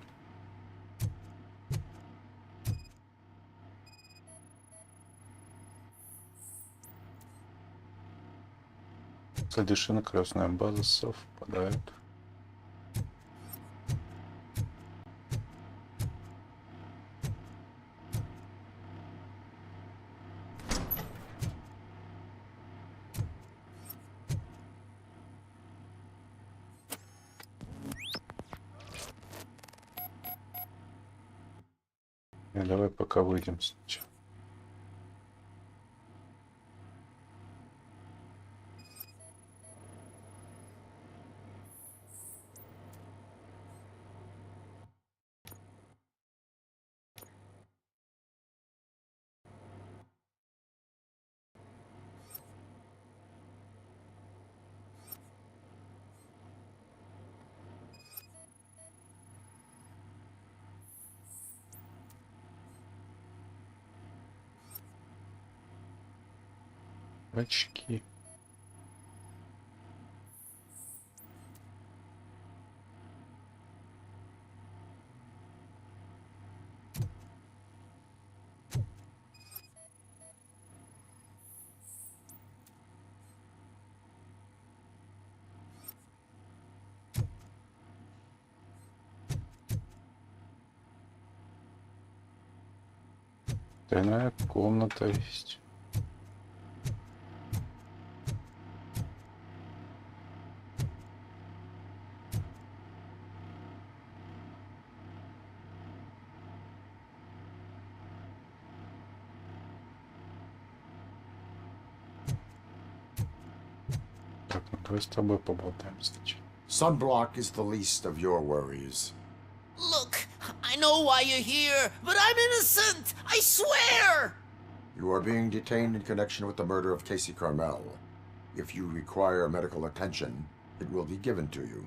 Speaker 1: Совершенно крестная база совпадают. И давай пока выйдем сначала. Очки. Тайная комната есть. Давай с тобой поболтаем сначала.
Speaker 13: Sunblock is the least of your worries.
Speaker 17: Look, I know why you're here, but I'm innocent! I swear!
Speaker 13: You are being detained in connection with the murder of Casey Carmel. If you require medical attention, it will be given to you.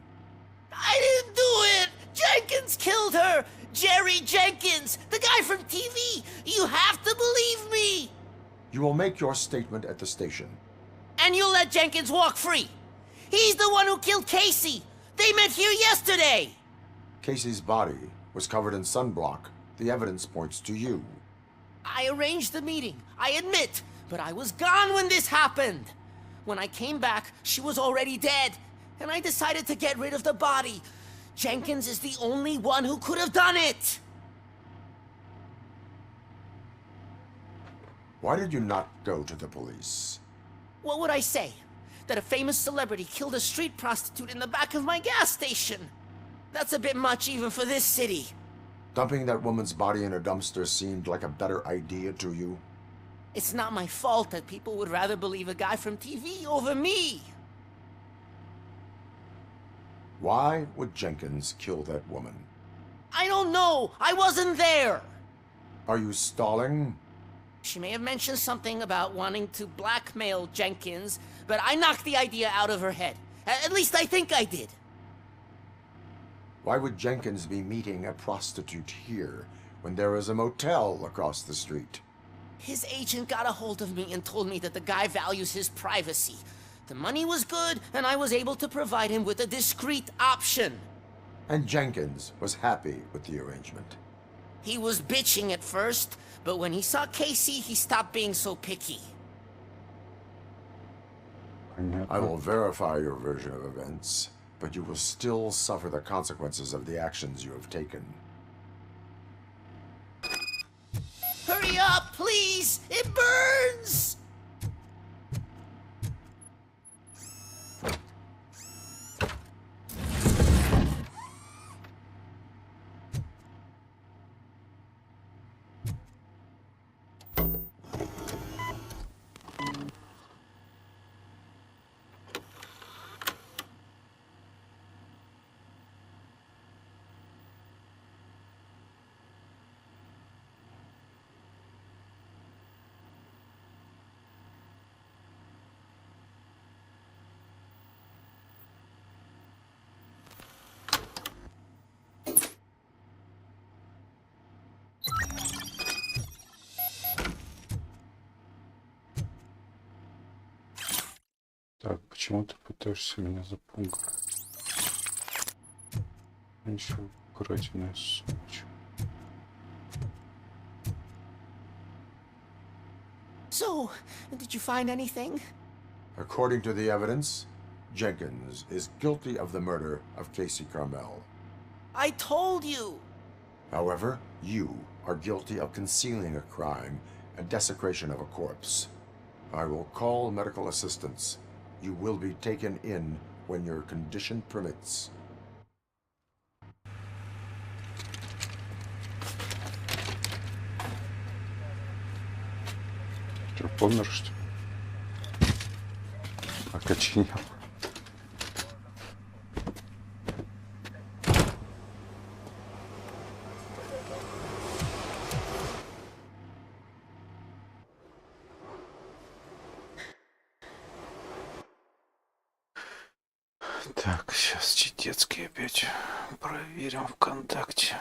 Speaker 17: I didn't do it! Jenkins killed her! Jerry Jenkins, the guy from TV! You have to believe me!
Speaker 13: You will make your statement at the station.
Speaker 17: And you'll let Jenkins walk free! He's the one who killed Casey! They met here yesterday!
Speaker 13: Casey's body was covered in sunblock. The evidence points to you.
Speaker 17: I arranged the meeting, I admit, but I was gone when this happened. When I came back, she was already dead, and I decided to get rid of the body. Jenkins is the only one who could have done it!
Speaker 13: Why did you not go to the police?
Speaker 17: What would I say? That a famous celebrity killed a street prostitute in the back of my gas station? That's a bit much even for this city.
Speaker 13: Dumping that woman's body in a dumpster seemed like a better idea to you?
Speaker 17: It's not my fault that people would rather believe a guy from TV over me.
Speaker 13: Why would Jenkins kill that woman?
Speaker 17: I don't know. I wasn't there.
Speaker 13: Are you stalling?
Speaker 17: She may have mentioned something about wanting to blackmail Jenkins, but I knocked the idea out of her head. At least I think I did.
Speaker 13: Why would Jenkins be meeting a prostitute here when there is a motel across the street?
Speaker 17: His agent got a hold of me and told me that the guy values his privacy. The money was good, and I was able to provide him with a discreet option.
Speaker 13: And Jenkins was happy with the arrangement.
Speaker 17: He was bitching at first, but when he saw Casey, he stopped being so picky.
Speaker 13: I will verify your version of events, but you will still suffer the consequences of the actions you have taken.
Speaker 17: Hurry up, please! It burns!
Speaker 1: Так, почему ты пытаешься меня запугать? Еще краденая сумочка.
Speaker 17: So, did you find anything?
Speaker 13: According to the evidence, Jenkins is guilty of the murder of Casey Carmel.
Speaker 17: I told you!
Speaker 13: However, you are guilty of concealing a crime and desecration of a corpse. I will call medical assistance. You will be taken in when your condition permits.
Speaker 1: Ты помнишь, что? Окоченел. Так, сейчас читецкий опять проверим ВКонтакте.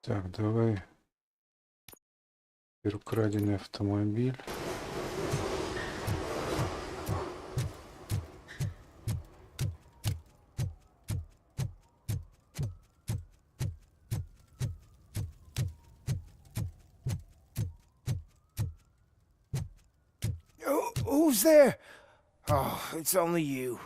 Speaker 1: Так, давай. Теперь украденный автомобиль.
Speaker 4: Who's there? Oh, it's only you.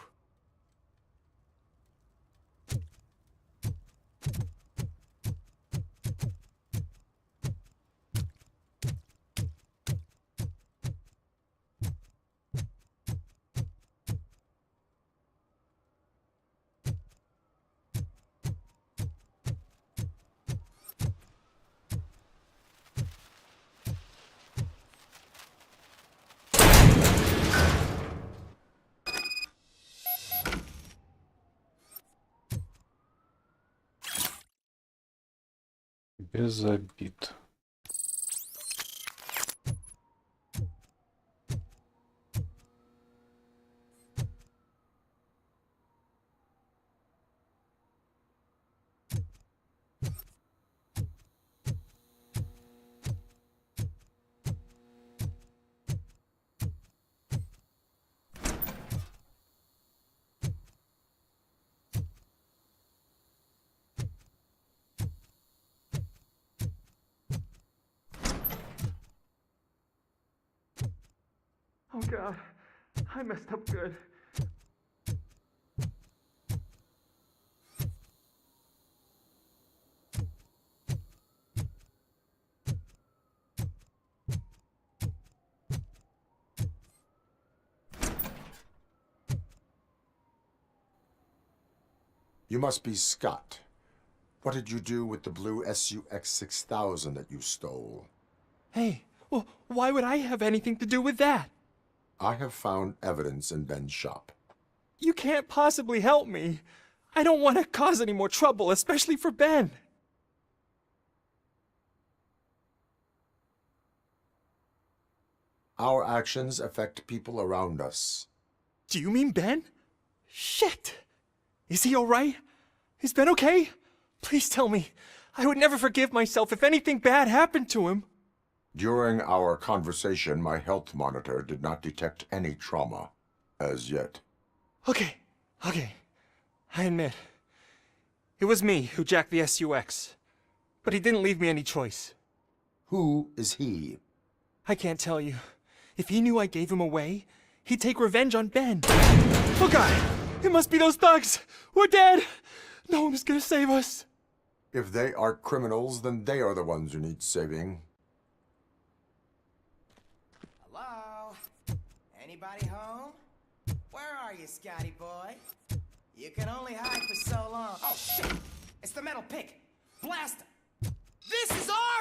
Speaker 1: Без обид.
Speaker 18: Oh God, I messed up good.
Speaker 13: You must be Scott. What did you do with the blue SUX 6000 that you stole?
Speaker 18: Hey, well, why would I have anything to do with that?
Speaker 13: I have found evidence in Ben's shop.
Speaker 18: You can't possibly help me. I don't want to cause any more trouble, especially for Ben.
Speaker 13: Our actions affect people around us.
Speaker 18: Do you mean Ben? Shit! Is he alright? Is Ben okay? Please tell me. I would never forgive myself if anything bad happened to him.
Speaker 13: During our conversation, my health monitor did not detect any trauma, as yet.
Speaker 18: Okay. I admit. It was me who jacked the SUX. But he didn't leave me any choice.
Speaker 13: Who is he?
Speaker 18: I can't tell you. If he knew I gave him away, he'd take revenge on Ben. Oh God! It must be those thugs! We're dead! No one is gonna save us.
Speaker 13: If they are criminals, then they are the ones who need saving.
Speaker 4: Hello? Anybody home? Where are you, Scotty boy? You can only hide for so long. Oh, shit! It's the metal pig! Blast him! This is our...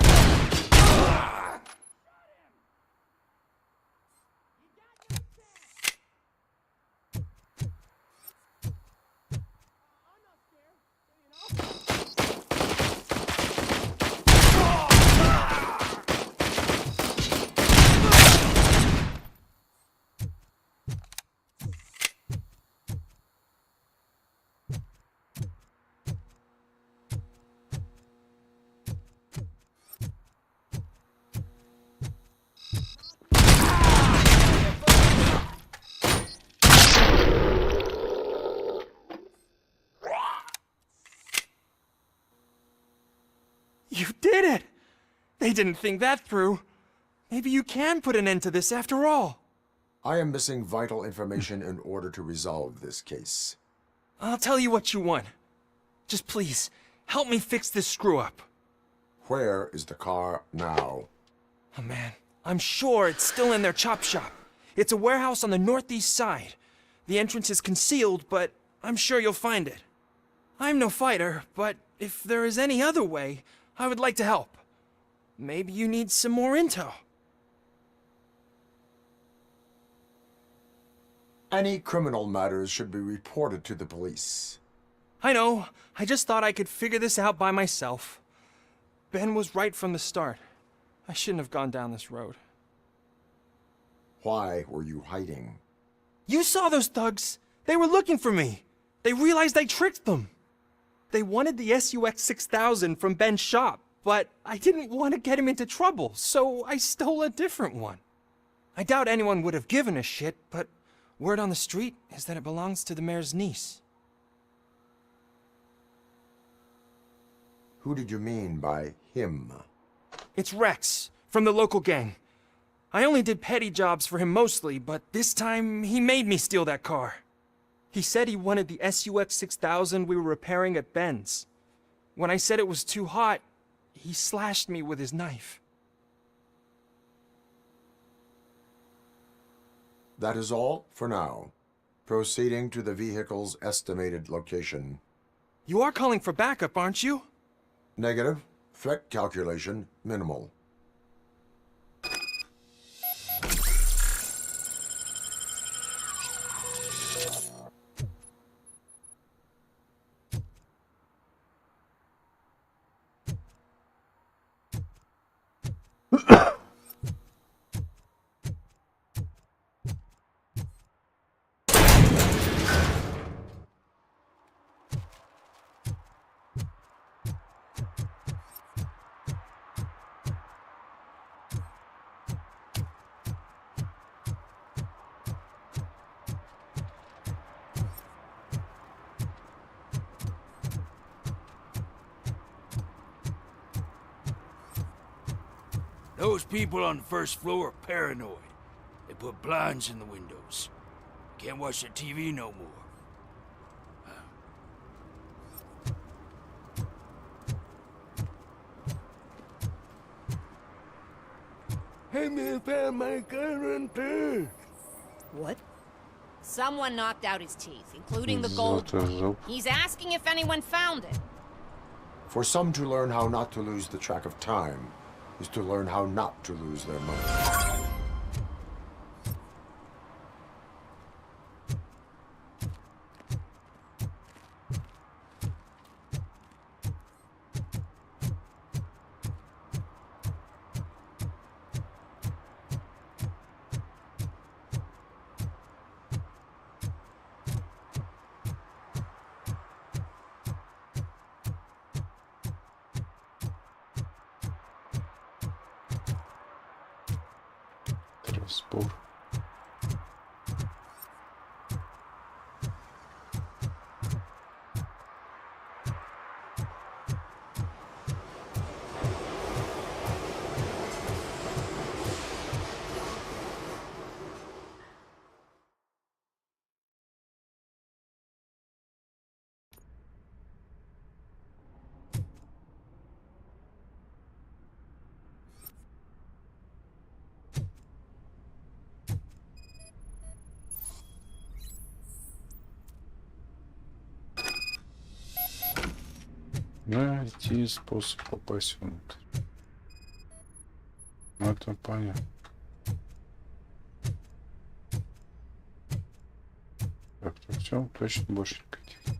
Speaker 18: You did it! They didn't think that through. Maybe you can put an end to this after all.
Speaker 13: I am missing vital information in order to resolve this case.
Speaker 18: I'll tell you what you want. Just please, help me fix this screw-up.
Speaker 13: Where is the car now?
Speaker 18: Oh man, I'm sure it's still in their chop shop. It's a warehouse on the northeast side. The entrance is concealed, but I'm sure you'll find it. I'm no fighter, but if there is any other way, I would like to help. Maybe you need some more intel.
Speaker 13: Any criminal matters should be reported to the police.
Speaker 18: I know. I just thought I could figure this out by myself. Ben was right from the start. I shouldn't have gone down this road.
Speaker 13: Why were you hiding?
Speaker 18: You saw those thugs. They were looking for me. They realized I tricked them. They wanted the SUX 6000 from Ben's shop, but I didn't want to get him into trouble, so I stole a different one. I doubt anyone would have given a shit, but word on the street is that it belongs to the mayor's niece.
Speaker 13: Who did you mean by him?
Speaker 18: It's Rex, from the local gang. I only did petty jobs for him mostly, but this time he made me steal that car. He said he wanted the SUX 6000 we were repairing at Ben's. When I said it was too hot, he slashed me with his knife.
Speaker 13: That is all for now. Proceeding to the vehicle's estimated location.
Speaker 18: You are calling for backup, aren't you?
Speaker 13: Negative. Threat calculation minimal.
Speaker 3: Those people on the first floor are paranoid. They put blinds in the windows. Can't watch the TV no more.
Speaker 17: Hey, man, found my gun too. What?
Speaker 21: Someone knocked out his teeth, including the gold one. He's asking if anyone found it.
Speaker 13: For some to learn how not to lose the track of time is to learn how not to lose their money.
Speaker 1: Спор. Найти способ попасть внутрь. Ну, это понятно. Так, то все, точно больше никаких.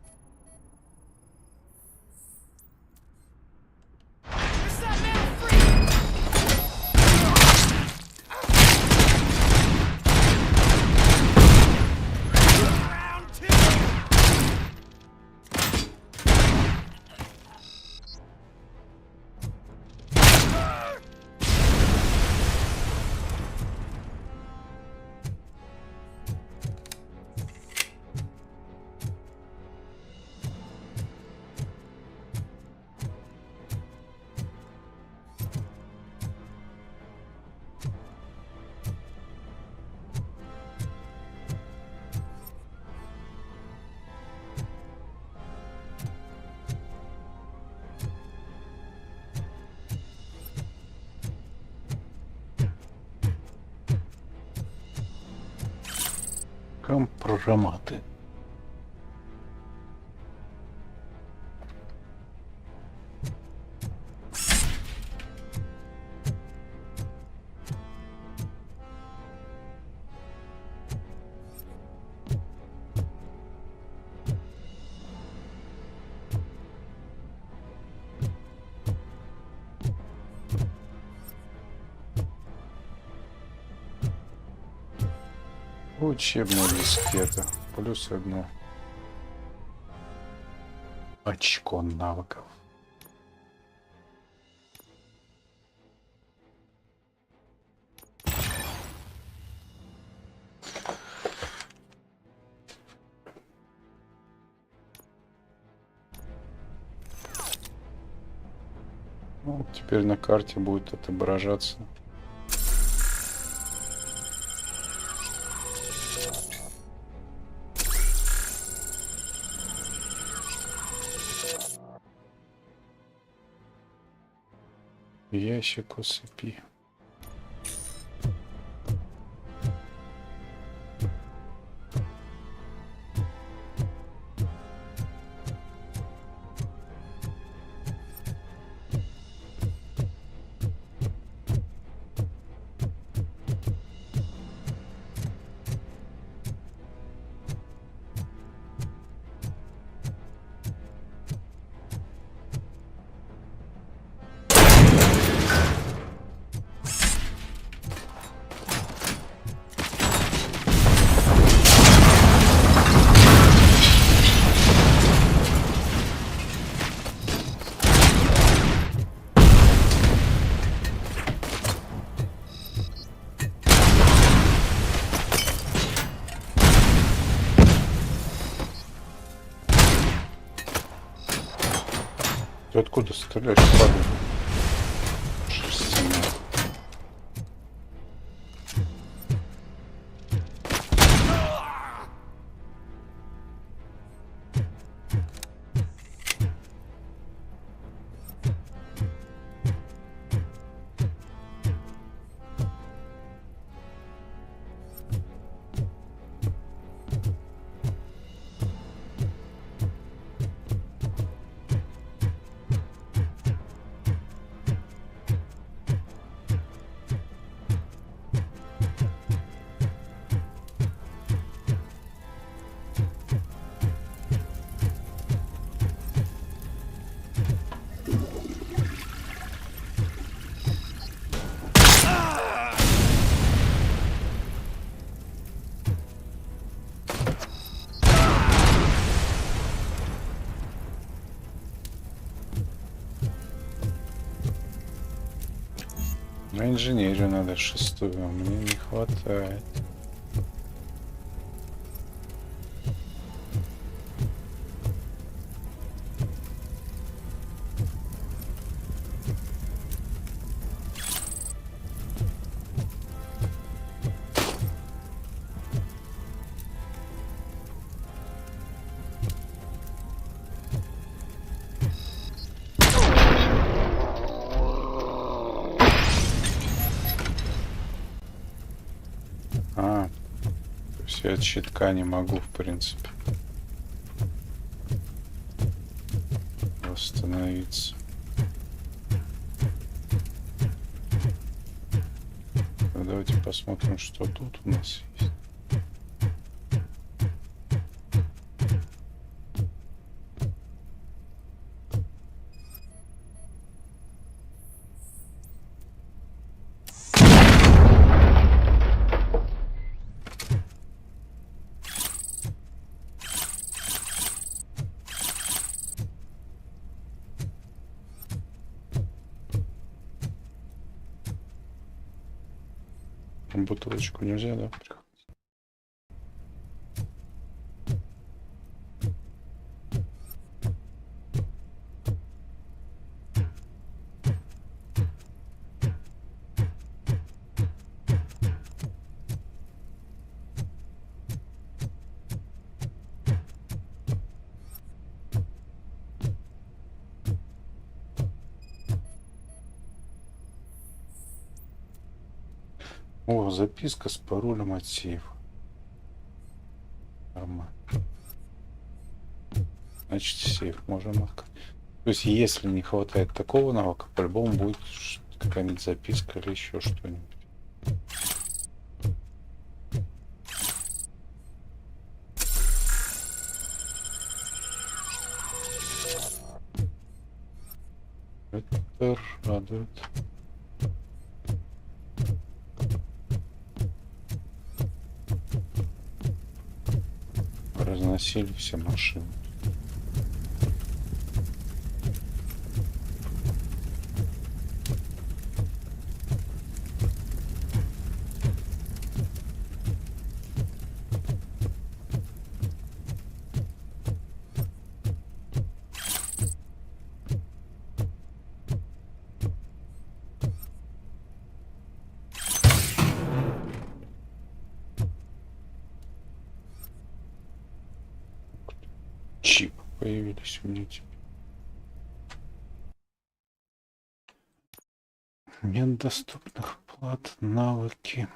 Speaker 1: Компроматы. Учебная дискета. Плюс одно очко навыков. теперь на карте будет отображаться. Ящик усыпи. Ты откуда стреляешь, падай? Шерстяная. На инженерию надо 6-ю, а мне не хватает. Я от щитка не могу, в принципе, восстановиться. Давайте посмотрим, что тут у нас есть. Бутылочку нельзя, да? О, записка с паролем от сейфа. Нормально. Значит, сейф можем открыть. То есть, если не хватает такого навыка, по-любому будет какая-нибудь записка или еще что-нибудь. Это радует. Разносили все машины. появились у меня теперь. Нет доступных плат, навыки.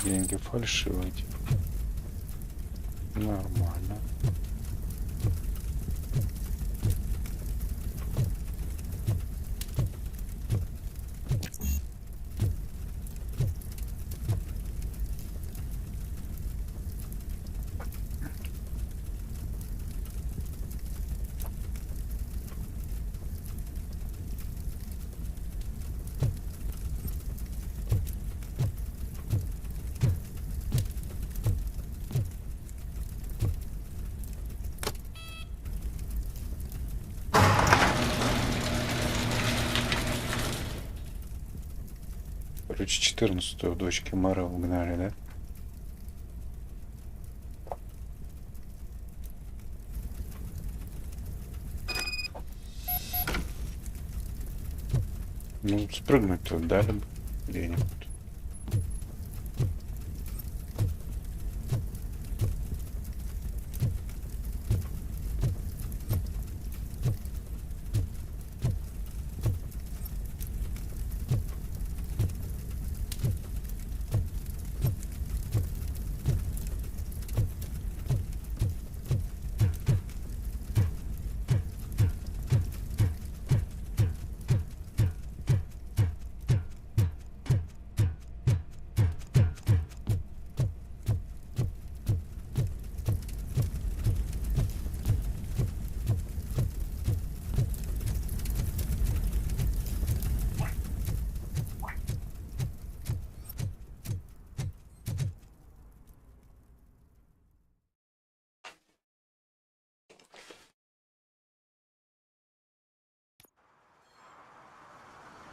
Speaker 1: Деньги фальшивые, типа. Нормально. Короче, 14-ю в дочке мэра угнали, да? Ну, спрыгнуть-то дали бы где-нибудь.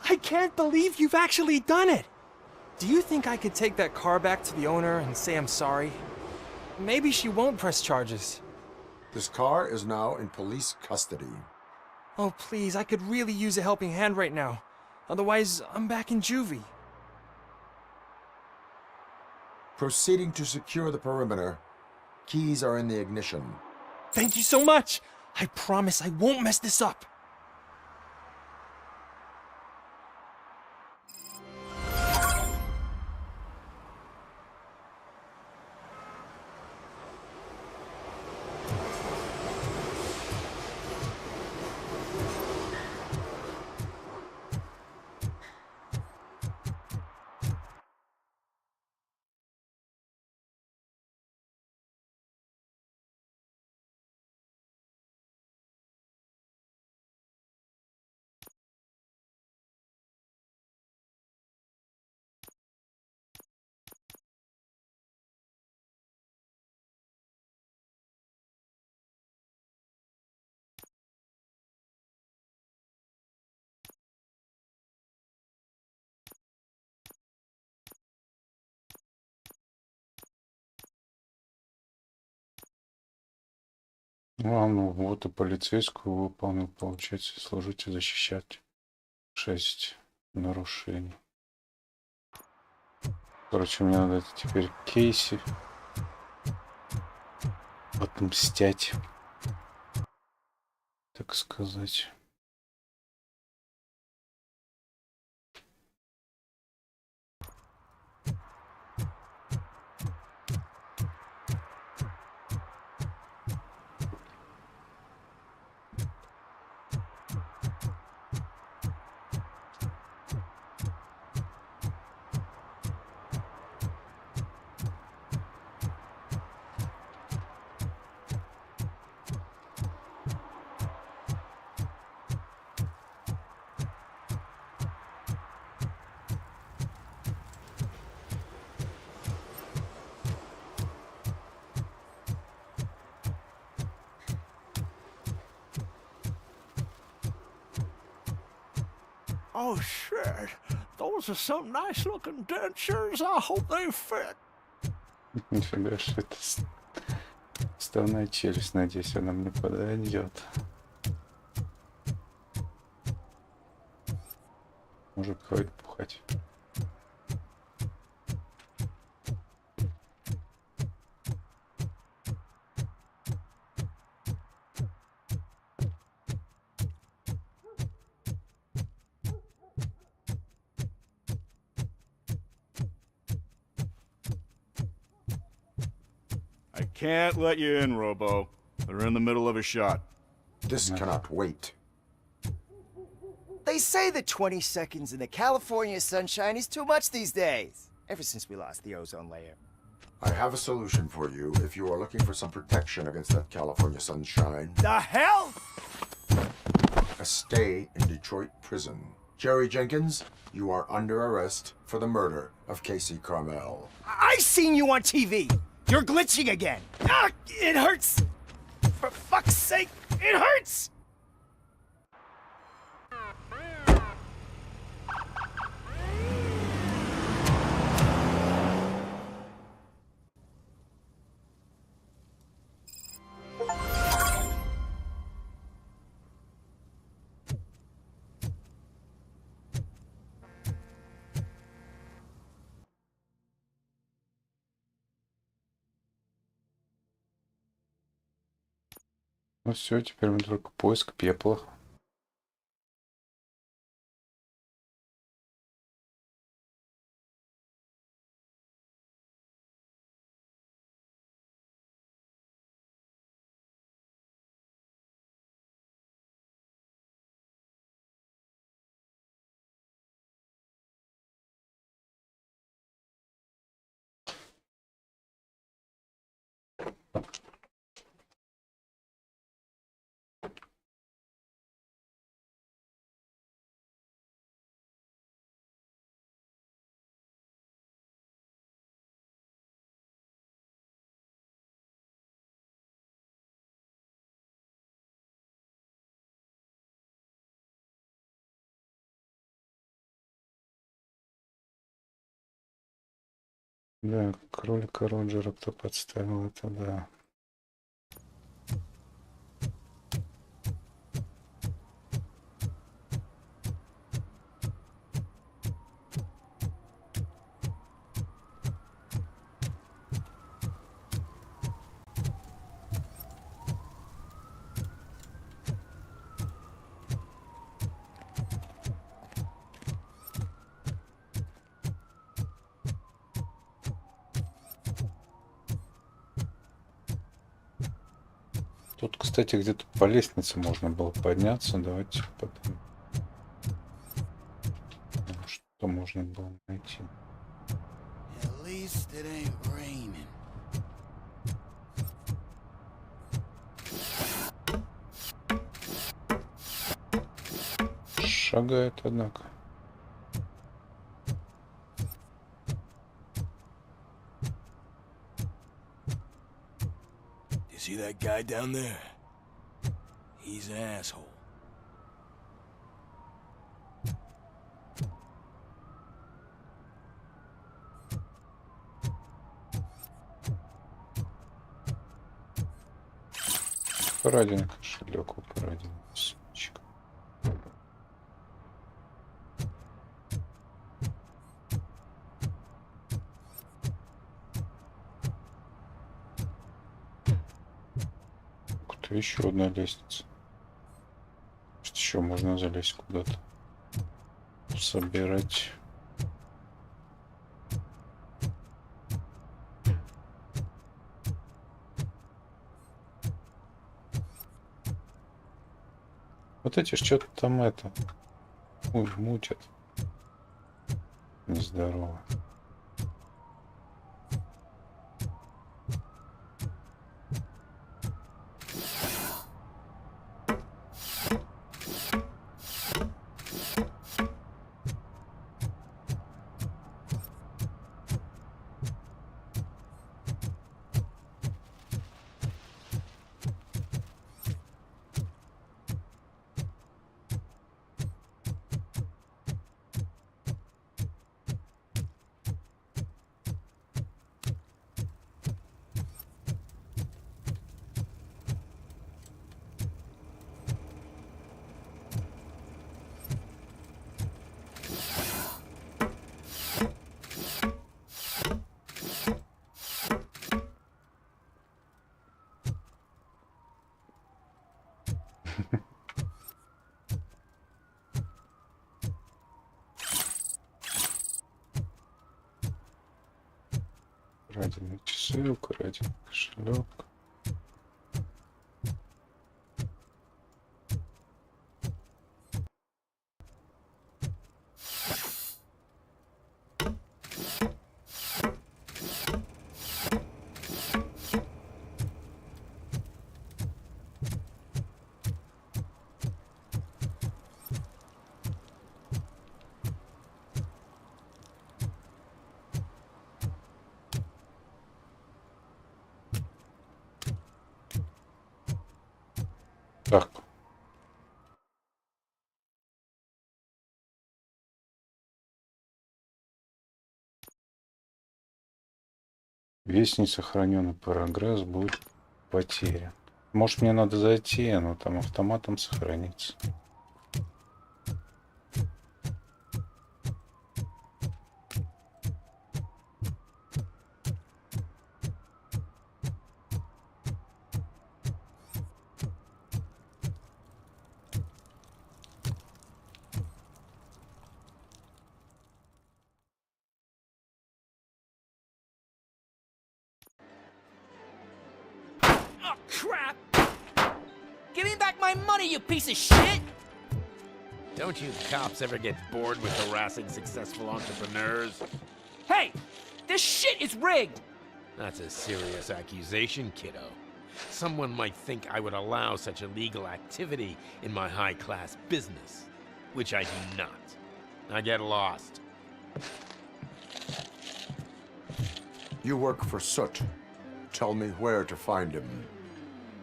Speaker 18: I can't believe you've actually done it! Do you think I could take that car back to the owner and say I'm sorry? Maybe she won't press charges.
Speaker 13: This car is now in police custody.
Speaker 18: Oh, please, I could really use a helping hand right now. Otherwise, I'm back in juvie.
Speaker 13: Proceeding to secure the perimeter. Keys are in the ignition.
Speaker 18: Thank you so much! I promise I won't mess this up.
Speaker 1: Ну, вот и полицейскую выполнил, получается, служить и защищать. 6 нарушений. Короче, мне надо теперь Кейси отмстять, так сказать.
Speaker 10: Oh, shit. Those are some nice-looking dentures. I hope they fit.
Speaker 1: Нифига, что это вставная челюсть. Надеюсь, она мне подойдет. Может, хватит пухать.
Speaker 8: I can't let you in, Robo. They're in the middle of a shot.
Speaker 13: This cannot wait.
Speaker 4: They say that 20 seconds in the California sunshine is too much these days. Ever since we lost the ozone layer.
Speaker 13: I have a solution for you if you are looking for some protection against that California sunshine.
Speaker 4: The hell?
Speaker 13: A stay in Detroit prison. Jerry Jenkins, you are under arrest for the murder of Casey Carmel.
Speaker 4: I seen you on TV. You're glitching again. Ah, it hurts. For fuck's sake, it hurts.
Speaker 1: Ну все, теперь мы только поиск пепла. Да, кролика Роджера кто подставил, это да. Тут, кстати, где-то по лестнице можно было подняться. Давайте потом. Что можно было найти?
Speaker 16: At least it ain't raining.
Speaker 1: Шагает, однако.
Speaker 10: See that guy down there? He's an asshole.
Speaker 1: Парадин кошелек, парадин сумочка. Еще одна лестница. Что еще можно залезть куда-то? Собирать. Вот эти что-то там это. Ой, мутят. Нездорово. Украденные часы, украденный кошелек. Так. Весь несохраненный прогресс будет потерян. Может, мне надо зайти, оно там автоматом сохранится.
Speaker 17: Oh, crap! Give me back my money, you piece of shit!
Speaker 14: Don't you cops ever get bored with harassing successful entrepreneurs?
Speaker 17: Hey! This shit is rigged!
Speaker 14: That's a serious accusation, kiddo. Someone might think I would allow such illegal activity in my high-class business, which I do not. Now get lost.
Speaker 13: You work for Soot. Tell me where to find him.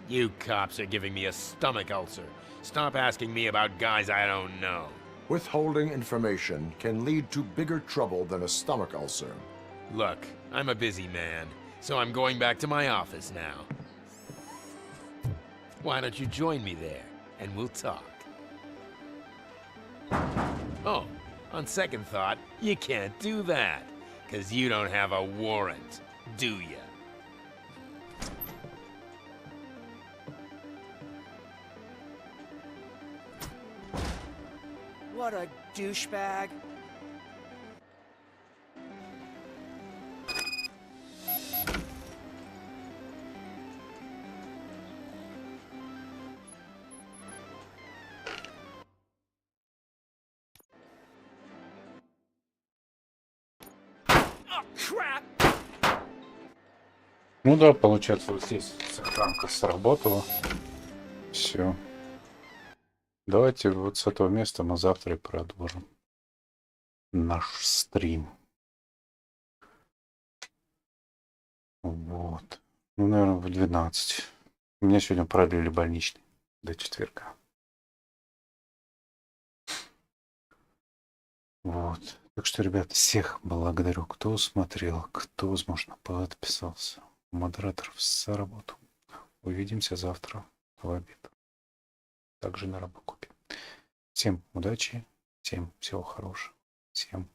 Speaker 14: You cops are giving me a stomach ulcer. Stop asking me about guys I don't know.
Speaker 13: Withholding information can lead to bigger trouble than a stomach ulcer.
Speaker 14: Look, I'm a busy man, so I'm going back to my office now. Why don't you join me there, and we'll talk. Oh, on second thought, you can't do that, 'cause you don't have a warrant, do ya?
Speaker 6: What a douchebag.
Speaker 1: Ну да, получается, вот здесь сохранка сработала. Все. Давайте вот с этого места мы завтра и продолжим наш стрим. Вот. Ну, наверное, в 12. У меня сегодня продлили больничный до четверга. Вот. Так что, ребят, всех благодарю, кто смотрел, кто, возможно, подписался. Модераторов за работу. Увидимся завтра в обед. Также на робокопе. Всем удачи, всем всего хорошего, всем